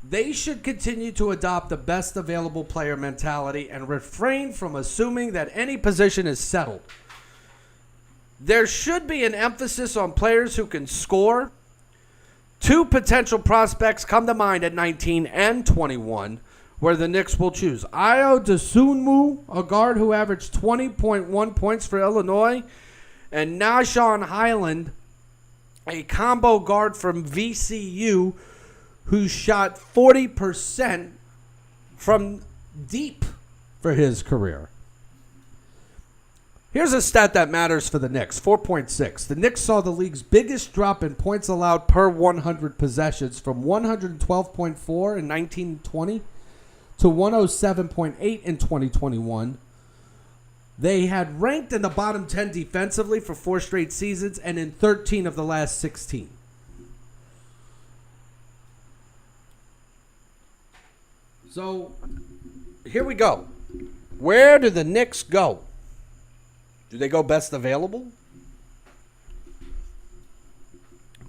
They should continue to adopt the best available player mentality and refrain from assuming that any position is settled. There should be an emphasis on players who can score. 2 potential prospects come to mind at 19 and 21, where the Knicks will choose. Ayo Dosunmu, a guard who averaged 20.1 points for Illinois, and Nahshon Highland, a combo guard from VCU who shot 40% from deep for his career. Here's a stat that matters for the Knicks, 4.6. The Knicks saw the league's biggest drop in points allowed per 100 possessions from 112.4 in 1920 to 107.8 in 2021. They had ranked in the bottom 10 defensively for 4 straight seasons and in 13 of the last 16. So, here we go. Where do the Knicks go? Do they go best available?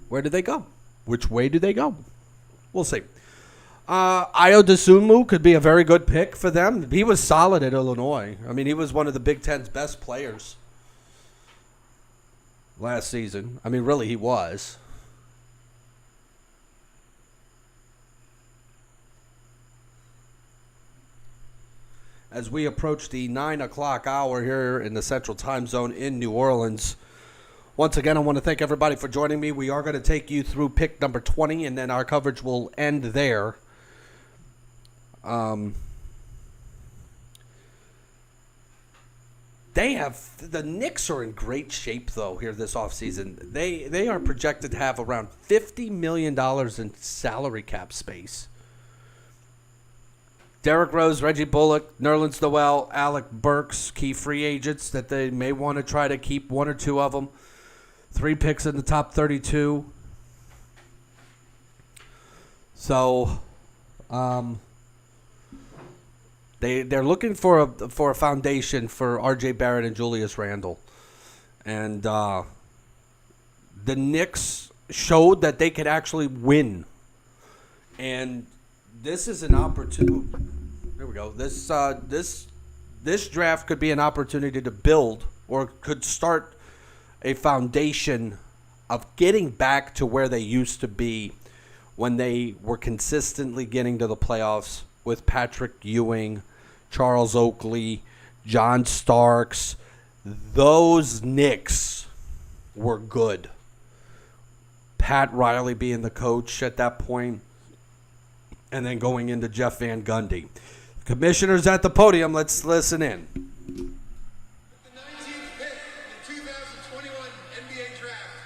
Where do they go? Which way do they go? We'll see. Ayo Dosunmu could be a very good pick for them. He was solid at Illinois. I mean, he was one of the Big Ten's best players last season. I mean, really, he was. As we approach the 9 o'clock hour here in the Central Time Zone in New Orleans, once again, I want to thank everybody for joining me. We are going to take you through pick number 20, and then our coverage will end there. The Knicks are in great shape, though, here this offseason. They are projected to have around $50 million in salary cap space. Derrick Rose, Reggie Bullock, Nerlens Noel, Alec Burks, key free agents that they may want to try to keep, one or two of them. 3 picks in the top 32. So, they're looking for a foundation for R.J. Barrett and Julius Randle, and the Knicks showed that they could actually win, and this is an opportunity. There we go. This draft could be an opportunity to build, or could start a foundation of getting back to where they used to be when they were consistently getting to the playoffs with Patrick Ewing, Charles Oakley, John Starks. Those Knicks were good. Pat Riley being the coach at that point, and then going into Jeff Van Gundy. Commissioners at the podium, let's listen in. With the 19th pick in the 2021 NBA Draft,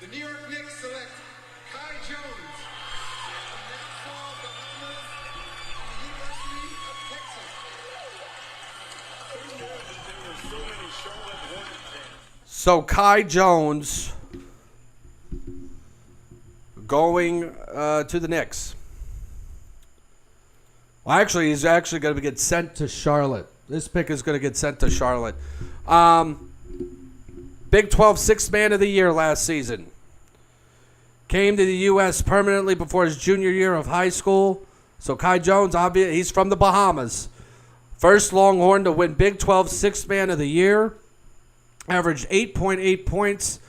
the New York Knicks select Kai Jones from Nassau, Bahamas, and the University of Texas. Who knew that there were so many Charlotte Hornets fans? So Kai Jones going to the Knicks. Well, actually, he's actually going to get sent to Charlotte. This pick is going to get sent to Charlotte. Big 12 Sixth Man of the Year last season. Came to the U.S. permanently before his junior year of high school. So Kai Jones, he's from the Bahamas. First Longhorn to win Big 12 Sixth Man of the Year. Averaged 8.8 points,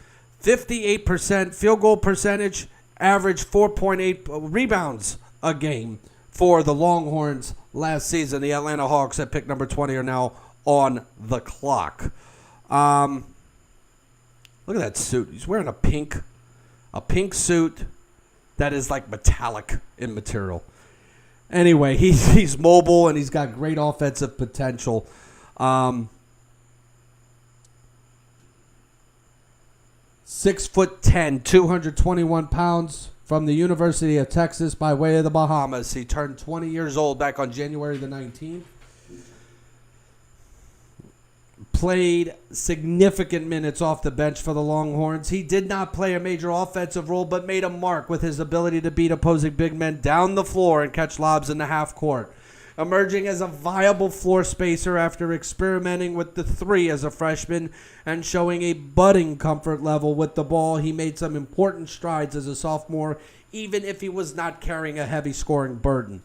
58% field goal percentage, averaged 4.8 rebounds a game for the Longhorns last season. The Atlanta Hawks at pick number 20 are now on the clock. Look at that suit. He's wearing a pink suit that is like metallic in material. Anyway, he's mobile and he's got great offensive potential. 6'10", 221 pounds, from the University of Texas by way of the Bahamas. He turned 20 years old back on January the 19th. Played significant minutes off the bench for the Longhorns. He did not play a major offensive role, but made a mark with his ability to beat opposing big men down the floor and catch lobs in the half court. Emerging as a viable floor spacer after experimenting with the three as a freshman and showing a budding comfort level with the ball, he made some important strides as a sophomore, even if he was not carrying a heavy scoring burden.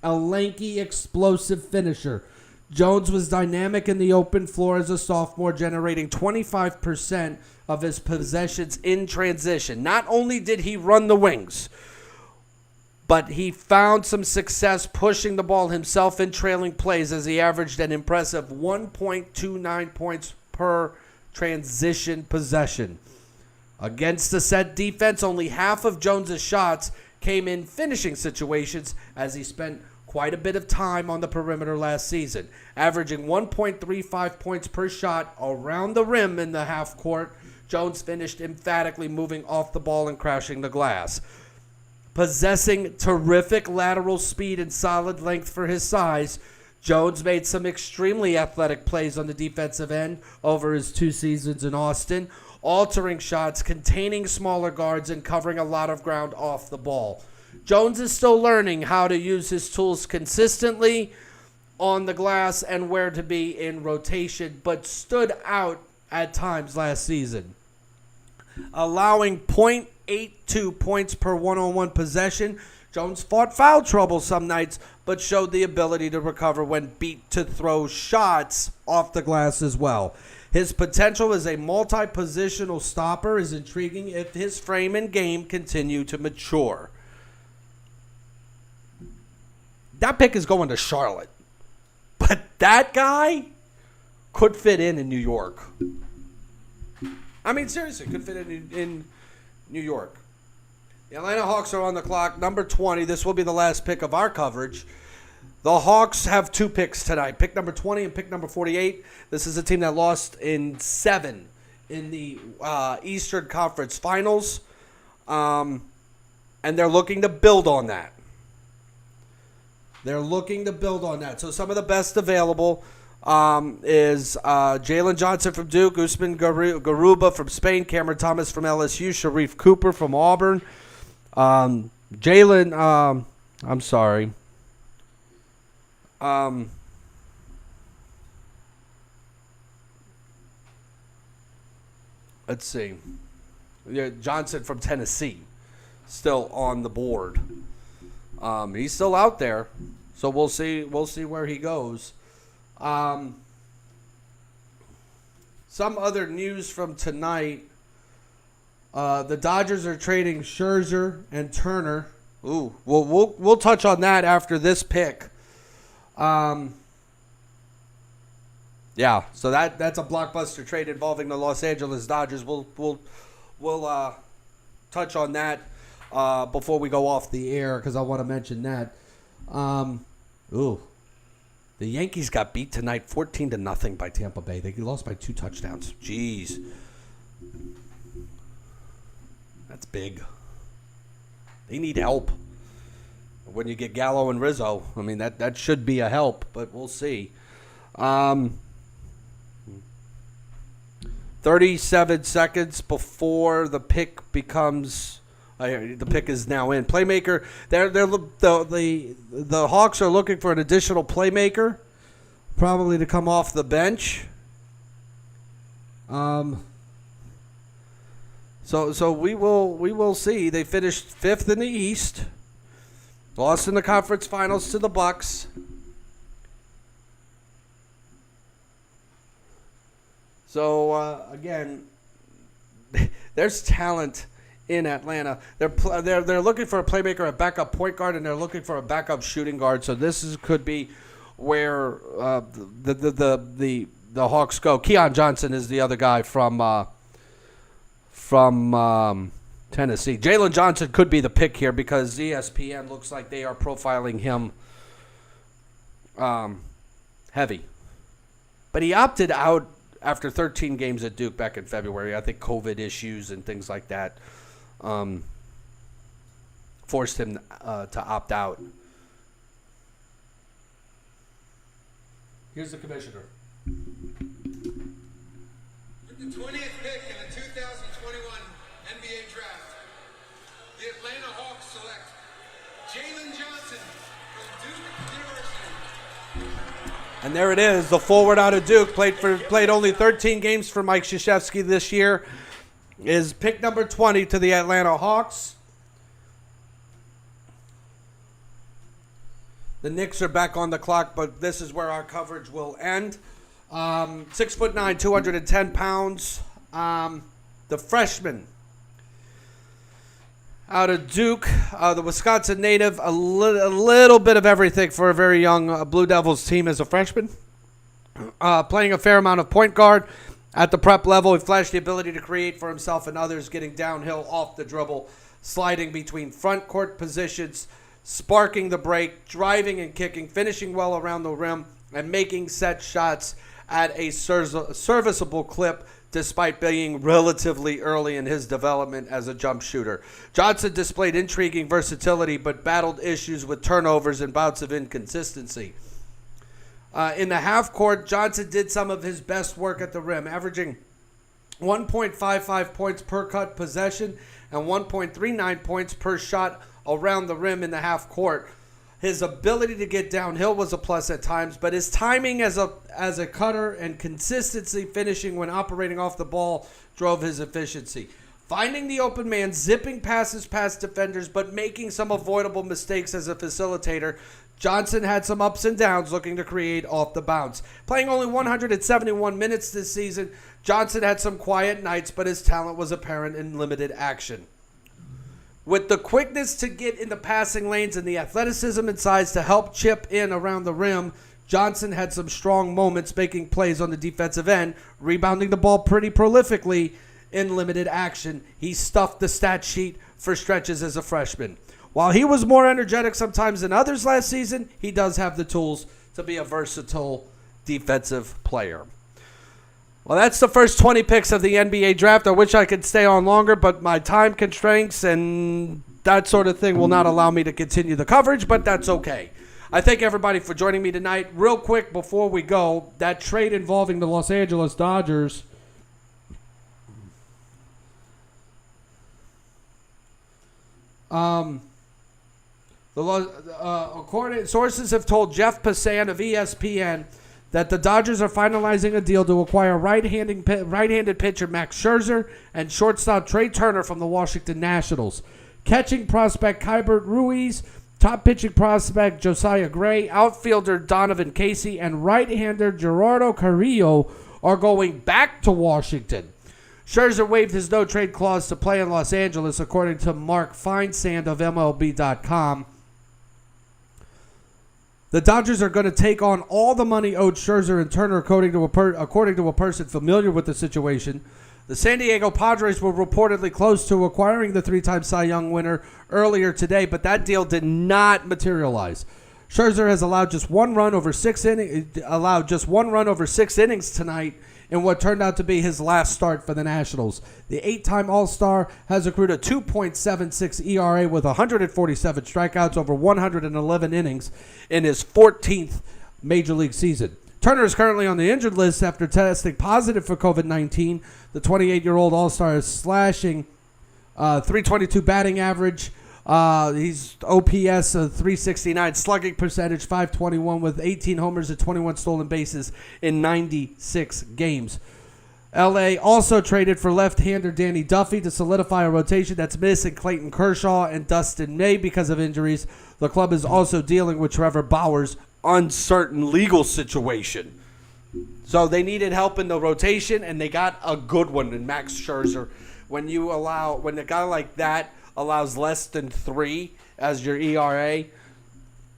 A lanky, explosive finisher, Jones was dynamic in the open floor as a sophomore, generating 25% of his possessions in transition. Not only did he run the wings, but he found some success pushing the ball himself in trailing plays as he averaged an impressive 1.29 points per transition possession. Against the set defense, only half of Jones's shots came in finishing situations as he spent quite a bit of time on the perimeter last season, averaging 1.35 points per shot around the rim in the half court. Jones finished emphatically moving off the ball and crashing the glass. Possessing terrific lateral speed and solid length for his size, Jones made some extremely athletic plays on the defensive end over his 2 seasons in Austin, altering shots, containing smaller guards, and covering a lot of ground off the ball. Jones is still learning how to use his tools consistently on the glass and where to be in rotation, but stood out at times last season, allowing .82 points per one-on-one possession. Jones fought foul trouble some nights, but showed the ability to recover when beat to throw shots off the glass as well. His potential as a multi-positional stopper is intriguing if his frame and game continue to mature. That pick is going to Charlotte, but that guy could fit in New York. I mean, seriously, could fit in New York. The Atlanta Hawks are on the clock. Number 20. This will be the last pick of our coverage. The Hawks have 2 picks tonight. Pick number 20 and pick number 48. This is a team that lost in 7 in the Eastern Conference Finals. And they're looking to build on that. So some of the best available is Jalen Johnson from Duke, Usman Garuba from Spain, Cameron Thomas from LSU, Sharif Cooper from Auburn. Let's see. Yeah, Johnson from Tennessee, still on the board. He's still out there, so we'll see where he goes. Some other news from tonight. The Dodgers are trading Scherzer and Turner. Ooh, we'll touch on that after this pick. Yeah, so that's a blockbuster trade involving the Los Angeles Dodgers. We'll touch on that before we go off the air because I want to mention that. The Yankees got beat tonight 14-0 by Tampa Bay. They lost by 2 touchdowns. Jeez. That's big. They need help. When you get Gallo and Rizzo, I mean, that should be a help, but we'll see. 37 seconds before the pick becomes... the pick is now in. Playmaker. The Hawks are looking for an additional playmaker, probably to come off the bench. So we will see. They finished 5th in the East, lost in the conference finals to the Bucks. So again, there's talent in Atlanta. They're looking for a playmaker, a backup point guard, and they're looking for a backup shooting guard. So could be where the Hawks go. Keon Johnson is the other guy from Tennessee. Jalen Johnson could be the pick here because ESPN looks like they are profiling him heavy. But he opted out after 13 games at Duke back in February. I think COVID issues and things like that forced him to opt out. Here's the commissioner. With the 20th pick in the 2021 NBA Draft, the Atlanta Hawks select Jalen Johnson from Duke University. And there it is, the forward out of Duke, played only 13 games for Mike Krzyzewski this year, is pick number 20 to the Atlanta Hawks. The Knicks are back on the clock, but this is where our coverage will end. 6'9", 210 pounds. The freshman out of Duke, the Wisconsin native, a little bit of everything for a very young Blue Devils team as a freshman. Playing a fair amount of point guard at the prep level. He flashed the ability to create for himself and others, getting downhill off the dribble, sliding between front court positions, sparking the break, driving and kicking, finishing well around the rim, and making set shots at a serviceable clip despite being relatively early in his development as a jump shooter. Johnson displayed intriguing versatility but battled issues with turnovers and bouts of inconsistency. In the half court, Johnson did some of his best work at the rim, averaging 1.55 points per cut possession and 1.39 points per shot around the rim in the half court. His ability to get downhill was a plus at times, but his timing as a cutter and consistency finishing when operating off the ball drove his efficiency. Finding the open man, zipping passes past defenders, but making some avoidable mistakes as a facilitator. Johnson had some ups and downs looking to create off the bounce. Playing only 171 minutes this season, Johnson had some quiet nights, but his talent was apparent in limited action. With the quickness to get in the passing lanes and the athleticism and size to help chip in around the rim, Johnson had some strong moments making plays on the defensive end, rebounding the ball pretty prolifically in limited action. He stuffed the stat sheet for stretches as a freshman. While he was more energetic sometimes than others last season, he does have the tools to be a versatile defensive player. Well, that's the first 20 picks of the NBA draft. I wish I could stay on longer, but my time constraints and that sort of thing will not allow me to continue the coverage, but that's okay. I thank everybody for joining me tonight. Real quick before we go, that trade involving the Los Angeles Dodgers. According sources have told Jeff Passan of ESPN that the Dodgers are finalizing a deal to acquire right-handed pitcher Max Scherzer and shortstop Trey Turner from the Washington Nationals. Catching prospect Kybert Ruiz, top pitching prospect Josiah Gray, outfielder Donovan Casey, and right-hander Gerardo Carrillo are going back to Washington. Scherzer waived his no-trade clause to play in Los Angeles, according to Mark Feinsand of MLB.com. The Dodgers are going to take on all the money owed Scherzer and Turner, according to a person familiar with the situation. The San Diego Padres were reportedly close to acquiring the three-time Cy Young winner earlier today, but that deal did not materialize. Scherzer has allowed just one run over six innings tonight in what turned out to be his last start for the Nationals. The 8-time All-Star has accrued a 2.76 ERA with 147 strikeouts over 111 innings in his 14th Major League season. Turner is currently on the injured list after testing positive for COVID-19. The 28-year-old All-Star is slashing .322 batting average. He's OPS 369, slugging percentage 521 with 18 homers and 21 stolen bases in 96 games. LA also traded for left-hander Danny Duffy to solidify a rotation that's missing Clayton Kershaw and Dustin May because of injuries. The club is also dealing with Trevor Bauer's uncertain legal situation. So they needed help in the rotation, and they got a good one in Max Scherzer. When a guy like that allows less than 3 as your ERA,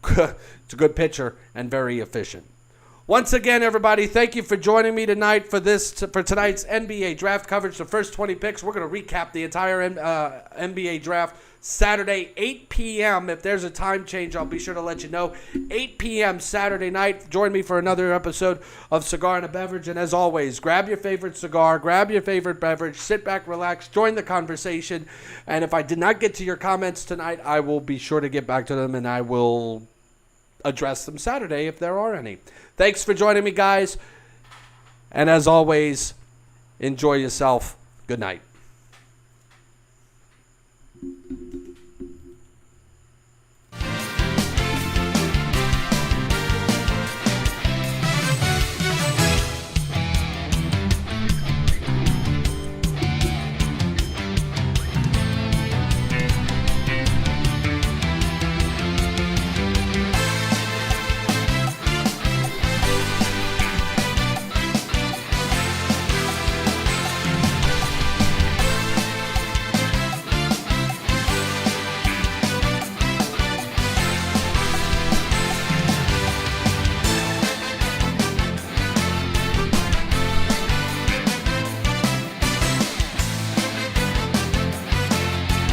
it's a good pitcher and very efficient. Once again, everybody, thank you for joining me tonight for tonight's NBA draft coverage. The first 20 picks, we're going to recap the entire NBA draft Saturday, 8 p.m. If there's a time change, I'll be sure to let you know. 8 p.m. Saturday night. Join me for another episode of Cigar and a Beverage. And as always, grab your favorite cigar, grab your favorite beverage, sit back, relax, join the conversation. And if I did not get to your comments tonight, I will be sure to get back to them, and I will address them Saturday if there are any. Thanks for joining me, guys. And as always, enjoy yourself. Good night.